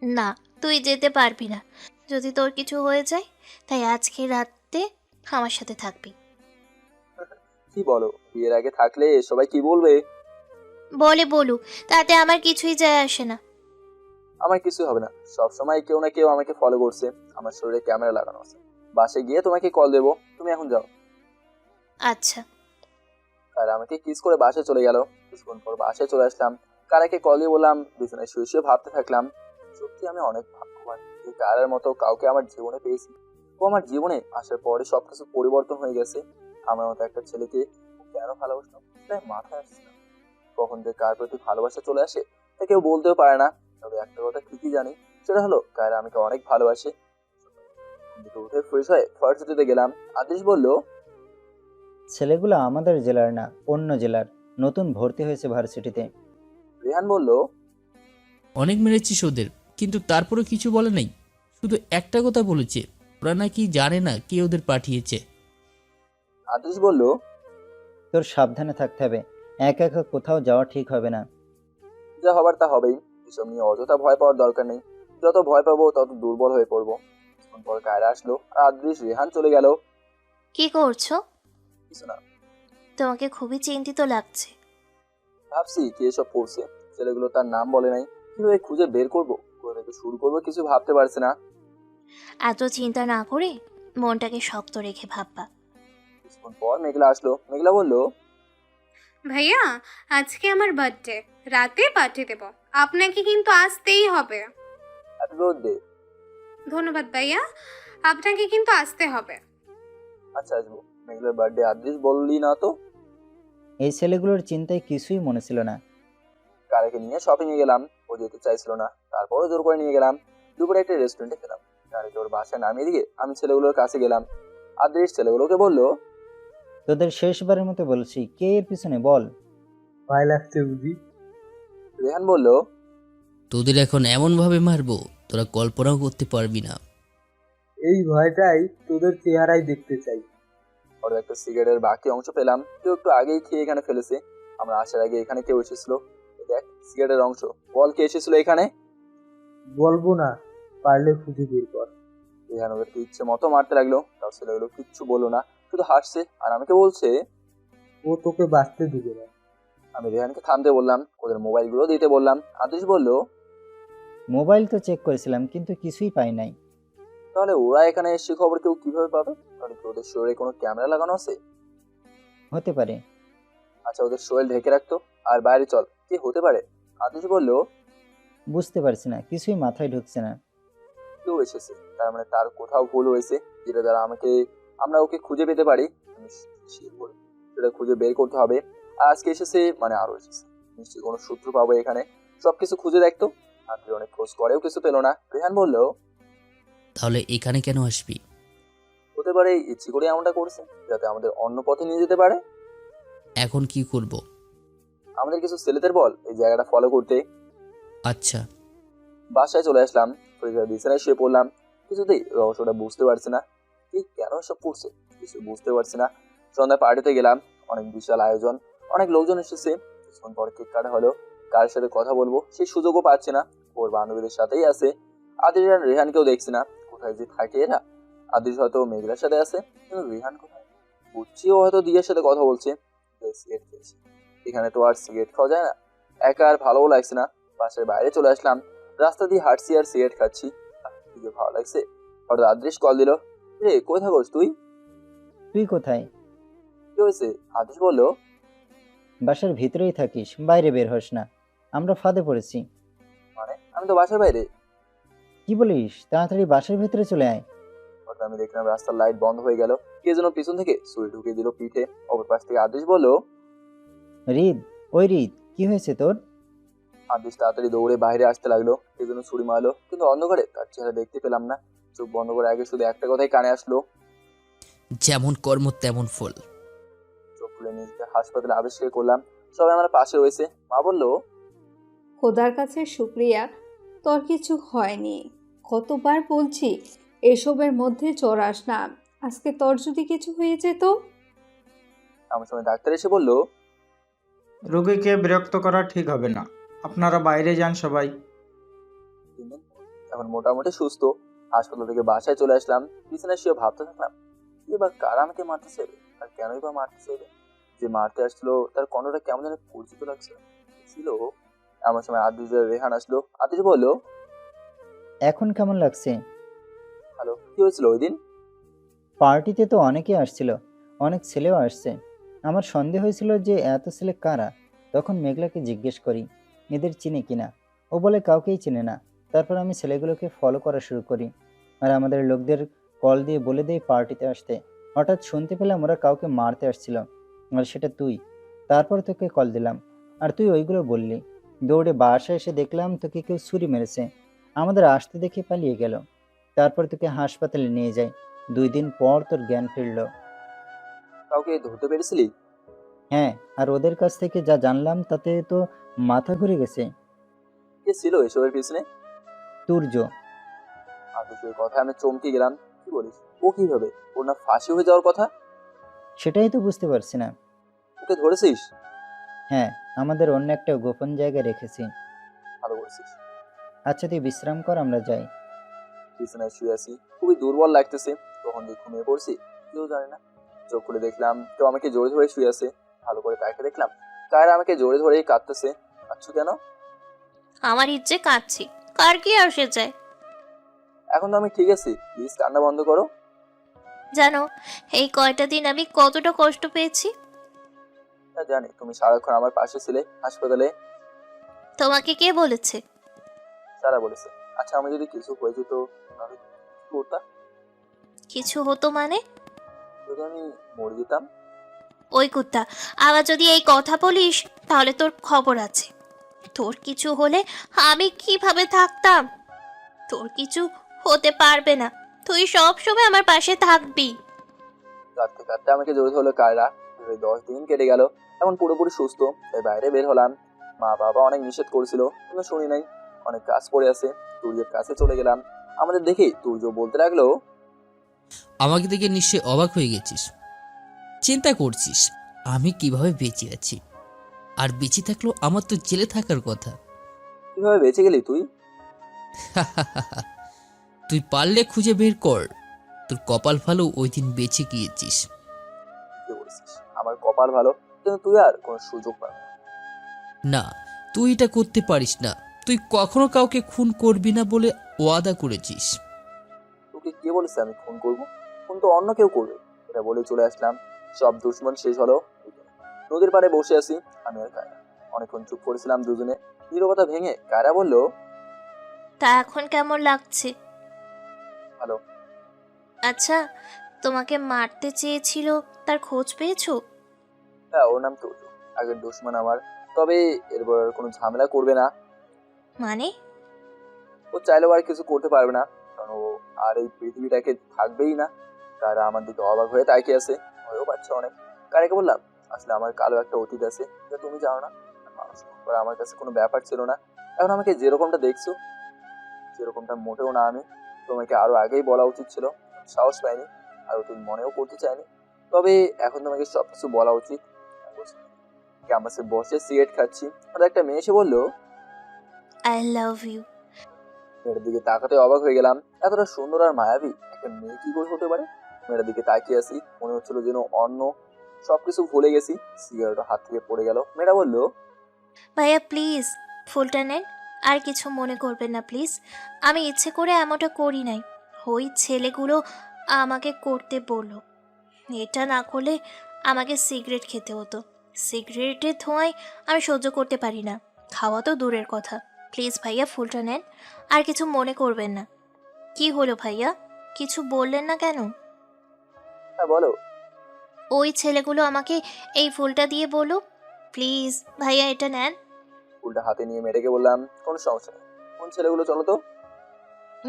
না, তুই যেতে পারবি না। যদি তোর কিছু হয়ে যায়, তাই আজকে রাতে আমার সাথে থাকবি। কি বলো, বিয়ের আগে থাকলে সবাই কি বলবে? বলে বলুক, তাতে আমার কিছুই যায় আসে না। আমার কিছু হবে না, সব সময় কেউ না কেউ আমাকে ফলো করছে, আমার শরীরে ক্যামেরা লাগানো আছে। বাসায় গিয়ে তোমাকে কল দেবো, তুমি এখন যাও। আচ্ছা। আর আমাকে কিস করে বাসায় চলে গেল। কিছুক্ষণ পর বাসায় চলে আসলাম, কারাকে কল দিয়ে বললাম, বিছানায় শুয়ে শুয়ে ভাবতে থাকলাম, সত্যি আমি অনেক ভাগ্যবান যে কারার মতো কাউকে আমার জীবনে পেয়েছি। ও আমার জীবনে আসার পরে সবকিছু পরিবর্তন হয়ে গেছে। আমার মতো একটা ছেলেকে ও কেন ভালোবাসলো তাই মাথায় আসছে না। কখন যে কার প্রতি ভালোবাসা চলে আসে তা কেউ বলতেও পারে না। তবে একটা কথা ঠিকই জানি, সেটা হলো কায়রা আমাকে অনেক ভালোবাসে। দুটো উঠে ফ্রেশ হয়ে ভার্সিটিতে গেলাম। আদেশ বলল, ছেলেগুলো আমাদের জেলার না, অন্য জেলার, নতুন ভর্তি হয়েছে ভার্সিটিতে। রেহান বলল, অনেক মেরেছিস ওদের, কিন্তু তারপরে কিছু বলে নাই। শুধু একটা কথা বলেছে, ওরা নাকি জানে না কে ওদের পাঠিয়েছে। আদেশ বলল, তোর সাবধানে থাকতে হবে, একা একা কোথাও যাওয়া ঠিক হবে না। যা হবার তা হবেই, এসব নিয়ে অযথা ভয় পাওয়ার দরকার নেই। যত ভয় পাবো তত দুর্বল হয়ে পড়বো। কিছুক্ষণ পর কায়রা আসলো আর আদেশ রেহান চলে গেল। কি করছো? কিছু না, তোমাকে খুবই চিন্তিত লাগছে। ভাবছি কি এসব করছে। ছেলেগুলো তার নাম বলে নাই, কিভাবে খুঁজে বের করবো, কোথা থেকে শুরু করবো কিছু ভাবতে পারছে না। এত চিন্তা না করে মনটাকে শক্ত রেখে ভাববা। কিছুক্ষণ পর মেঘলা আসলো। মেঘলা বলল, ভাইয়া, আজকে আমার বার্থডে, রাতে পার্টি দেব, আপনাকে কিন্তু আসতেই হবে। Happy birthday. ধন্যবাদ ভাইয়া, আপনাকে কিন্তু আসতে হবে। আচ্ছা আসবো। মেঘলার বার্থডে আদেশ বললি না তো? এই ছেলেগুলোর চিন্তায় কিছুই মনে ছিল না। কারাকে নিয়ে শপিং এ গেলাম, ও যেতে চাইছিল না, তারপরও জোর করে নিয়ে গেলাম। দুপুরে একটা রেস্টুরেন্টে খেলাম। কারাকে ওর বাসায় নামিয়ে দিয়ে আমি ছেলেগুলোর কাছে গেলাম। আদেশ ছেলেগুলোকে বললো, তোদের শেষবারের মতো বলছি, কে এর পিছনে বল। ভয় লাগছে বুঝি? রেহান বলল, তোদের এখন এমনভাবে মারবো তোরা কল্পনাও করতে পারবি না। এই ভয়টাই তোদের চেহারায় দেখতে চাই। ওর একটা সিগারেটের বাকি অংশ পেলাম, কেউ একটু আগেই খেয়ে এখানে ফেলেছে। আমরা আসার আগে এখানে কেউ এসেছিল। এই দেখ সিগারেটের অংশ, বল কে এসেছিল এখানে? বলবো না, পারলে খুঁজে বের কর। রেহান ওদেরকে ইচ্ছে মতো মারতে লাগলো, তাও ছেলেগুলো কিচ্ছু বললো না, শুধু হাসছে আর আমাকে বলছে। ও তোকে বাঁচতে দিবে না। আমি রেহানকে থামতে বললাম, ওদের মোবাইলগুলো দিতে বললাম। আদেশ বলল, মোবাইল তো চেক করেছিলাম কিন্তু কিছুই পাই নাই। তাহলে ওরা এখানে এসে খবর কেউ কিভাবে পাবে? তাহলে কি ওদের শরীরে কোনো ক্যামেরা লাগানো আছে? হতে পারে। আচ্ছা ওদের শরীর ঢেকে রাখতো, আর বাইরে চল, কি হতে পারে? আদেশ বলল, বুঝতে পারছি না, কিছুই মাথায় ঢুকছে না। কেউ এসেছে, তার মানে তার কোথাও ভুল হয়েছে, যেটা দ্বারা আমরা ওকে খুঁজে পেতে পারি। আমি শিওর করি সেটা খুঁজে বের করতে হবে। আর আজকে এসেছে মানে আরো এসেছে, নিশ্চয়ই কোনো সূত্র পাবো এখানে। সবকিছু খুঁজে দেখতো। আপনি অনেক খোঁজ করেও কিছু পেলো না। রেহান বলল, তাহলে এখানে কেন আসবি? হতে পারে ইচ্ছে করে এমনটা করছে যাতে আমাদের অন্য পথে নিয়ে যেতে পারে। এখন কি করব? আমাদের কিছু ছেলেদের বল এই জায়গাটা ফলো করতে। আচ্ছা। বাসায় চলে আসলাম। করে বিছানায় শুয়ে পড়লাম। কিছুতেই রহস্যটা বুঝতে পারছি না, কি কেন সব করছে কিছু বুঝতে পারছি না। সন্ধ্যায় পার্টিতে গেলাম, অনেক বিশাল আয়োজন, অনেক লোকজন এসেছে। কিছুক্ষণ পর কেক কাটা হলো। কার সাথে কথা বলবো সেই সুযোগও পাচ্ছি না। ওর বান্ধবীদের সাথেই আছে। আদির আর রেহানকেও দেখছি না, কোথায় যে থাকে এরা। আদির হয়তো মেঘলার সাথে আছে, কিন্তু রেহান কোথায়? বুঝছি ও হয়তো দিয়ার সাথে কথা বলছে। সিগারেট খেয়েছে, এখানে তো আর সিগারেট খাওয়া যায় না। একা আর ভালোও লাগছে না, বাসার বাইরে চলে আসলাম। রাস্তা দিয়ে হাঁটছি আর সিগারেট খাচ্ছি, কি যে ভালো লাগছে। হঠাৎ আদৃশ কল দিল। রে কই থাকোস তুই? তুই কোথায়? কি হয়েছে? আদৃশ বললো, বাসার ভিতরেই থাকিস, বাইরে বের হস না, আমরা ফাঁদে পড়েছি। মানে আমি তো বাসার বাইরে। কি বলিস? তাড়াতাড়ি বাসার ভিতরে চলে আয়। হঠাৎ আমি দেখলাম রাস্তার লাইট বন্ধ হয়ে গেল। কে যেন পিছন থেকে ছুরি ঢুকিয়ে দিল পিঠে। অপর পাশ থেকে আদৃশ বললো, রিদ, ওই রিদ, কি হয়েছে তোর? আদৃশ তাড়াতাড়ি দৌড়ে বাইরে আসতে লাগলো। কে যেন ছুরি মারলো, কিন্তু অন্ধকারে তার চেহারা দেখতে পেলাম না। চোখ বন্ধ করে আগে শুধু একটা কথাই কানে আসলো, যেমন কর্ম তেমন ফল। চোখ খুলে নিজেকে হাসপাতালে আবিষ্কার করলাম। সবাই আমার পাশে রয়েছে। মা বললো, খোদার কাছে শুক্রিয়া তোর কিছু হয়নি। কতবার বলছি এসবের মধ্যে চড়াস না, আজকে তোর যদি কিছু হয়ে যেত। আমার সময় ডাক্তার এসে বললো, রোগীকে বিরক্ত করা ঠিক হবে না, আপনারা বাইরে যান সবাই। এখন মোটামুটি সুস্থ। হাসপাতাল থেকে বাসায় চলে আসলাম। বিছানায় শুয়ে ভাবতে থাকলাম, কি বা কারা আমাকে মারতে চাইবে, আর কেনই বা মারতে চাইবে। যে মারতে আসলো তার কণ্ঠটা কেমন যেন পরিচিত লাগছে ছিল। আমার সময় আদিজের রেহান আসলো। আদিজ বললো, এখন কেমন লাগছে? হ্যালো, কি হয়েছিল ওই দিন? পার্টিতে তো অনেকে আসছিল, অনেক ছেলেও আসছে। আমার সন্দেহ হয়েছিল যে এত ছেলে কারা। তখন মেঘলাকে জিজ্ঞেস করি এদের চিনি কিনা। ও বলে কাউকেই চিনে না। তারপর আমি ছেলেগুলোকে ফলো করা শুরু করি, আর আমাদের লোকদের কল দিয়ে বলে দেই পার্টিতে আসতে। হঠাৎ শুনতে পেলাম ওরা কাউকে মারতে আসছিল, আর সেটা তুই। তারপর তোকে কল দিলাম, আর তুই ওইগুলো বললি। দৌড়ে বাসায় এসে দেখলাম তোকে কেউ ছুরি মেরেছে। আমাদের আসতে দেখে পালিয়ে গেল। তারপর তোকে হাসপাতালে নিয়ে যায়। 2 দিন পর তোর জ্ঞান ফিরল। কাউকে ধরতে পেরেছিলি? হ্যাঁ, আর ওদের কাছ থেকে যা জানলাম তাতে তো মাথা ঘুরে গেছে। কে ছিল এসবের পিছনে? তুর্য। আদিজের কথা আমি চমকে গেলাম। কি বলিস? ও কিভাবে? ওর না ফাঁসি হয়ে যাওয়ার কথা? সেটাই তো বুঝতে পারছি না। ওকে ধরেছিস? হ্যাঁ, আমাদের অন্য একটা গোপন জায়গায় রেখেছি। ভালো করেছিস। আচ্ছা তুই বিশ্রাম কর, আমরা যাই। বিছানায় শুয়ে আছি, খুবই দুর্বল লাগতেছে। তখন যে ঘুমিয়ে পড়ছি কেউ জানে না। চোখ খুলে দেখলাম কেউ আমাকে জোরে ধরে শুয়ে আছে। ভালো করে তাকে দেখলাম কায়রা আমাকে জোরে ধরেই কাঁদতেছে। কাঁদছো কেন? আমার ইচ্ছে কাঁদছি, কার কি আসে যায়। এখন তো আমি ঠিক আছি, প্লিজ কান্না বন্ধ করো। জানো এই কয়টা দিন আমি কতটা কষ্ট পেয়েছি। জানি তুমি সারাক্ষণ আমার পাশে ছিলে হাসপাতালে। তোমাকে কে বলেছে? সারা বলেছে। আচ্ছা আমি যদি কিছু হয়ে যেত তাহলে কি করতা? কিছু হতো মানে? যদি আমি মরে যেতাম। ওই কুত্তা, আবার যদি এই কথা বলিস তাহলে তোর খবর আছে। তোর কিছু হলে আমি কিভাবে থাকতাম? তোর কিছু হতে পারবে না, তুই সব সময় আমার পাশে থাকবি। কাঁদতে কাঁদতে আমাকে জোরে ধরলো কায়রা। 10 দিন কেটে গেল, এখন পুরোপুরি সুস্থ। তাই বাইরে বের হলাম। মা বাবা অনেক নিষেধ করেছিল, কিন্তু শুনি নাই। অনেক কাজ পড়ে আছে। তুর্যের কাছে চলে গেলাম। আমাদের দেখে তুর্য বলতে লাগলো, আমাকে দেখে নিশ্চয়ই অবাক হয়ে গেছিস। চিন্তা করছিস আমি কিভাবে বেঁচে আছি, আর বেঁচে থাকলেও আমার তো জেলে থাকার কথা। কিভাবে বেঁচে গেলি তুই? তুই পারলে খুঁজে বের কর, তোর কপাল ভালো ওই দিন বেঁচে গিয়েছিস। কি বলছিস? আমার কপাল ভালো, কিন্তু তুই আর কোনো সুযোগ পাবি না। না, তুই এটা করতে পারিস না। তুই কখনো কাউকে খুন করবি না বলে ওয়াদা করেছিস। তোকে কে বলেছে আমি খুন করবো? খুন তো অন্য কেউ করবে। এটা বলে চলে আসলাম। সব দুশ্মন শেষ হলো। নদীর পাড়ে বসে আছি আমি আর কায়রা। অনেকক্ষণ চুপ করেছিলাম দুজনে। নীরবতা ভেঙে কায়রা বলল, তা এখন কেমন লাগছে? ভালো। আচ্ছা, তোমাকে মারতে চেয়েছিল তার খোঁজ পেয়েছো? হ্যাঁ, ওর নাম তুর্য, আগের দুশ্মন আমার। তবে এরপর আর কোনো ঝামেলা করবে না। মানে? ও চাইলেও আর কিছু করতে পারবে না, কারণ ও আর এই পৃথিবীটাকে থাকবেই না। কারা আমার দিকে অবাক হয়ে তাকিয়ে আছে, ভয়ও পাচ্ছে অনেক। কারাকে বললাম, আসলে আমার কালো একটা অতীত আছে, যা তুমি জানো না। মানুষ খুন করা আমার কাছে কোনো ব্যাপার ছিল না। এখন আমাকে যেরকমটা দেখছো, সেরকমটা মোটেও না আমি। তোমাকে আরো আগেই বলা উচিত ছিল, সাহস পাইনি আর তুমি মনেও করতে চাইনি। তবে এখন তোমাকে সবকিছু বলা উচিত। ক্যাম্পাসে বসে সিগারেট খাচ্ছি, আর একটা মেয়ে এসে বললো, আই লাভ ইউ। মেয়েটার দিকে তাকাতে অবাক হয়ে গেলাম। এতটা সুন্দর আর মায়াবী একটা মেয়ে কি করে হতে পারে? মেয়েটার দিকে তাকিয়ে আছি, মনে হচ্ছিল যেন অন্য সবকিছু ভুলে গেছি। সিগারেটও হাত থেকে পড়ে গেল। মেয়েটা বলল, ভাইয়া প্লিজ ফুলটা নেন, আর কিছু মনে করবেন না প্লিজ। আমি ইচ্ছে করে এমনটা করি নাই, ওই ছেলেগুলো আমাকে করতে বললো। এটা না করলে আমাকে সিগারেট খেতে হতো। সিগারেটের ধোঁয়ায় আমি সহ্য করতে পারি না, খাওয়া তো দূরের কথা। প্লিজ ভাইয়া ফুলটা নেন, আর কিছু মনে করবেন না। কি হলো ভাইয়া, কিছু বললেন না কেন? হ্যাঁ বলো। ওই ছেলেগুলো আমাকে এই ফুলটা দিয়ে বলো, প্লিজ ভাইয়া এটা নেন। ফুলটা হাতে নিয়ে মেয়েটাকে বললাম, কোনো সমস্যা নেই। কোন ছেলেগুলো চলো তো।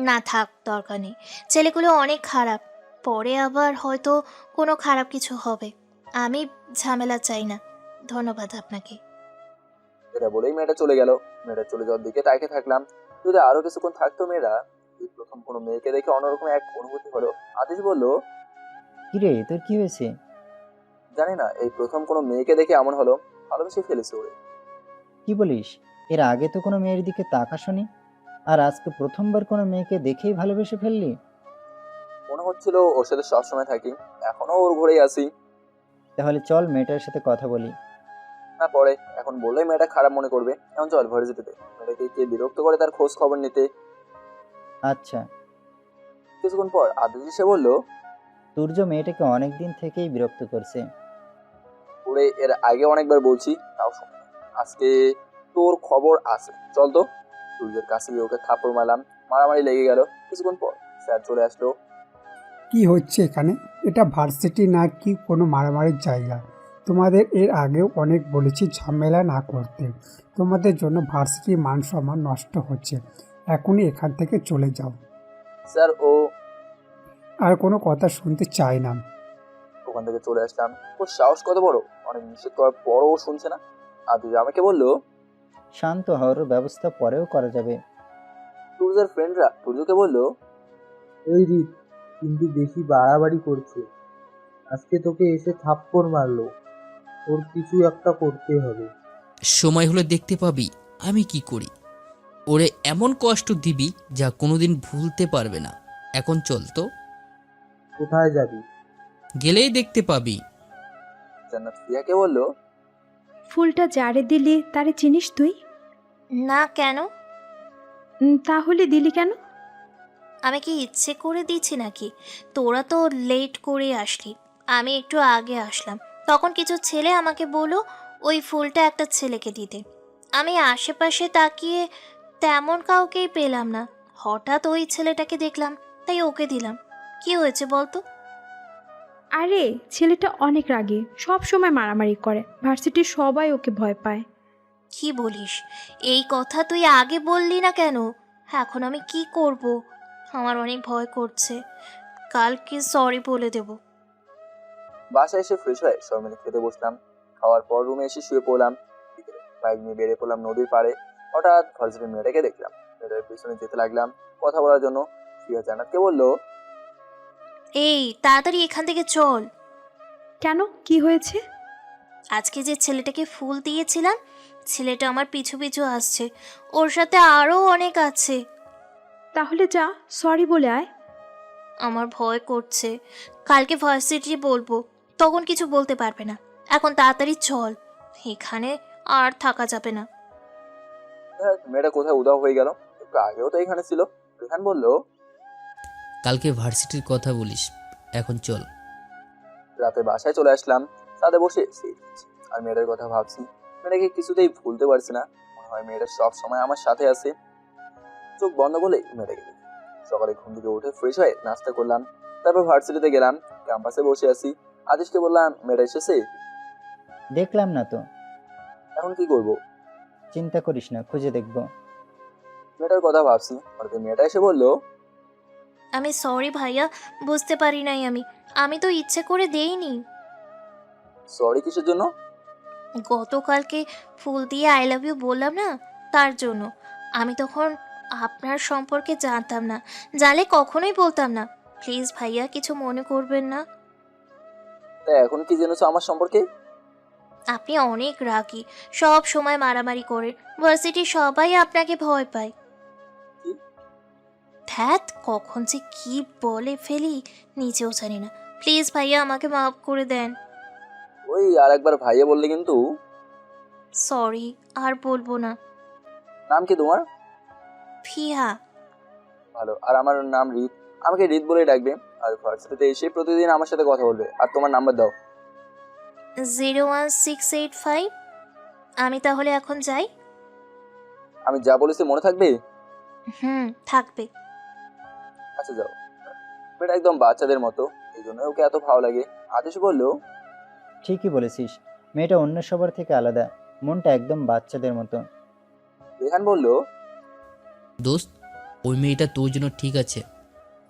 না থাক, দরকার নেই। ছেলেগুলো অনেক খারাপ, পরে আবার হয়তো কোনো খারাপ কিছু হবে। আমি ঝামেলা চাই না, ধন্যবাদ আপনাকে। এটা বলেই মেয়েটা চলে গেল। মেয়েটা চলে যাওয়ার দিকে তাকিয়ে থাকলাম। যদি আরো কিছুক্ষণ থাকতো মেয়েরা। এই প্রথম কোনো মেয়েকে দেখে অন্যরকম এক অনুভূতি হলো। আদেশ বলল, কিরে তোর কি হয়েছে? জানি না, এই প্রথম কোনো মেয়েকে দেখে এমন হলো, ভালোবেসে ফেলেছে ওরে। কি বলিস? এর আগে তো কোনো মেয়ের দিকে তাকাসনি, আর আজকে প্রথমবার কোনো মেয়েকে দেখেই ভালোবেসে ফেললি? মনে হচ্ছিল ওর সাথে সবসময় থাকি, এখনো ওর ঘরেই আছি। তাহলে চল মেয়েটার সাথে কথা বলি। না পরে, এখন বললেই মেয়েটা খারাপ মনে করবে। এখন চল ভার্সিটিতে, মেয়েটাকে কে বিরক্ত করে তার খোঁজ খবর নিতে। আচ্ছা। কিছুক্ষণ পর আদেশ এসে বলল, সূর্য মেয়েটাকে অনেক দিন থেকেই বিরক্ত করছে। ওরে এর আগে অনেকবার বলছি, তাও শোনে না। আজকে তোর খবর আছে, চল তো। সূর্যের কাছে গিয়ে ওকে থাপ্পড় মারলাম, মারামারি লেগে গেল। কিছুক্ষণ পর স্যার চলে আসলো। কি হচ্ছে এখানে? এটা ভার্সিটি না কি কোনো মারামারির জায়গা? তোমাদের এর আগেও অনেক বলেছি ঝামেলা না করতে। তোমাদের জন্য ভার্সিটির মান সম্মান নষ্ট হচ্ছে, এখনই এখান থেকে চলে যাও। স্যার ও আর কোনো কথা শুনতে চাই না। ওখান থেকে চলে আসলাম। ওর সাহস কত বড়, অনেক নিষেধ করার পরও ও শুনছে না। আদিজ আমাকে বললো, শান্ত হওয়ার ব্যবস্থা পরেও করা যাবে। সূর্যের ফ্রেন্ডরা সূর্যকে বললো, এই রিত কিন্তু বেশি বাড়াবাড়ি করছে। আজকে তোকে এসে থাপ্পড় মারলো, ওর কিছু একটা করতে হবে। সময় হলে দেখতে পাবি আমি কি করি। ওরে এমন কষ্ট দিবি যা কোনোদিন ভুলতে পারবে না। এখন চল তো। কোথায় যাবি? গেলেই দেখতে পাবি। জান্নাত ফিয়াকে বললো, ফুলটা যারে দিলি তারে চিনিস তুই? না কেন? তাহলে দিলি কেন? আমি কি ইচ্ছে করে দিচ্ছি নাকি? তোরা তো লেট করে আসলি, আমি একটু আগে আসলাম। তখন কিছু ছেলে আমাকে বললো ওই ফুলটা একটা ছেলেকে দিতে। আমি আশেপাশে তাকিয়ে তেমন কাউকেই পেলাম না। হঠাৎ ওই ছেলেটাকে দেখলাম, তাই ওকে দিলাম। কি হয়েছে বলতো? আরে ছেলেটা অনেক রাগী, সব সময় মারামারি করে, ভার্সিটির সবাই ওকে ভয় পায়। কি বলিস? এই কথা তুই আগে বললি না কেন? এখন আমি কি করব? আমার অনেক ভয় করছে। কালকে সরি বলে দেব। বাসায় এসে ফ্রেশ হয়ে সবাই মিলে খেতে বসলাম। খাওয়ার পর রুমে এসে শুয়ে পড়লাম। বাইক নিয়ে বেরিয়ে পড়লাম নদীর পাড়ে। হঠাৎ ভার্সিটির মেয়েটাকে দেখলাম। মেয়েটার পিছনে যেতে লাগলাম কথা বলার জন্য। ফিয়া জান্নাতকে বললো, এই তাড়াতাড়ি এখান থেকে চল। কেন, কি হয়েছে? আজকে যে ছেলেটাকে ফুল দিয়েছিলাম, ছেলেটা আমার পিছু পিছু আসছে। ওর সাথে আরও অনেক আছে। তাহলে যা, সরি বলে আয়। আমার ভয় করছে, কালকে ভার্সিটি বলবো, তখন কিছু বলতে পারবে না। এখন তাড়াতাড়ি চল, এখানে আর থাকা যাবে না। মেয়েটা কোথায় উধাও হয়ে গেল? একটু আগেও তো এখানে ছিল। রেহান বলল, কালকে ভার্সিটির কথা বলিস, এখন চল। রাতে বাসায় চলে আসলাম। ছাদে বসে আর মেয়েটার কথা ভাবছি। মেয়েটাকে কিছুতেই ভুলতে পারছি না। মনে হয় মেয়েটা সব সময় আমার সাথে আছে। চোখ বন্ধ করলে মেয়েটাকে দেখি। সকালে ঘুম থেকে উঠে ফ্রেশ হয়ে নাস্তা করলাম। তারপর ভার্সিটিতে গেলাম। ক্যাম্পাসে বসে আছি। আদেশকে বললাম, মেয়েটা এসেছে? দেখলাম না তো। এখন কি করব? চিন্তা করিস না, খুঁজে দেখব। মেয়েটার কথা ভাবছি, হয়তো মেয়েটা এসে বললো, আমি সরি ভাইয়া, বুঝতে পারি নাই আমি তো ইচ্ছে করে দেইনি। সরি কিসের জন্য? গতকালকে ফুল দিয়ে আই লাভ ইউ বললাম না, তার জন্য। আমি তখন আপনার সম্পর্কে জানতাম না, জানলে কখনোই বলতাম না। প্লিজ ভাইয়া, কিছু মনে করবেন না। তাই এখন কি জেনেছো আমার সম্পর্কে? আপনি অনেক রাগী, সব সময় মারামারি করেন, ভার্সিটির সবাই আপনাকে ভয় পায়। ধ্যাত, কখন যে কি বলে ফেলি নিজেও জানি না। প্লিজ ভাইয়া, আমাকে মাফ করে দেন। ওই আর একবার ভাইয়া বললে কিন্তু। সরি, আর বলবো না। নাম কি তোমার? ফিহা। ভালো। আর আমার নাম রিত। আমাকে রিত বলেই ডাকবে। আর ভার্সিটিতে এসে প্রতিদিন আমার সাথে কথা বলবে। আর তোমার নাম্বার দাও। 01685। আমি তাহলে এখন যাই? আমি যা বলেছি মনে থাকবে? থাকবে। আচ্ছা যাও। মেয়েটা একদম বাচ্চাদের মতো, এই জন্য ওকে এত ভালো লাগে। আদেশ বললো, ঠিকই বলেছিস, মেয়েটা অন্য সবার থেকে আলাদা, মনটা একদম বাচ্চাদের মতো। রেহান বলল, দোস্ত, ওই মেয়েটা তোর জন্য ঠিক আছে,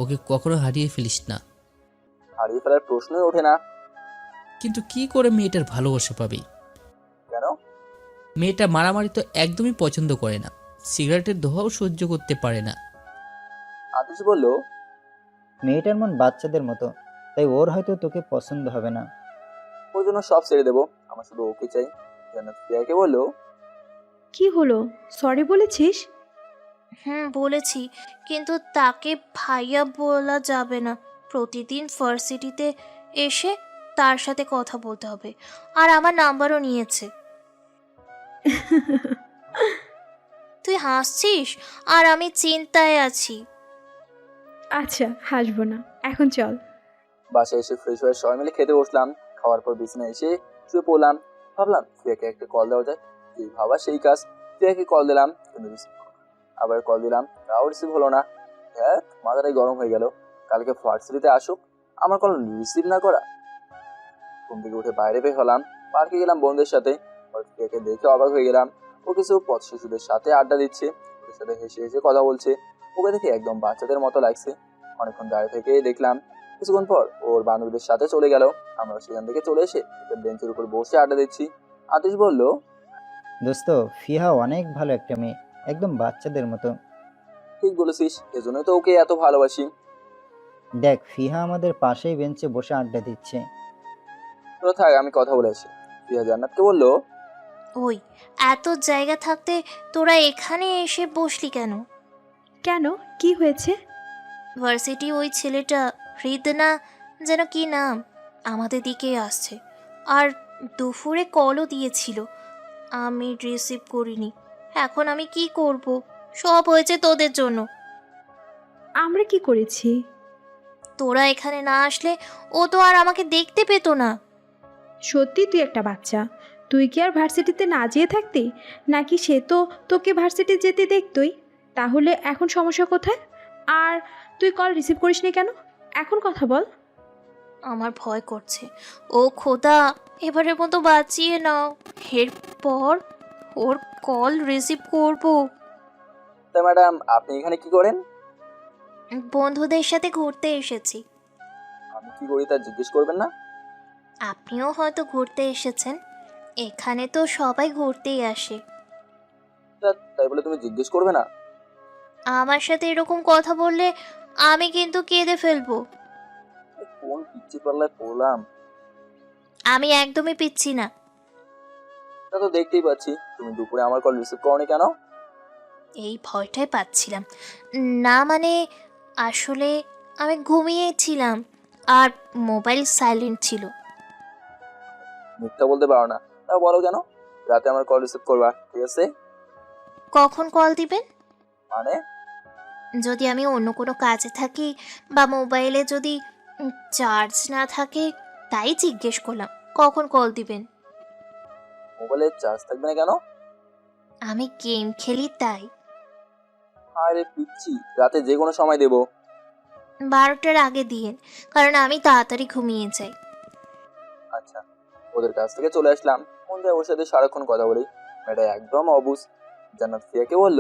ওকে কখনো হারিয়ে ফেলিস না। হারিয়ে ফেলার প্রশ্নই ওঠে না। কিন্তু কি করে মেয়েটার ভালোবাসা পাবি? কেন? মেয়েটা মারামারি তো একদমই পছন্দ করে না, সিগারেটের ধোঁয়াও সহ্য করতে পারে না। আদেশ বলল, মেয়েটার মন বাচ্চাদের মতো, তাই ওর হয়তো তোকে পছন্দ হবে না। ওই জন্য সব ছেড়ে দেবো, আমার শুধু ওকে চাই। জান্নাত ফিয়াকে বলল, কি হলো, সরি বলেছিস? বলেছি, কিন্তু তাকে ভাইয়া বলা যাবে না। প্রতিদিন ভার্সিটিতে এসে তার সাথে কথা বলতে হবে, আর আমার নাম্বারও নিয়েছে। তুই হাসছিস, আর আমি চিন্তায় আছি। আচ্ছা, হাসবো না, এখন চল। বাসায় এসে ফ্রেশ হয়ে সবাই মিলে খেতে বসলাম। খাওয়ার পর বিছানায় এসে শুয়ে পড়লাম। ভাবলাম ফিয়াকে একটা কল দেওয়া যায়। এই ভাবা সেই কাজ। ফিয়াকে কল দিলাম, কিন্তু রিসিভ হলো না। আবার কল দিলাম, তাও রিসিভ হলো না। হ্যাঁ, মাথাটাই গরম হয়ে গেল। কালকে ভার্সিটিতে আসুক, আমার কল রিসিভ না করা। ঘুম থেকে উঠে বাইরে বের হলাম, পার্কে গেলাম বন্ধুদের সাথে। ফিয়াকে দেখে অবাক হয়ে গেলাম। ও কিছু পথ শিশুদের সাথে আড্ডা দিচ্ছে, ওদের সাথে হেসে হেসে কথা বলছে। ওকে দেখে একদম বাচ্চাদের মতো লাগছে। অনেকক্ষণ দাঁড়িয়ে থেকে দেখলাম, কিছুক্ষণ পর ওর বান্ধবীদের সাথে চলে গেল। আমরা সেখান থেকে চলে এসে একটা বেঞ্চের উপর বসে আড্ডা দিচ্ছি। আতিশ বলল, দোস্ত, ফিহা অনেক ভালো একটা মেয়ে, একদম বাচ্চাদের মতো। ঠিক বলেছিস, এজন্যই তো ওকে এত ভালোবাসি। দেখ, ফিহা আমাদের পাশেই বেঞ্চে বসে আড্ডা দিচ্ছে। তোরা থাক, আমি কথা বলে আসি। ফিহা জান্নাতকে বলল, ওই, এত জায়গা থাকতে তোরা এখানে এসে বসলি কেন? কেন, কি হয়েছে? ভার্সিটি ওই ছেলেটা, হৃদ না যেন কি নাম, আমাদের দিকেই আসছে। আর দুপুরে কলও দিয়েছিল, আমি রিসিভ করিনি। এখন আমি কি করব? সব হয়েছে তোদের জন্য। আমরা কি করেছি? তোরা এখানে না আসলে ও তো আর আমাকে দেখতে পেতো না। সত্যি তুই একটা বাচ্চা। তুই কি আর ভার্সিটিতে না যেয়ে থাকতি? নাকি সে তো তোকে ভার্সিটি যেতে দেখতই? তাহলে এখন সমস্যা কোথায়? আর তুই কল রিসিভ করিসনি কেন? এখন কথা বল। আমার ভয় করছে। ও খোদা, এবারের মতো বাঁচিয়ে নাও। এরপর ওর কল রিসিভ করব। তা ম্যাডাম, আপনি এখানে কি করেন? বন্ধুদের সাথে ঘুরতে এসেছি। আমি কি করি তা জিজ্ঞেস করবেন না? আপনিও হয়তো ঘুরতে এসেছেন, এখানে তো সবাই ঘুরতেই আসে। তাই বলে তুমি জিজ্ঞেস করবে না? আমার সাথে এরকম কথা বললে আমি কিন্তু কেঁদে ফেলবো। কোন পিচ্চি পাল্লায় পড়লাম। আমি একদমই পিচ্ছি না। তা তো দেখতেই পাচ্ছি। তুমি দুপুরে আমার কল রিসিভ করনি কেন? এই ভয়টাই পাচ্ছিলাম। না মানে, আসলে আমি ঘুমিয়েছিলাম আর মোবাইল সাইলেন্ট ছিল। মিথ্যা বলতে পারো না, তা বলো কেন? রাতে আমার কল রিসিভ করবা, ঠিক আছে? কখন কল দিবেন? মানে? যদি আমি অন্য কোনো কাজে থাকি বা মোবাইলে যদি চার্জ না থাকে, তাই জিজ্ঞেস করলাম কখন কল দিবেন। মোবাইলে চার্জ থাকবে না কেন? আমি গেম খেলি তাই। আরে পিচ্ছি, রাতে যে কোনো সময় দেবো। 12টার আগে দিয়েন, কারণ আমি তাড়াতাড়ি ঘুমিয়ে যাই। আচ্ছা। ওদের কাছ থেকে চলে আসলাম। মন যায় ওর সাথে সারাক্ষণ কথা বলি। মেয়েটা একদম অবুঝ। জান্নাত ফিয়াকে বলল,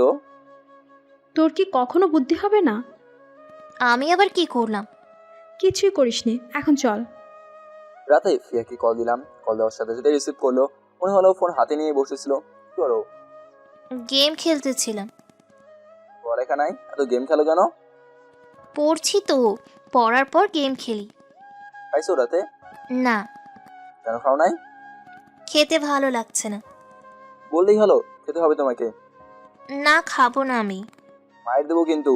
তোর কি কখনো বুদ্ধি হবে না? আমি আবার কি করলাম? কিছুই করিসনি, এখন চল। রাতে ফিয়াকে কল দিলাম। কল দেওয়ার সাথে সাথে রিসিভ করলো। মনে হলো ফোন হাতে নিয়ে বসেছিল। কি করো? গেম খেলতেছিলাম। পড়ালেখা নাই, এত গেম খেলো কেন? পড়ছি তো, পড়ার পর গেম খেলি। খাইছো রাতে? না, কেন খাও নাই? খেতে ভালো লাগছে না। বললেই হলো, খেতে হবে তোমাকে। না, খাবো না আমি। মায়ের দেবো কিন্তু।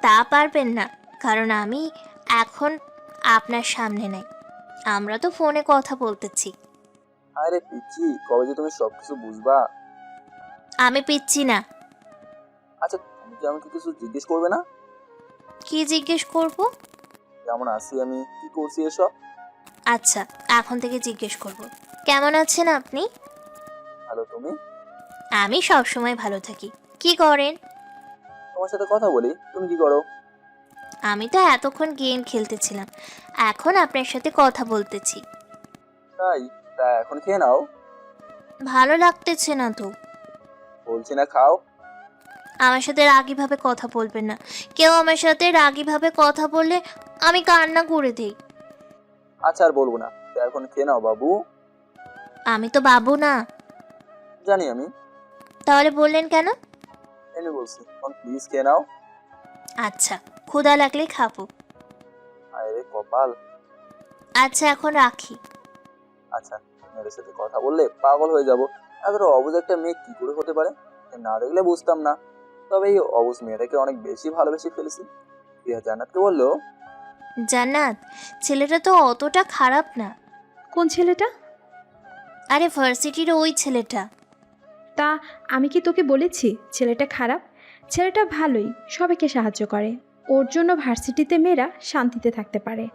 তা পারবেন না, কারণ আমি এখন আপনার সামনে নাই। আমরা তো ফোনে কথা বলতেছি। আরে পিচ্ছি, কবে যে তুমি সবকিছু বুঝবা? আমি পিচ্ছি না। আচ্ছা, তুমি কি আমাকে কিছু জিজ্ঞেস করবে না? কি জিজ্ঞেস করব? কেমন আছি আমি, কি করছি এসব? আচ্ছা, এখন থেকে জিজ্ঞেস করব। কেমন আছেন আপনি? ভালো, তুমি? আমি সবসময় ভালো থাকি। কি করেন? তোমার সাথে কথা বলি, তুমি কি করো? আমি তো এতক্ষণ গেম খেলতেছিলাম, এখন আপনার সাথে কথা বলতেছি। তাই? তা এখন খেয়ে নাও। ভালো লাগতেছে না তো। বলছি না খাও। আমার সাথে রাগীভাবে কথা বলবেন না। কেউ আমার সাথে রাগীভাবে কথা বললে আমি কান্না করে দেই। আচ্ছা, আর বলবো না, তা এখন খেয়ে নাও বাবু। আমি তো বাবু না। জানি আমি। তাহলে বললেন কেন? এমনি বলছি, এখন প্লিজ খেয়ে নাও। আচ্ছা, ক্ষুধা লাগলে খাবো। আরে কপাল। আচ্ছা, এখন রাখি। আচ্ছা, মেয়েদের সাথে কথা বললে পাগল হয়ে যাবো। এত অবুঝ একটা মেয়ে কি করে হতে পারে, না দেখলে বুঝতাম না। তবে এই অবুঝ মেয়েটাকে অনেক বেশি ভালোবেসে ফেলেছি। রিয়া জান্নাতকে বললো, জান্নাত, ছেলেটা তো অতটা খারাপ না। কোন ছেলেটা? আরে ভার্সিটির ওই ছেলেটা। তা আমি কি তোকে বলেছি ছেলেটা খারাপ? ছেলেটা ভালোই, সবাইকে সাহায্য করে। ওর জন্য ভার্সিটিতে মেয়েরা শান্তিতে থাকতে পারে,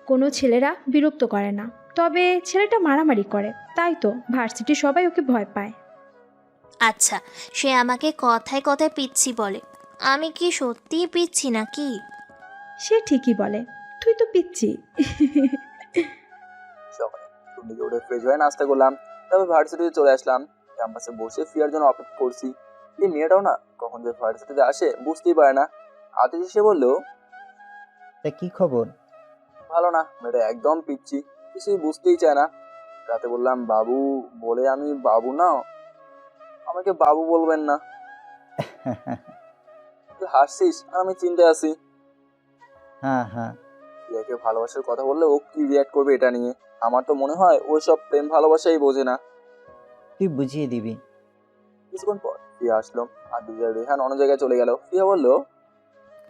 কোনো ছেলেরা বিরক্ত করে না। তবে ছেলেটা মারামারি করে, তাই তো ভার্সিটির সবাই ওকে ভয় পায়। আচ্ছা, সে আমাকে কথায় কথায় পিচ্ছি বলে। আমি কি সত্যিই পিচ্ছি নাকি? সে ঠিকই বলে, তুই তো পিচ্ছি। সকালে ঘুম থেকে উঠে ফ্রেশ হয়ে নাস্তা করলাম, তারপর ভার্সিটিতে চলে আসলাম। ক্যাম্পাসে বসে ফিরার জন্য অপেক্ষা করছি। এই মেয়েটাও না কখন যে ভার্সিটিতে আসে বুঝতেই পারে না। আতে এসে বললো, তা কি খবর? ভালো না, মেয়েটা একদম পিচ্ছি, কিছুই বুঝতেই চায় না। রাতে বললাম বাবু বলে, আমি বাবু না, আমাকে বাবু বলবেন না। তুই হাসছিস আর আমি চিন্তায় আছি। হ্যাঁ হ্যাঁ, রিয়াকে ভালোবাসার কথা বললে ও কি রিয়াক্ট করবে এটা নিয়ে। আমার তো মনে হয় ও সব প্রেম ভালোবাসাই বোঝে না। তুই বুঝিয়ে দিবি। কিছুক্ষণ পর ফিয়া আসলো আর রেহান অন্য জায়গায় চলে গেল। ফিয়া বললো,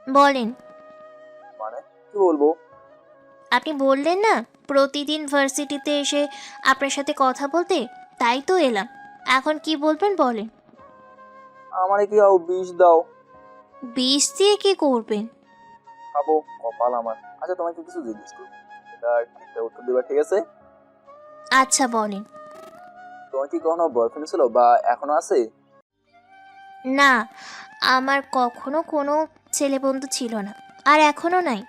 বলেন। মানে কি বলবো? আপনি বললেন না প্রতিদিন ভার্সিটিতে এসে আপনার সাথে কথা বলতে, তাই তো এলাম। এখন কি বলবেন বলেন। আমারে কি আও বিষ দাও। বিষ দিয়ে কি করবেন? খাবো, কপাল আমার। আচ্ছা, তোমাকে কিছু জিজ্ঞেস করবো, এটা একটা উত্তর দিবা, ঠিক আছে? আচ্ছা, বলেন। তোমার কি কখনো বয়ফ্রেন্ড ছিল বা এখনো আছে? না, আমার কখনো কোনো ছেলে বন্ধু ছিল না, আর এখনো নাই।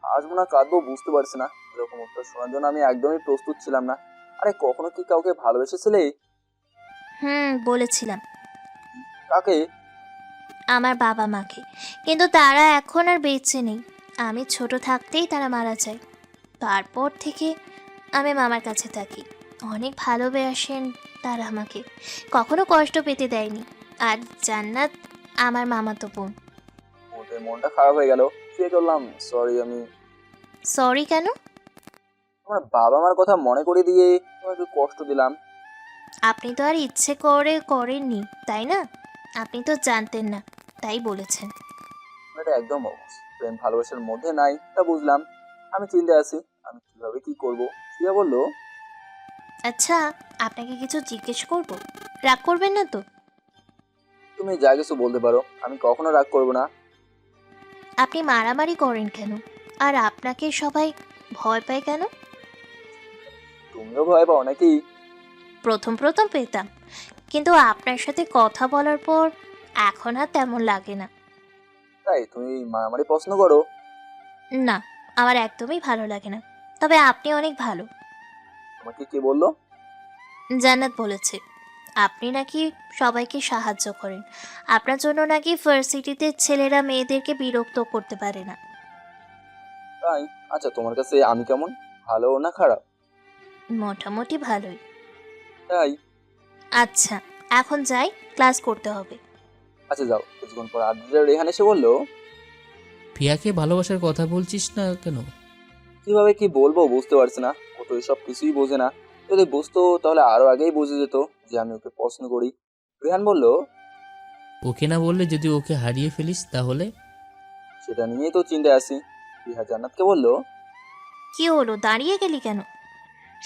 আসবো না কাঁদবো বুঝতে পারছি না। এরকম উত্তর শোনার জন্য আমি একদমই প্রস্তুত ছিলাম না। আরে কখনো কি কাউকে ভালোবেসেছিলে? বলেছিলাম। কাকে? আমার বাবা মাকে, কিন্তু তারা এখন আর বেঁচে নেই। আমি ছোট থাকতেই তারা মারা যায়। তারপর থেকে আমি মামার কাছে থাকি। অনেক ভালোবাসেন তারা আমাকে, কখনো কষ্ট পেতে দেয়নি। আর জান্নাত আমার মামাতো বোন। ওদের মনটা খারাপ হয়ে গেল। ফিরে করলাম, সরি। আমি সরি কেন? তোমার বাবা মার কথা মনে করে দিয়ে তোমাকে কষ্ট দিলাম। আপনি তো আর ইচ্ছে করে করেননি, তাই না? আপনি তো জানতেন না, তাই বলেছেন। এটা একদম অবশ্য প্রেম ভালোবাসার মধ্যে নাই, তা বুঝলাম। আমি চিন্তায় আছি, আমি কিভাবে কি করব। ফিয়া বললো, আচ্ছা, আপনাকে কিছু জিজ্ঞেস করব? রাগ করবেন না তো? তুমি যা কিছু বলতে পারো, আমি কখনো রাগ করবো না। আপনি মারামারি করেন কেন? আর আপনাকে সবাই ভয় পায় কেন? তুমিও ভয় পাও নাকি? প্রথম প্রথম পেতাম, কিন্তু আপনার সাথে কথা বলার পর এখন আর তেমন লাগে না। তাই তুমি মারামারি পছন্দ করো? না, আমার একদমই ভালো লাগে না। তবে আপনি অনেক ভালো। তোমাকে কে বললো? জান্নাত বলেছে আপনি নাকি সবাইকে সাহায্য করেন। আপনার জন্য নাকি ভার্সিটিতে ছেলেরা মেয়েদেরকে বিরক্ত করতে পারে না। তাই? আচ্ছা, তোমার কাছে আমি কেমন, ভালো না খারাপ? মোটামুটি ভালোই। তাই? আচ্ছা, এখন যাই, ক্লাস করতে হবে। আচ্ছা যাও। কিছুক্ষণ পর আদ্রিতা রেহান এসে বলল, প্রিয়াকে ভালোবাসার কথা বলছিস না কেন? কিভাবে কি বলবো বুঝতে পারছি না। ও তো এসব কিছুই বোঝে না। যদি বুঝতো তাহলে আরো আগেই বুঝে যেত যে আমি ওকে পছন্দ করি। রেহান বলল, ওকে না বললে যদি ওকে হারিয়ে ফেলিস তাহলে? সেটা নিয়েই তো চিন্তায় আছি। রিহা জান্নাতকে বলল, কি হলো, দাঁড়িয়ে গেলি কেন?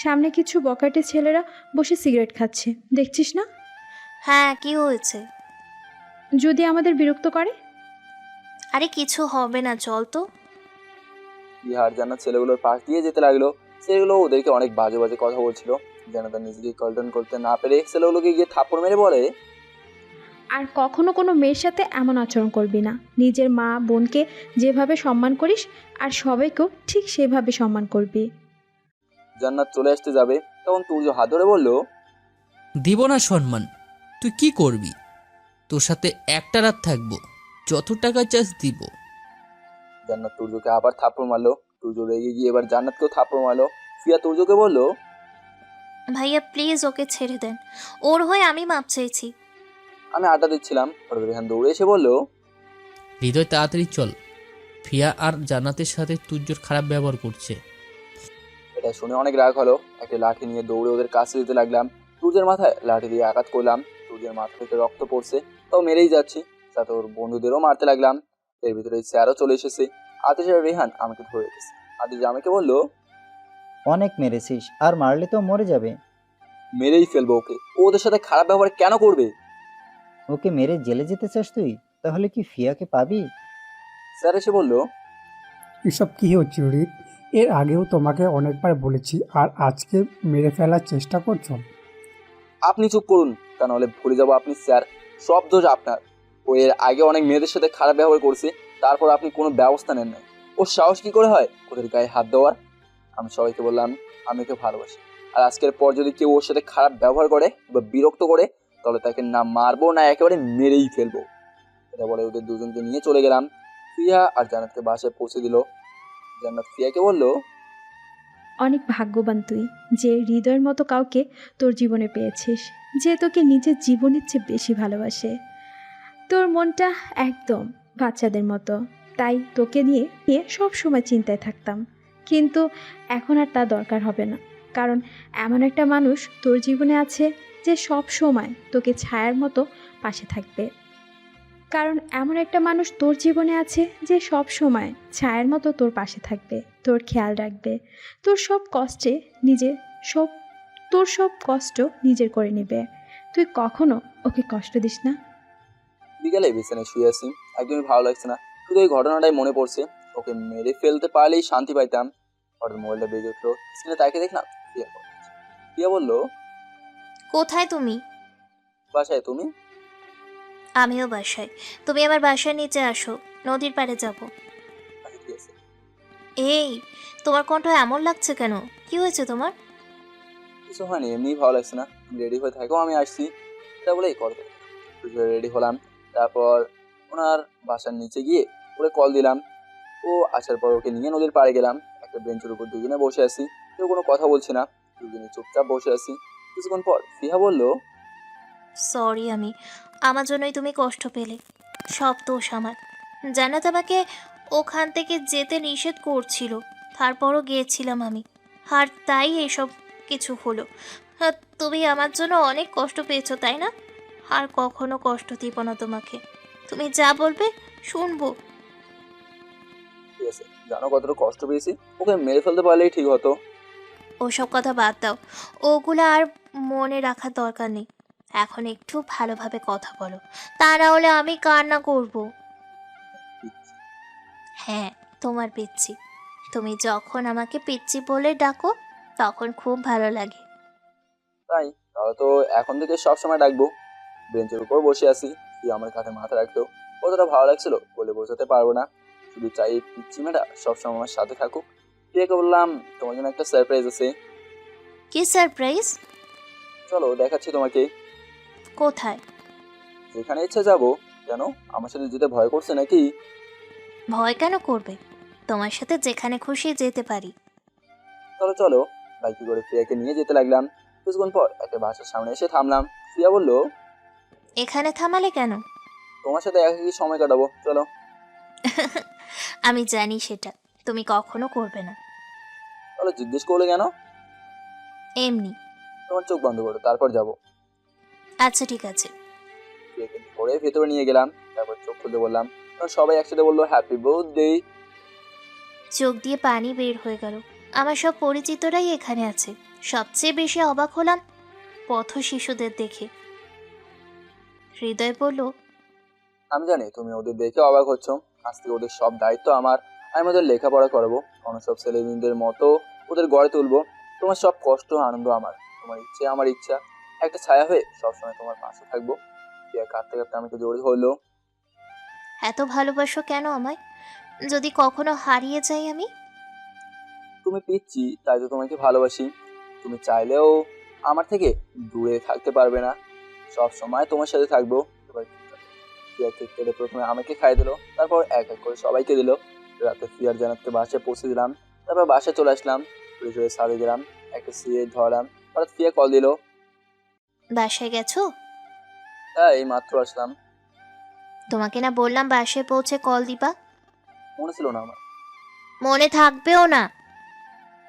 সামনে কিছু বকাটে ছেলেরা বসে সিগারেট খাচ্ছে, দেখছিস না? হ্যাঁ, কি হয়েছে? যদি আমাদের বিরক্ত করে? আরে কিছু হবে না, চল তো। রিহা আর জান্নাত ছেলেগুলোর পাশ দিয়ে যেতে লাগলো। ছেলেগুলো ওদেরকে অনেক বাজে বাজে কথা বলছিল। জান্নাত আর নিজেকে কন্ট্রোল করতে না পেরে ছেলেগুলোকে গিয়ে থাপ্পড় মেরে বলে, আর কখনো কোনো মেয়ের সাথে এমন আচরণ করবি না। নিজের মা বোনকে যেভাবে সম্মান করিস আর সবাইকেও ঠিক সেভাবে সম্মান করবি। জান্নাত চলে আসতে যাবে তখন তুর্য হাত ধরে বলল, দিব না সম্মান। তুই কি করবি? তোর সাথে একটা রাত থাকবো, যত টাকা চাস দিব। জান্নাত তুর্যকে আবার থাপ্পড় মারলো। তুর্য রেগে গিয়ে এবার জান্নাতকেও থাপ্পড় মারলো। ফিয়া তুর্যকে বলল, ভাইয়া প্লিজ ওকে ছেড়ে দেন, ওর হয়ে আমি মাপ চাইছি। আমি আড্ডা দিচ্ছিলাম। হঠাৎ রেহান দৌড়ে এসে বলল, হৃদয় তাড়াতাড়ি চল, ফিয়া আর জান্নাতের সাথে তুর্যর খারাপ ব্যবহার করছে। এটা শুনে অনেক রাগ হলো। একটা লাঠি নিয়ে দৌড়ে ওদের কাছে যেতে লাগলাম। তুর্যের মাথায় লাঠি দিয়ে আঘাত করলাম। তুর্যের মাথা থেকে রক্ত পড়ছে, তাও মেরেই যাচ্ছি। সাথে ওর বন্ধুদেরও মারতে লাগলাম। এর ভিতরে স্যারও চলে এসেছে। আতিশ আর রেহান আমাকে ধরে রেখেছে। আতিশ আমাকে বলল, অনেক মেরেছিস, আর মারলে তো মরে যাবে। মেরেই ফেলবো ওকে। ও ওদের সাথে খারাপ ব্যবহার কেন করবে? ওকে মেরে জেলে যেতে চাস তুই? তাহলে কি ফিয়াকে পাবি? স্যার এসে বলল, এসব কী হচ্ছে রিত? এর আগেও তোমাকে অনেকবার বলেছি, আর আজকে মেরে ফেলার চেষ্টা করছো। আপনি চুপ করুন, তা নাহলে ভুলে যাবো আপনি স্যার। সব দোষ আপনার। ও এর আগে অনেক মেয়েদের সাথে খারাপ ব্যবহার করছে, তারপর আপনি কোনো ব্যবস্থা নেন নাই। ওর সাহস কি করে হয় ওদের গায়ে হাত দেওয়ার? আমি সবাইকে বললাম আমি ওকে ভালোবাসি, আর আজকের পর যদি কেউ ওর সাথে খারাপ ব্যবহার করে বা বিরক্ত করে তাহলে তাকে না মারবো না একেবারে মেরেই ফেলবো। এটা বলে ওদের দুজনকে নিয়ে চলে গেলাম। ফিয়া আর জান্নাতকে বাসায় পৌঁছে দিল। জান্নাত ফিয়াকে বলল, অনেক ভাগ্যবান তুই যে হৃদয়ের মতো কাউকে তোর জীবনে পেয়েছিস, যে তোকে নিজের জীবনের চেয়ে বেশি ভালোবাসে। তোর মনটা একদম বাচ্চাদের মতো, তাই তোকে নিয়ে নিয়ে সব সময় চিন্তায় থাকতাম। কিন্তু এখন আর তা দরকার হবে না, কারণ এমন একটা মানুষ তোর জীবনে আছে যে সব সময় তোকে ছায়ার মতো পাশে থাকবে। কারণ এমন একটা মানুষ তোর জীবনে আছে যে সব সময় ছায়ার মতো তোর পাশে থাকবে, তোর খেয়াল রাখবে, তোর সব কষ্টে নিজে সব তোর সব কষ্ট নিজের করে নেবে। তুই কখনো ওকে কষ্ট দিস না। বিকালে বিছানায় শুয়ে আছি, একদমই ভালো লাগছে না। শুধু এই ঘটনাটাই মনে পড়ছে। ওকে মেরে ফেলতে পারলেই শান্তি পাইতাম। হঠাৎ মোবাইলটা বেজে উঠলো। স্ক্রিনে তাকিয়ে দেখলাম প্রিয়া call করেছে। প্রিয়া বলল, কোথায় তুমি? বাসায়। তুমি? আমিও বাসায়। তুমি আমার বাসার নিচে আসো, নদীর পাড়ে যাব। আচ্ছা ঠিক আছে। এই, তোমার কণ্ঠ এমন লাগছে কেন? কি হয়েছে তোমার? কিছু হয়নি, এমনিই ভালো লাগছে না। তুমি রেডি হয়ে থাকো, আমি আসছি। এটা বলেই কল করে রেডি হলাম। তারপর ওনার বাসার নিচে গিয়ে ওরে কল দিলাম। ও আসার পর ওকে নিয়ে নদীর পাড়ে গেলাম। একটা বেঞ্চের উপর দুজনে বসে আছি, কেউ কোনো কথা বলছি না, দুজনে চুপচাপ বসে আছি। কিছুক্ষণ পর ফিহা বলল, সরি, আমার জন্যই তুমি কষ্ট পেলে। সব দোষ আমার। জানাত আমাকে ওখান থেকে যেতে নিষেধ করছিল, তারপরও গিয়েছিলাম আমি, আর তাই এসব কিছু হলো। তুমি আমার জন্য অনেক কষ্ট পেয়েছো, তাই না? আর কখনো কষ্ট দিব না তোমাকে। তুমি যা বলবে শুনবো। ঠিক আছে, জানো কতটা কষ্ট পেয়েছি। ওকে মেরে ফেলতে পারলেই ঠিক হতো। ওসব কথা বাদ দাও, ওগুলো আর মনে রাখার দরকার নেই। এখন একটু ভালোভাবে কথা বলো, তা না হলে আমি কান্না করব। হ্যাঁ, তোমার পিচ্ছি। তুমি যখন আমাকে পিচ্ছি বলে ডাকো তখন খুব ভালো লাগে। তাই তাহলে তো এখন থেকে সবসময় ডাকবো। বেঞ্চের উপর বসে আছি, তুই আমার কাঁধে মাথা রাখলো। কতটা ভালো লাগছিল বলে বোঝাতে পারবো না। শুধু চাই এই পিচ্ছি মেয়েটা সবসময় আমার সাথে থাকুক। প্রিয়াকে বললাম, তোমার জন্য একটা সারপ্রাইজ আছে। কি সারপ্রাইজ? চলো দেখাচ্ছি তোমাকে। কোথায়? যেখানে ইচ্ছে যাবো। কেন, আমার সাথে যেতে ভয় করছে নাকি? ভয় কেন করবে? তোমার সাথে যেখানে খুশি যেতে পারি। চলো চলো। বাইকে করে প্রিয়াকে নিয়ে যেতে লাগলাম। কিছুক্ষণ পর একটা বাসার সামনে এসে থামলাম। প্রিয়া বলল, এখানে থামালে কেন? তোমার সাথে একই সময় কাটাবো, চলো। আমি জানি সেটা তুমি কখনো করবে না। তাহলে জিজ্ঞেস করলে কেন? এমনি। তোমার চোখ বন্ধ করো, তারপর যাবো। আচ্ছা ঠিক আছে। প্রিয়াকে ধরে ভেতরে নিয়ে গেলাম, তারপর চোখ খুলতে বললাম। তখন সবাই একসাথে বললো হ্যাপি বার্থডে। চোখ দিয়ে পানি বের হয়ে গেল। আমার সব পরিচিতরাই এখানে আছে। সবচেয়ে বেশি অবাক হলাম পথ শিশুদের দেখে। হৃদয় বলল, আমি জানি তুমি ওদের দেখে অবাক হচ্ছ। আজ থেকে ওদের সব দায়িত্ব আমার। আমি ওদের লেখাপড়া করাবো, অন্য সব ছেলেমেয়েদের মতো ওদের গড়ে তুলবো। তোমার সব কষ্ট আনন্দ আমার, তোমার ইচ্ছে আমার ইচ্ছা। একটা ছায়া হয়ে সবসময় তোমার পাশে থাকবো। প্রিয়া কাঁদতে কাঁদতে আমাকে জড়িয়ে হলো। এত ভালোবাসো কেন আমায়? যদি কখনো হারিয়ে যাই আমি? তুমি পিচ্ছি, তাই তো তোমাকে ভালোবাসি। তুমি চাইলেও আমার থেকে দূরে থাকতে পারবে না। সব সময় তোমার সাথে থাকবো। এবার প্রিয়া কেক কেটে প্রথমে আমাকে খাইয়ে দিল, তারপর এক এক করে সবাইকে দিল। রাতে ফিয়ার জানাতকে বাসায় পৌঁছে দিলাম, তারপর বাসায় চলে আসলাম। ফ্রেশ হয়ে ছাদে গেলাম, একটা সিগারেট ধরালাম। হঠাৎ ফিয়া কল দিল। বাসায় গেছো? হ্যাঁ, এই মাত্র আসলাম। তোমাকে না বললাম বাসায় পৌঁছে কল দিবা? মনে ছিল না আমার। মনে থাকবেও না।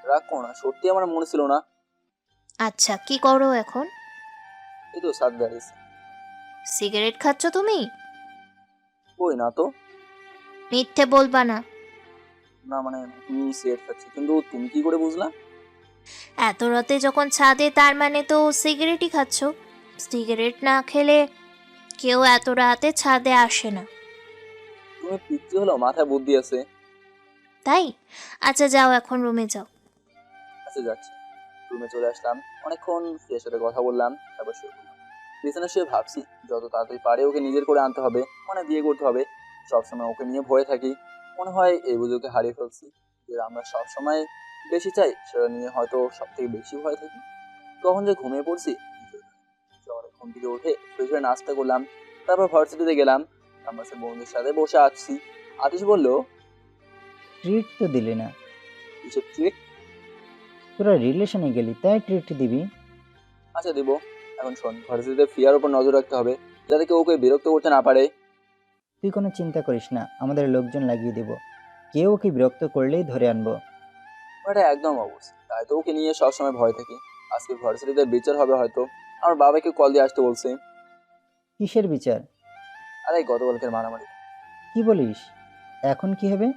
রাগ করো না, সত্যি আমার মনে ছিল না। আচ্ছা কি করো এখন? এই তো সাত দাঁড়িয়েছি। সিগারেট খাচ্ছ তুমি? কই না তো। মিথ্যে বলবা না। না মানে তুমি সিগারেট খাচ্ছি, কিন্তু তুমি কি করে বুঝলা? এত রাতে যখন ছাদে, তার মানে তো সিগারেটই খাচ্ছ। সিগারেট না খেলে কেউ এত রাতে ছাদে আসে না। তুমি পিচ্ছি হলো, মাথায় বুদ্ধি আছে। তাই? আচ্ছা যাও, এখন রুমে যাও। আচ্ছা যাচ্ছি। রুমে চলে আসলাম, অনেকক্ষণ ফ্রের সাথে কথা বললাম, তারপর শুয়ে পড়লাম। বিছানা শুয়ে ভাবছি যত তাড়াতাড়ি পারে ওকে নিজের করে আনতে হবে, মানে বিয়ে করতে হবে। সবসময় ওকে নিয়ে ভয়ে থাকি। মনে হয় এই বুঝোকে হারিয়ে ফেলছি। যে আমরা সবসময় বেশি চাই, সেটা নিয়ে হয়তো সব থেকে বেশি ভয় থাকি। তখন যে ঘুমিয়ে পড়ছি। সকালে ঘুম থেকে উঠে ফ্রেশ হয়ে নাস্তা করলাম, তারপর ভার্সিটিতে গেলাম। ক্যাম্পাসে বন্ধুদের সাথে বসে আছি। আতিশ বলল, ট্রিট তো দিলি না। কিসের ট্রিট? তোরা রিলেশনে গেলি তাই ট্রিট দিবি? আচ্ছা দিব। এখন শোন, ভার্সিটিতে ফিয়ার উপর নজর রাখতে হবে, যাতে কেউ ওকে বিরক্ত করতে না পারে। তুই কোনো চিন্তা করিস না, আমাদের লোকজন লাগিয়ে দেব। কেউ ওকে বিরক্ত করলেই ধরে আনবো। এটা একদম অবস্থা, তাই তো ওকে নিয়ে সবসময় ভয় থাকি। আজকে ভার্সিটিতে বিচার হবে হয়তো। আমার বাবাকে কল দিয়ে আসতে বলছে। কিসের বিচার? আরে গতকালকের মারামারি। কি বলিস? এখন কি হবে?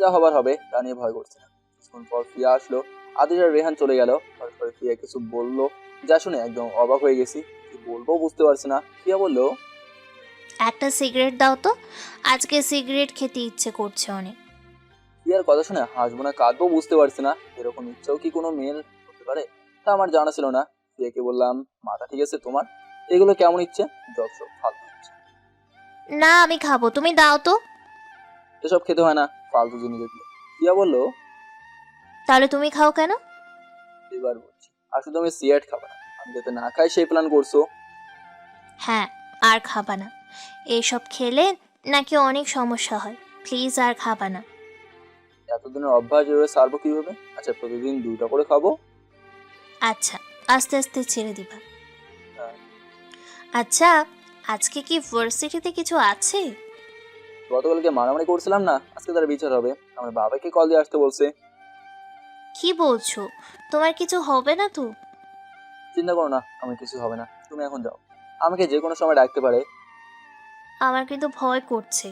যা হবার হবে, তা নিয়ে ভয় করছি না। কিছুক্ষণ পর ফিয়া আসলো। আদিজ আর রেহান চলে গেল। তারপরে ফিয়া কিছু বললো, যা শুনে একদম অবাক হয়ে গেছি। কি বলবো বুঝতে পারছি না। ফিয়া বললো, একটা সিগারেট দাও তো, আজকে সিগারেট খেতে ইচ্ছে করছে অনেক। ফিয়ার কথা শুনে হাসবো না কাঁদবো বুঝতে পারছি না। এরকম ইচ্ছাও কি কোনো মেয়ের হতে পারে, তা আমার জানা ছিল না। ফিয়াকে বললাম, মাথা ঠিক আছে তোমার? এগুলো কেমন ইচ্ছে? যত সব ফালতু ইচ্ছে। না আমি খাবো, তুমি দাও তো। এসব খেতে হয় না, ফালতু জিনিস এগুলো। ফিয়া বললো, তাহলে তুমি খাও কেন? এবার বলছি, আসলে তুমি সিগারেট খাবে না, আমি যাতে না খাই সেই প্ল্যান করছো। হ্যাঁ, আর খাবা না। এইসব খেলে নাকি অনেক সমস্যা হয়। প্লিজ আর খাবা না। এতদিনের অভ্যাস এভাবে সারবো কিভাবে? আচ্ছা প্রতিদিন 2টা করে খাবো। আচ্ছা, আস্তে আস্তে ছেড়ে দিবা। হ্যাঁ। আচ্ছা, আজকে কি ভার্সিটিতে কিছু আছে? গতকালকে মারামারি করছিলাম না, আজকে তার বিচার হবে। আমার বাবাকে কল দিয়ে আসতে বলছে। কি বলছো? তোমার কিছু হবে না তো? চিন্তা করো না, আমার কিছু হবে না। তুমি এখন যাও, আমাকে যে কোনো সময় ডাকতে পারে। আমার কিন্তু ভয় করছে।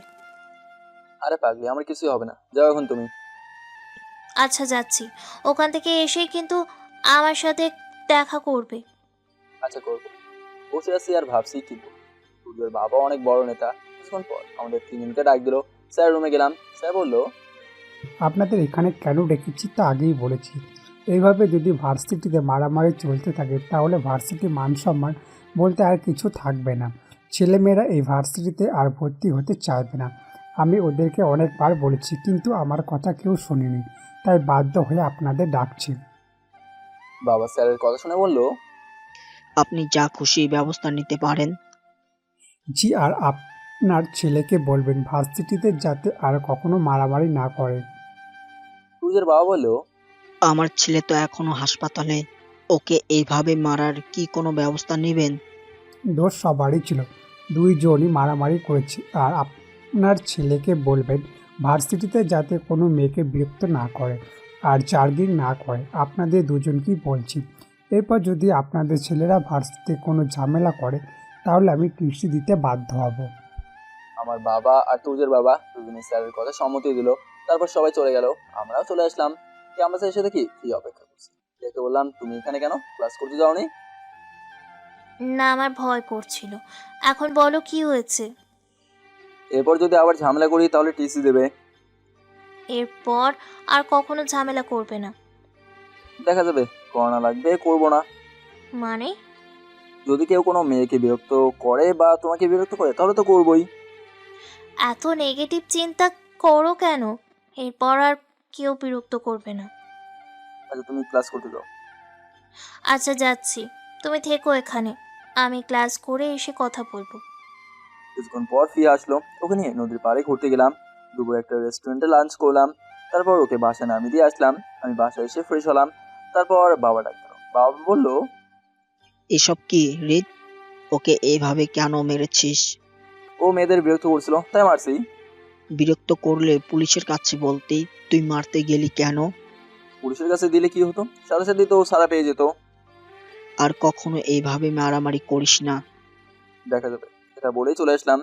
আরে পাগলি, আমার কিছুই হবে না, যাও এখন তুমি। আচ্ছা যাচ্ছি। ওখান থেকে এসেই কিন্তু আমার সাথে দেখা করবে। আচ্ছা করবো। বসে আছি আর ভাবছি কি করবো। সূর্যের বাবা অনেক বড় নেতা। কিছুক্ষণ পর আমাদের 3 জনকে ডাক দিল। স্যার রুমে গেলাম। স্যার বললো, আপনাদের এখানে কেন ডেকেছি তা আগেই বলেছি। এইভাবে যদি ভার্সিটিতে মারামারি চলতে থাকে তাহলে ভার্সিটি মান সম্মান বলতে আর কিছু থাকবে না। ছেলেমেয়েরা এই ভার্সিটিতে আর ভর্তি হতে চাইবে না। আমি ওদেরকে অনেকবার বলেছি, কিন্তু আমার কথা কেউ শোনেনি, তাই বাধ্য হয়ে আপনাদের ডাকছি। বাবা স্যারের কথা শুনে বললো, আপনি যা খুশি ব্যবস্থা নিতে পারেন। জি, আর আপনার ছেলেকে বলবেন ভার্সিটিতে যাতে আর কখনো মারামারি না করে। সূর্যের বাবা বললো, আমার ছেলে তো এখনো হাসপাতালে, ওকে এইভাবে মারার কি কোনো ব্যবস্থা নেবেন? দোষ সবারই ছিল, দুইজনই মারামারি করেছে। আর আপনার ছেলেকে বলবেন ভার্সিটিতে যাতে কোনো মেয়েকে বিরক্ত না করে আর র্যাগিং না করে। আপনাদের দুজনকেই বলছি। এরপর যদি আপনাদের ছেলেরা ভার্সিটিতে কোনো ঝামেলা করে তাহলে আমি টিসি দিতে বাধ্য হব। আমার বাবা আর তুজের বাবা দুজনে স্যারের কথা সম্মতি দিল। তারপর সবাই চলে গেল, আমরাও চলে আসলাম। ক্যাম্পাসে এসে দেখি ফ্রি অপেক্ষা করছি। ফ্রিয়াকে বললাম, তুমি এখানে কেন? ক্লাস করতে যাওনি? না, আমার ভয় করছিল। এখন বলো কি হয়েছে? এরপর যদি আবার ঝামেলা করি তাহলে টিসি দেবে। এরপর আর কখনো ঝামেলা করবে না। দেখা যাবে, করোনা লাগবে, করবো না। মানে? যদি কেউ কোনো মেয়েকে বিরক্ত করে বা তোমাকে বিরক্ত করে তাহলে তো করবোই। এত নেগেটিভ চিন্তা করো কেন? এরপর আর কেউ বিরক্ত করবে না। আচ্ছা, তুমি ক্লাস করতে যাও। আচ্ছা, যাচ্ছি। তুমি থেকো এখানে, আমি ক্লাস করে এসে কথা বলবো। কিছুক্ষণ পর ফিরে আসলো, ওকে নিয়ে নদীর পাড়ে ঘুরতে গেলাম। দুপুরে একটা রেস্টুরেন্টে লাঞ্চ করলাম। তারপর ওকে বাসায় নামিয়ে দিয়ে আসলাম। আমি বাসায় এসে ফ্রেশ হলাম। তারপর বাবা ডাকলো। বাবা বললো, এসব কি রিত? ওকে এইভাবে কেন মেরেছিস? ও মেয়েদের বিরক্ত করছিল তাই মারছি। বিরক্ত করলে পুলিশের কাছে বলতি, তুই মারতে গেলি কেন? পুলিশের কাছে দিলে কি হতো? সাথে সাথে তো সারা পেয়ে যেত। আর কখনো এইভাবে মারামারি করিস না। দেখা যাবে, এটা বলেই চলে আসলাম।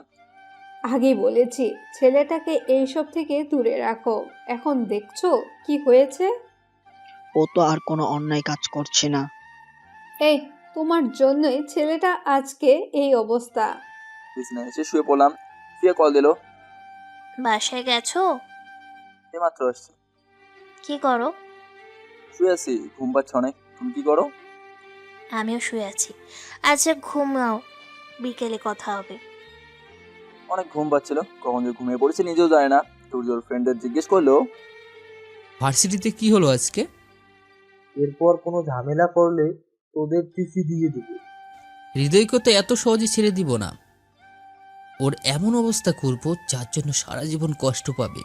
আগেই বলেছি ছেলেটাকে এইসব থেকে দূরে রাখো। এখন দেখছো কি হয়েছে। ও তো আর কোনো অন্যায় কাজ করছে না। এই, তোমার জন্যই ছেলেটা আজকে এই অবস্থা। বিছানায় এসে শুয়ে পড়লাম। ফিয়া কল দিল। বাসায় গেছো? এইমাত্র আসছি। কি করো? শুয়ে আছি, ঘুম পাচ্ছে অনেক। তুমি কি করো? আমিও শুয়ে আছি। আচ্ছা, ঘুমাও, বিকেলে কথা হবে। অনেক ঘুম পাচ্ছিল, কখন যে ঘুমিয়ে পড়েছে নিজেও জানে না। তোর ফ্রেন্ডের জিজ্ঞেস করলো, ভার্সিটিতে কি হলো আজকে? এরপর কোনো ঝামেলা করলে তোদের টিসি দিয়ে দিবে। হৃদয়কে তো এত সহজে ছেড়ে দিব না। ওর এমন অবস্থা করবো যার জন্য সারা জীবন কষ্ট পাবে।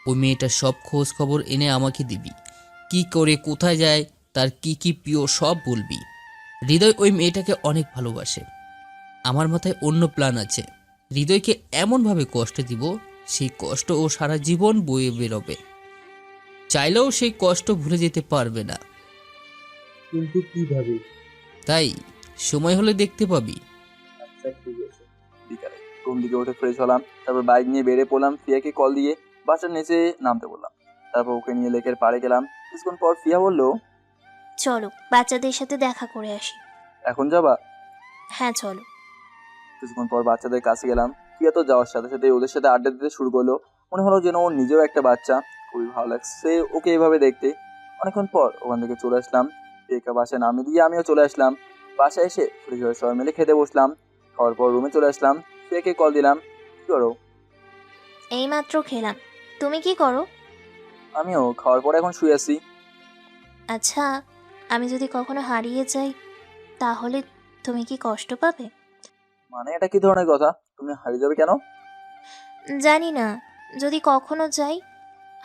ওই মেয়েটার সব খোঁজ খবর এনে আমাকে দিবি। কি করে, কোথায় যায়, তার কি কি প্রিয় সব বলবি। হৃদয় ওই মেয়েটাকে অনেক ভালোবাসে। আমার মাথায় অন্য প্ল্যান আছে। হৃদয়কে এমনভাবে কষ্ট দিব, সেই কষ্ট ও সারা জীবন বয়ে বেরোবে। চাইলেও সেই কষ্ট ভুলে যেতে পারবে না। কিন্তু কিভাবে? তাই সময় হলে দেখতে পাবি। আচ্ছা, ঠিক আছে। বিকালে ঘুম থেকে উঠে ফ্রেশ হলাম। তারপর বাইক নিয়ে বেরিয়ে পড়লাম। ফিয়াকে কল দিয়ে বাসার নিচে নামতে বললাম। তারপর ওকে নিয়ে লেকের পাড়ে গেলাম। কিছুক্ষণ পর ফিয়া বললো, চলো বাচ্চাদের সাথে দেখা করে আসি। এখন যাবা? হ্যাঁ, চলো। কিছুক্ষণ পর বাচ্চাদের কাছে গেলাম। ফিয়া তো যাওয়ার সাথে সাথে ওদের সাথে আড্ডা দিতে শুরু করলো। মনে হলো যেন ওর নিজেও একটা বাচ্চা। খুবই ভালো লাগছে ওকে এভাবে দেখতে। অনেকক্ষণ পর ওখান থেকে চলে আসলাম। ফিয়াকে বাসায় নামিয়ে দিয়ে আমিও চলে আসলাম। বাসায় এসে ফ্রেশ হয়ে সবাই মিলে খেতে বসলাম। খাওয়ার পর রুমে চলে আসলাম। ফিয়াকে কল দিলাম, কি করো? এইমাত্র খেলাম। তুমি কি করো? আমিও খাওয়ার পর এখন শুয়ে আছি। আচ্ছা, আমি যদি কখনো হারিয়ে যাই তাহলে তুমি কি কষ্ট পাবে? মানে এটা কি ধরনের কথা? তুমি হারিয়ে যাবে কেন? জানি না, যদি কখনো যাই।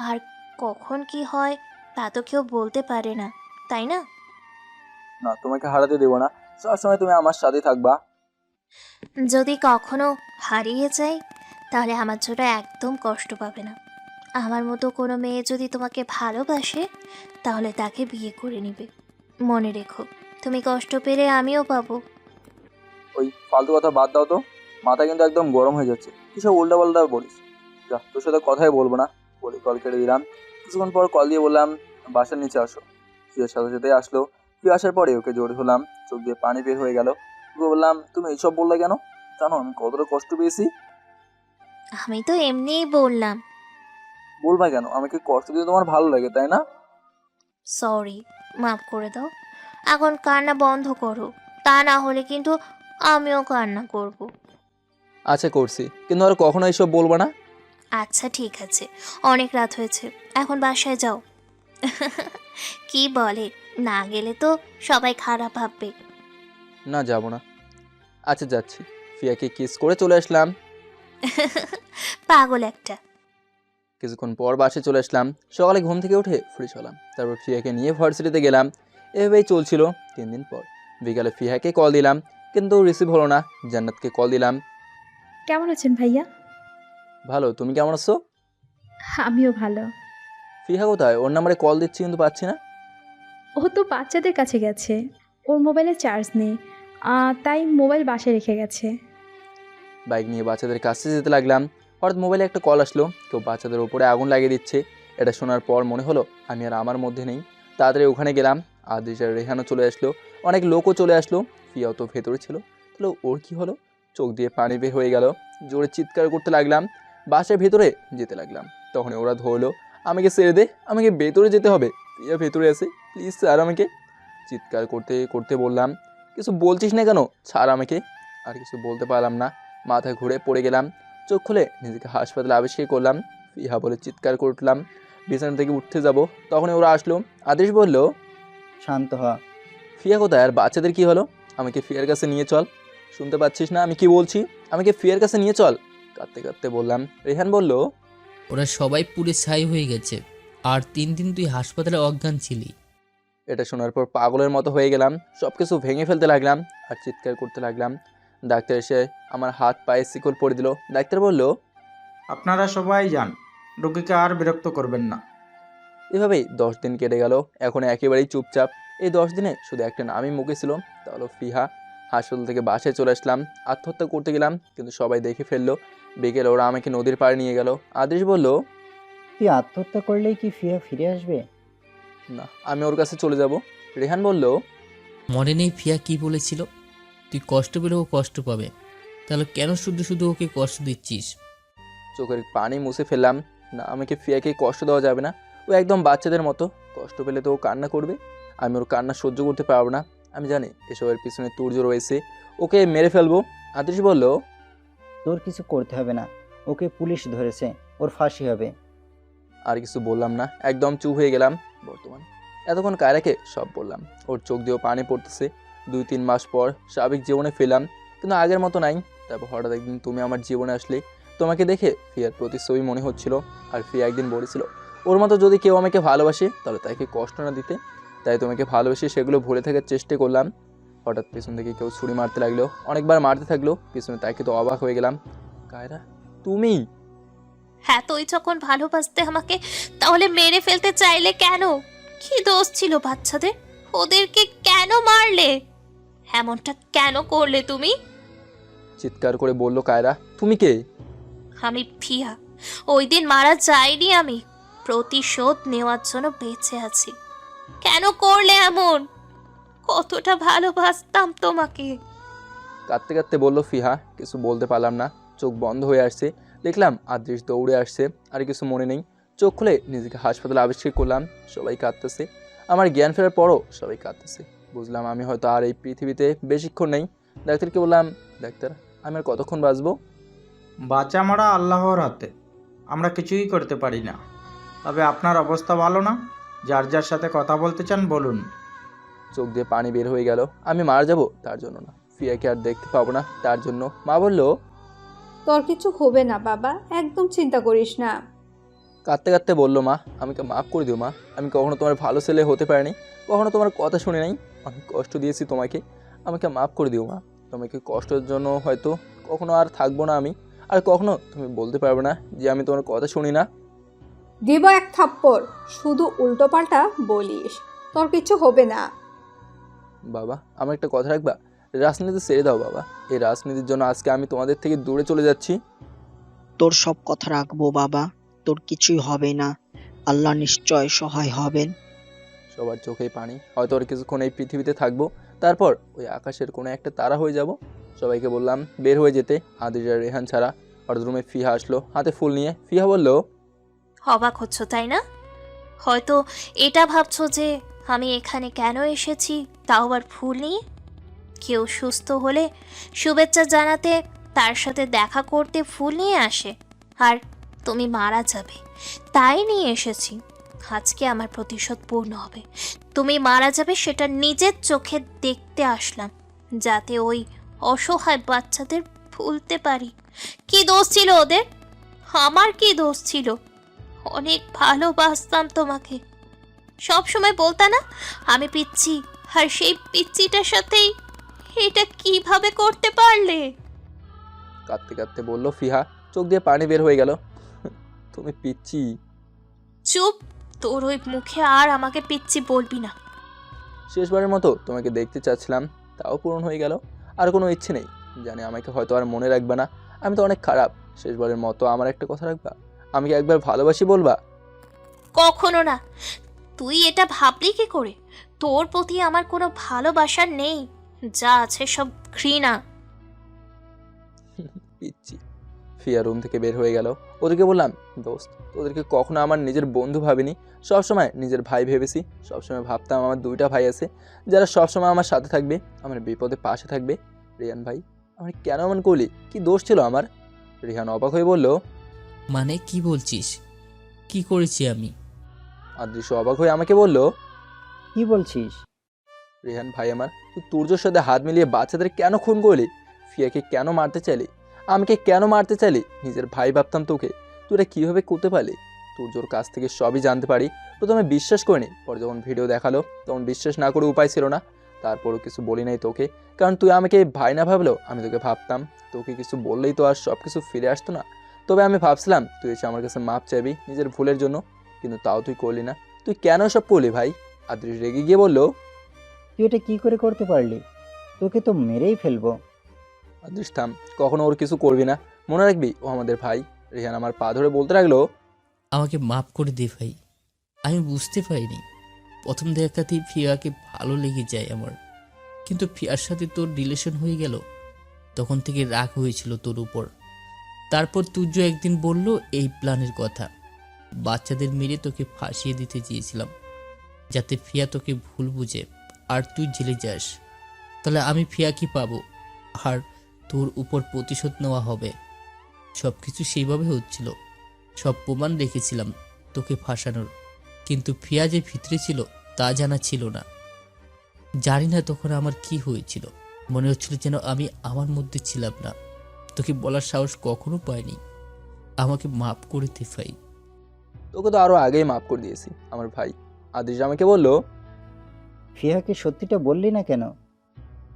আর কখন কি হয় তা তো কেউ বলতে পারে না, তাই না? না, তোমাকে হারাতে দেবো না। সবসময় তুমি আমার সাথে থাকবা। যদি কখনো হারিয়ে যাই তাহলে আমার জন্য একদম কষ্ট পাবে না। আমার মতো কোনো মেয়ে যদি তোমাকে ভালোবাসে তাহলে তাকে বিয়ে করে নিবে। মনে রেখো, তুমি কষ্ট পেলে আমিও পাবো। ওই ফালতু কথা বাদ দাও তো। মাথা কিন্তু একদম গরম হয়ে যাচ্ছে। কিসব উল্টা পাল্টা বলিস। যা, তোর সাথে কথাই বলবো না বলে কল কেটে দিলাম। কিছুক্ষণ পর কল দিয়ে বললাম, বাসার নিচে আসো। ফিয়ার সাথে সাথে আসলো। ফিরে আসার পরে ওকে জোরে হলাম, চোখ দিয়ে পানি বের হয়ে গেল। ওকে বললাম, তুমি এইসব বললে কেন? জানো আমি কতটা কষ্ট পেয়েছি? আমি তো এমনিই বললাম। বলবা কেন? আমাকে কষ্ট দিতে তোমার ভালো লাগে তাই না? সরি, মাফ করে দাও। এখন কান্না বন্ধ করো, তা না হলে কিন্তু আমিও কান্না করব। আচ্ছা করছি, কিন্তু আর কখনো এইসব বলবা না। আচ্ছা ঠিক আছে, অনেক রাত হয়েছে, এখন বাসায় যাও। কি বলে, না গেলে তো সবাই খারাপ ভাববে। না, যাবো না। আচ্ছা যাচ্ছি। ফিয়াকে কিস করে চলে আসলাম। পাগল একটা। কিছুক্ষণ পর বাসে চলে আসলাম। সকালে ঘুম থেকে উঠে ফ্রেশ হলাম। তারপর ফিয়াকে নিয়ে ভার্সিটিতে গেলাম। এভাবেই চলছিল 3 দিন পর। বিকালে ফিয়াকে কল দিলাম, কিন্তু রিসিভ হলো না। জান্নাতকে কল দিলাম, কেমন আছেন ভাইয়া? ভালো, তুমি কেমন আছো? আমিও ভালো। ফিহা কোথায়? ওর নাম্বারে কল দিচ্ছি কিন্তু পাচ্ছি না। ও তো বাচ্চাদের কাছে গেছে, ওর মোবাইলে চার্জ নেই, তাই মোবাইল বাসায় রেখে গেছে। বাইক নিয়ে বাচ্চাদের কাছে যেতে লাগলাম। হঠাৎ মোবাইলে একটা কল আসলো, কেউ বাচ্চাদের উপরে আগুন লাগিয়ে দিচ্ছে। এটা শোনার পর মনে হলো আমি আর আমার মধ্যে নেই। তাড়াতাড়ি ওখানে গেলাম। আদিশ আর রেহানও চলে আসলো, অনেক লোকও চলে আসলো। ফিয়াও তো ভেতরে ছিল। তাহলে ওর কি হলো? চোখ দিয়ে পানি বের হয়ে গেল। জোরে চিৎকার করতে লাগলাম, বাসার ভেতরে যেতে লাগলাম। তখন ওরা ধরলো, আমাকে ছেড়ে দে, আমাকে ভেতরে যেতে হবে। ফিয়া ভেতরে আছে, প্লিজ স্যার আমাকে। চিৎকার করতে করতে বললাম, কিছু বলছিস না কেন, ছাড় আমাকে। আর কিছু বলতে পারলাম না, মাথা ঘুরে পড়ে গেলাম। চোখ খুলে নিজেকে হাসপাতালে আবিষ্কার করলাম। ফিহা বলে চিৎকার করলাম, বিছানা থেকে উঠতে যাব। তখনই ওরা আসলো। আদেশ বলল, শান্ত হ। ফিয়া কোথায় আর বাচ্চাদের কি হলো? আমাকে ফিয়ার কাছে নিয়ে চল। শুনতে পাচ্ছিস না আমি কি বলছি? আমাকে ফিয়ার কাছে নিয়ে চল। কাঁদতে কাঁদতে বললাম। রেহান বলল, ওরা সবাই পুড়ে ছাই হয়ে গেছে, আর 3 দিন তুই হাসপাতালে অজ্ঞান ছিলি। এটা শোনার পর পাগলের মতো হয়ে গেলাম। সব কিছু ভেঙে ফেলতে লাগলাম আর চিৎকার করতে লাগলাম। ডাক্তার এসে আমার হাত পায়ে শিকল পরে দিল। ডাক্তার বলল, আপনারা সবাই যান, রোগীকে আর বিরক্ত করবেন না। এভাবেই 10 দিন কেটে গেল। এখন একেবারেই চুপচাপ। এই 10 দিনে শুধু একটা নামই মুখে ছিল, তা হলো ফিহা। হাসপাতাল থেকে বাসায় চলে আসলাম। আত্মহত্যা করতে গেলাম, কিন্তু সবাই দেখে ফেললো। বিকেলে ওরা আমাকে নদীর পাড়ে নিয়ে গেল। আদেশ বলল, তুই আত্মহত্যা করলেই কি ফিয়া ফিরে আসবে? না, আমি ওর কাছে চলে যাব। রেহান বলল, মনে নেই ফিয়া কি বলেছিল? তুই কষ্ট পেলে ও কষ্ট পাবে, তাহলে কেন শুধু শুধু ওকে কষ্ট দিচ্ছিস? চোখের পানি মুছে ফেললাম। না, আমাকে ফিয়াকে কষ্ট দেওয়া যাবে না। ও একদম বাচ্চাদের মতো, কষ্ট পেলে তো ও কান্না করবে। আমি ওর কান্না সহ্য করতে পারবো না। আমি জানি এসবের পিছনে তুর্য রয়েছে, ওকে মেরে ফেলবো। আদেশ বলল, তোর কিছু করতে হবে না, ওকে পুলিশ ধরেছে, ওর ফাঁসি হবে। আর কিছু বললাম না, একদম চুপ হয়ে গেলাম। বর্তমানে এতক্ষণ কায়রাকে সব বললাম। ওর চোখ দিয়েও পানি পড়তেছে। 2-3 মাস পর স্বাভাবিক জীবনে ফেলাম, কিন্তু আগের মতো নাই। তারপর হঠাৎ একদিন তুমি আমার জীবনে আসলে। তোমাকে দেখে ফিয়ার প্রতিচ্ছবি মনে হচ্ছিল। আর ফিয়া একদিন বলেছিল, ওর মতো যদি কেউ আমাকে ভালোবাসে তাহলে তাকে কষ্ট না দিতে। তাই তোমাকে ভালোবেসে সেগুলো ভুলে থাকার চেষ্টা করলাম। হঠাৎ পেছন থেকে কেউ ছুরি মারতে লাগলো, অনেকবার মারতে থাকলো। পিছনে তাকে তো অবাক হয়ে গেলাম। কায়রা, তুমি? হ্যাঁ, তুই যখন ভালোবাসতে আমাকে, তাহলে মেরে ফেলতে চাইলে কেন? কি দোষ ছিল বাচ্চাদের? ওদেরকে কেন মারলে? এমনটা কেন করলে তুমি? চিৎকার করে বলল কায়রা, তুমি কে? আমি ফিয়া। ওই দিন মারা যাইনি আমি, প্রতিশোধ নেওয়ার জন্য বেঁচে আছি। কেন করলে এমন? কতটা ভালোবাসতাম তোমাকে। কাঁদতে কাঁদতে বলল ফিহা। কিছু বলতে পারলাম না, চোখ বন্ধ হয়ে আসছে। দেখলাম আদৃশ দৌড়ে আসছে। আর কিছু মনে নেই। চোখ খুলে নিজেকে হাসপাতালে আবিষ্কার করলাম। সবাই কাঁদতেছে। আমার জ্ঞান ফেরার পরও সবাই কাঁদতেছে। বুঝলাম আমি হয়তো আর এই পৃথিবীতে বেশিক্ষণ নেই। ডাক্তারকে বললাম, ডাক্তার আমি আর কতক্ষণ বাঁচবো? বাঁচা মরা আল্লাহর হাতে, আমরা কিছুই করতে পারি না। তবে আপনার অবস্থা ভালো না, যার যার সাথে কথা বলতে চান বলুন। চোখ দিয়ে পানি বের হয়ে গেল। আমি মারা যাব তার জন্য না, ফিয়াকে আর দেখতে পাবো না তার জন্য। মা বলল, তোর কিছু হবে না বাবা, একদম চিন্তা করিস না। কাঁদতে কাঁদতে বললো, মা আমাকে মাফ করে দিও মা। আমি কখনো তোমার ভালো ছেলে হতে পারিনি, কখনো তোমার কথা শুনে নাই, আমি কষ্ট দিয়েছি তোমাকে। আমাকে মাফ করে দিও মা। তোমাকে কষ্টের জন্য হয়তো কখনো আর থাকবো না আমি। আর কখনো তুমি বলতে পারবে না যে আমি তোমার কথা শুনি না। দিব এক থাপ্পড়, শুধু উল্টোপাল্টা বলিস। তোর কিছু হবে না। বাবা, আমার একটা কথা রাখবা? রাজনীতি ছেড়ে দাও বাবা। এই রাজনীতির জন্য আজকে আমি তোমাদের থেকে দূরে চলে যাচ্ছি। তোর সব কথা রাখবো বাবা, তোর কিছুই হবে না, আল্লাহ নিশ্চয় সহায় হবেন। সবার চোখেই পানি। হয়তো আর কিছুক্ষণ এই পৃথিবীতে থাকবো, তারপর ওই আকাশের কোনো একটা তারা হয়ে যাব। সবাইকে বললাম বের হয়ে যেতে, আদিজ আর রেহান ছাড়া। হঠাৎ রুমে ফিহা আসলো হাতে ফুল নিয়ে। ফিহা বলল, অবাক হচ্ছ তাই না? হয়তো এটা ভাবছো যে আমি এখানে কেন এসেছি, তাও আবার ফুল নিয়ে। কেউ সুস্থ হলে শুভেচ্ছা জানাতে, তার সাথে দেখা করতে ফুল নিয়ে আসে। আর তুমি মারা যাবে তাই নিয়ে এসেছি। আজকে আমার প্রতিশোধ পূর্ণ হবে। তুমি মারা যাবে সেটা নিজের চোখে দেখতে আসলাম, যাতে ওই অসহায় বাচ্চাদের ভুলতে পারি। কি দোষ ছিল ওদের? আমার কি দোষ ছিল? অনেক ভালোবাসতাম তোমাকে। সব সময় বলতা না আমি পিচ্ছি, আর সেই পিচ্ছিটার সাথেই এটা কিভাবে করতে পারলে? কাঁদতে কাঁদতে বলল ফিহা, চোখ দিয়ে পানি বের হয়ে গেল। তুমি পিচ্ছি। চুপ, তোর ওই মুখে আর আমাকে পিচ্ছি বলবি না। শেষবারের মতো তোমাকে দেখতে চাচ্ছিলাম, তাও পূরণ হয়ে গেল। আর কোনো ইচ্ছে নেই, জানি আমাকে হয়তো আর মনে রাখবে না, আমি তো অনেক খারাপ। শেষবারের মতো আমার একটা কথা রাখবা, আমাকে একবার ভালোবাসি বলবা? কখনো না। তুই এটা ভাবলি কি করে? তোর প্রতি আমার কোনো ভালোবাসা নেই, যা আছে সব ঘৃণা। পিচ্ছি। ফিয়া রুম থেকে বের হয়ে গেল। ওদেরকে বললাম, দোস্ত, ওদেরকে কখনো আমার নিজের বন্ধু ভাবিনি, সবসময় নিজের ভাই ভেবেছি। সবসময় ভাবতাম আমার 2টা ভাই আছে, যারা সবসময় আমার সাথে থাকবে, আমার বিপদে পাশে থাকবে। রিহান ভাই, আমার কেন এমন করলি? কি দোষ ছিল আমার? রিহান অবাক হয়ে বলল, মানে কি বলছিস? কি করেছি আমি? আদৃশ্য অবাক হয়ে আমাকে বলল, কি বলছিস? রিহান ভাই আমার, তুই তুর্যর সাথে হাত মিলিয়ে বাচ্চাদের কেন খুন করলি? ফিয়াকে কেন মারতে চাইলি? আমাকে কেন মারতে চাইলি? নিজের ভাই ভাবতাম তোকে, তুই এটা কীভাবে করতে পারলি? তুর্যর কাছ থেকে সবই জানতে পারি। প্রথমে বিশ্বাস করিনি, পরে যখন ভিডিও দেখালো তখন বিশ্বাস না করে উপায় ছিল না। তারপরও কিছু বলি নাই তোকে, কারণ তুই আমাকে ভাই না ভাবলেও আমি তোকে ভাবতাম। তোকে কিছু বললেই তো আর সব কিছু ফিরে আসতো না। তবে আমি ভাবছিলাম তুই এসে আমার কাছে মাপ চাইবি নিজের ভুলের জন্য, কিন্তু তাও তুই করলি না। তুই কেন সব করলি ভাই? আদৃশ রেগে গিয়ে বলল, তুই এটা কি করে করতে পারলি? তোকে তো মেরেই ফেলবো। আদৃশ থাম, কখনো ওর কিছু করবি না, মনে রাখবি ও আমাদের ভাই। রিহান আমার পা ধরে বলতে লাগলো, আমাকে মাফ করে দে ভাই, আমি বুঝতে পারিনি। প্রথম দেখাতেই ফিয়াকে ভালো লেগে যায় আমার, কিন্তু ফিয়ার সাথে তোর রিলেশন হয়ে গেল, তখন থেকে রাগ হয়েছিল তোর উপর। তারপর তুর্য একদিন বলল এই প্ল্যানের কথা, বাচ্চাদের মেরে তোকে ফাঁসিয়ে দিতে চেয়েছিলাম, যাতে ফিয়া তোকে ভুল বুঝে আর তুই জেলে যাস। তাহলে আমি ফিয়া কি পাবো, আর তোর উপর প্রতিশোধ নেওয়া হবে। সব কিছু সেইভাবে হচ্ছিল, সব প্রমাণ রেখেছিলাম তোকে ফাঁসানোর, কিন্তু ফিয়া যে ভিতরে ছিল তা জানা ছিল না। জানি না তখন আমার কি হয়েছিল, মনে হচ্ছিল যেন আমি আমার মধ্যে ছিলাম না। তোকে বলার সাহস কখনো পাইনি, আমাকে মাফ করে দে ভাই। তোকে তো আরো আগেই মাফ করে দিয়েছি আমার ভাই। আদৃশ আমাকে বলল, ফিয়াকে সত্যিটা বললি না কেন?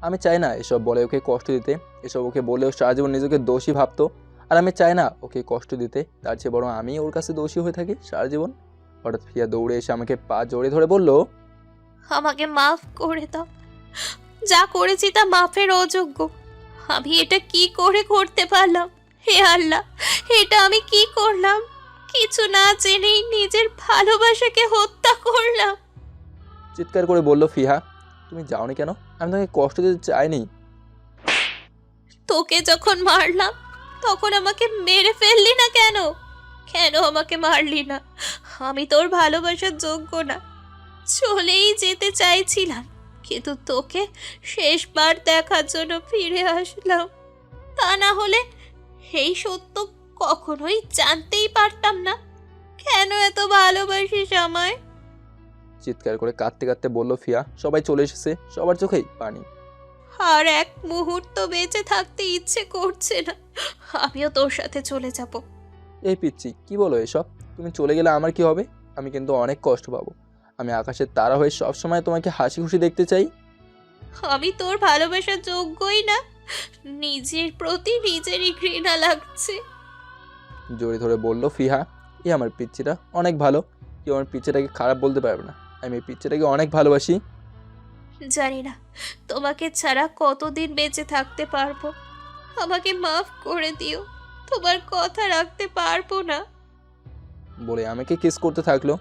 আমি চাই না এসব বলে ওকে কষ্ট দিতে, এসব ওকে বলেও সারা জীবন নিজেকে দোষী ভাবতো, আর আমি চাই না ওকে কষ্ট দিতে। তার চেয়ে বরং আমি ওর কাছে দোষী হয়ে থাকি সারা জীবন। হঠাৎ ফিয়া দৌড়ে এসে আমাকে পা জড়িয়ে ধরে বলল, আমাকে মাফ করে দাও, যা করেছি তা মাফের অযোগ্য। আমি এটা কি করে করতে পারলাম? হে আল্লাহ, এটা আমি কি করলাম? কিছু না জেনেই নিজের ভালোবাসাকে হত্যা করলাম। চিৎকার করে বলল ফিহা, তুমি যাওনি কেন? আমি তোমাকে কষ্ট দিতে চাইনি। তোকে যখন মারলাম তখন আমাকে মেরে ফেললি না কেন? কেন আমাকে মারলি না? আমি তোর ভালোবাসার যোগ্য না। চলেই যেতে চাইছিলাম, কিন্তু তোকে শেষবার দেখার জন্য ফিরে আসলাম। তা না হলে এই সত্য কখনোই জানতেই পারতাম না। কেন এত ভালোবাসিস আমায়? চিৎকার করে কাঁদতে কাঁদতে বলল ফিয়া। সবাই চলে এসেছে, সবার চোখেই পানি। আর এক মুহূর্ত বেঁচে থাকতে ইচ্ছে করছে না। আমিও তোর সাথে চলে যাব। এই পিচ্ছি, কি বলো এসব? তুমি চলে গেলে আমার কি হবে? আমি কিন্তু অনেক কষ্ট পাবো। আমি আকাশের তারা হয়ে সবসময় তোমাকে হাসি খুশি দেখতে চাই। আমি তোর ভালোবাসার যোগ্যই না। নিজের প্রতি নিজেরই ঘৃণা লাগছে। জোরে ধরে বলল ফিহা। আমার পিচ্ছিটা অনেক ভালো, কেউ আমার পিচ্ছিটাকে খারাপ বলতে পারবে না। আমি এই পিচ্ছিটাকে অনেক ভালোবাসি। জানি না তোমাকে ছাড়া কতদিন বেঁচে থাকতে পারবো। আমাকে মাফ করে দিও, তোমার কথা রাখতে পারবো না। বলে আমাকে কিস করতে থাকলো।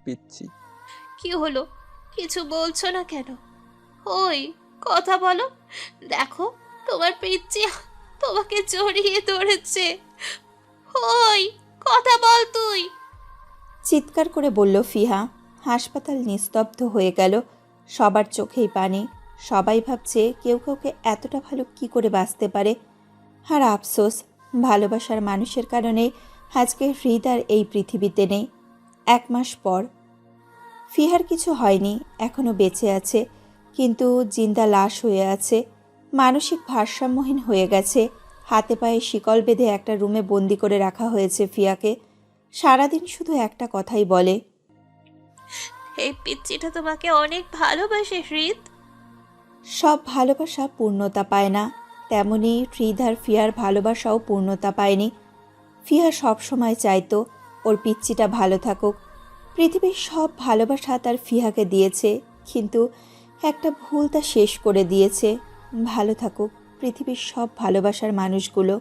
পিচ্ছি। কি হলো? কিছু বলছো না কেন? ওই কথা বলো। দেখো তোমার পিচ্চি তোমাকে জড়িয়ে ধরেছে। ওই কথা বল তুই। চিৎকার করে বলল ফিহা। হাসপাতাল নিস্তব্ধ হয়ে গেল, সবার চোখেই পানি। সবাই ভাবছে কেউ কাউকে এতটা ভালো কি করে বাঁচতে পারে। আর আফসোস, ভালোবাসার মানুষের কারণে আজকে হৃদ আর এই পৃথিবীতে নেই। 1 মাস পর ফিহার কিছু হয়নি, এখনও বেঁচে আছে, কিন্তু জিন্দা লাশ হয়ে আছে। মানসিক ভারসাম্যহীন হয়ে গেছে। হাতে পায়ে শিকল বেঁধে একটা রুমে বন্দি করে রাখা হয়েছে ফিয়াকে। সারাদিন শুধু একটা কথাই বলে, এই পিচ্চিটা তোমাকে অনেক ভালোবাসে হৃদ। সব ভালোবাসা পূর্ণতা পায় না, তেমনি হৃদ আর ফিয়ার ভালোবাসাও পূর্ণতা পায়নি। ফিহা সব সময় চাইতো ওর পিচ্চিটা ভালো থাকুক। পৃথিবীর সব ভালোবাসা তার ফিহাকে দিয়েছে, কিন্তু একটা ভুল তা শেষ করে দিয়েছে। ভালো থাকুক পৃথিবীর সব ভালোবাসার মানুষগুলো।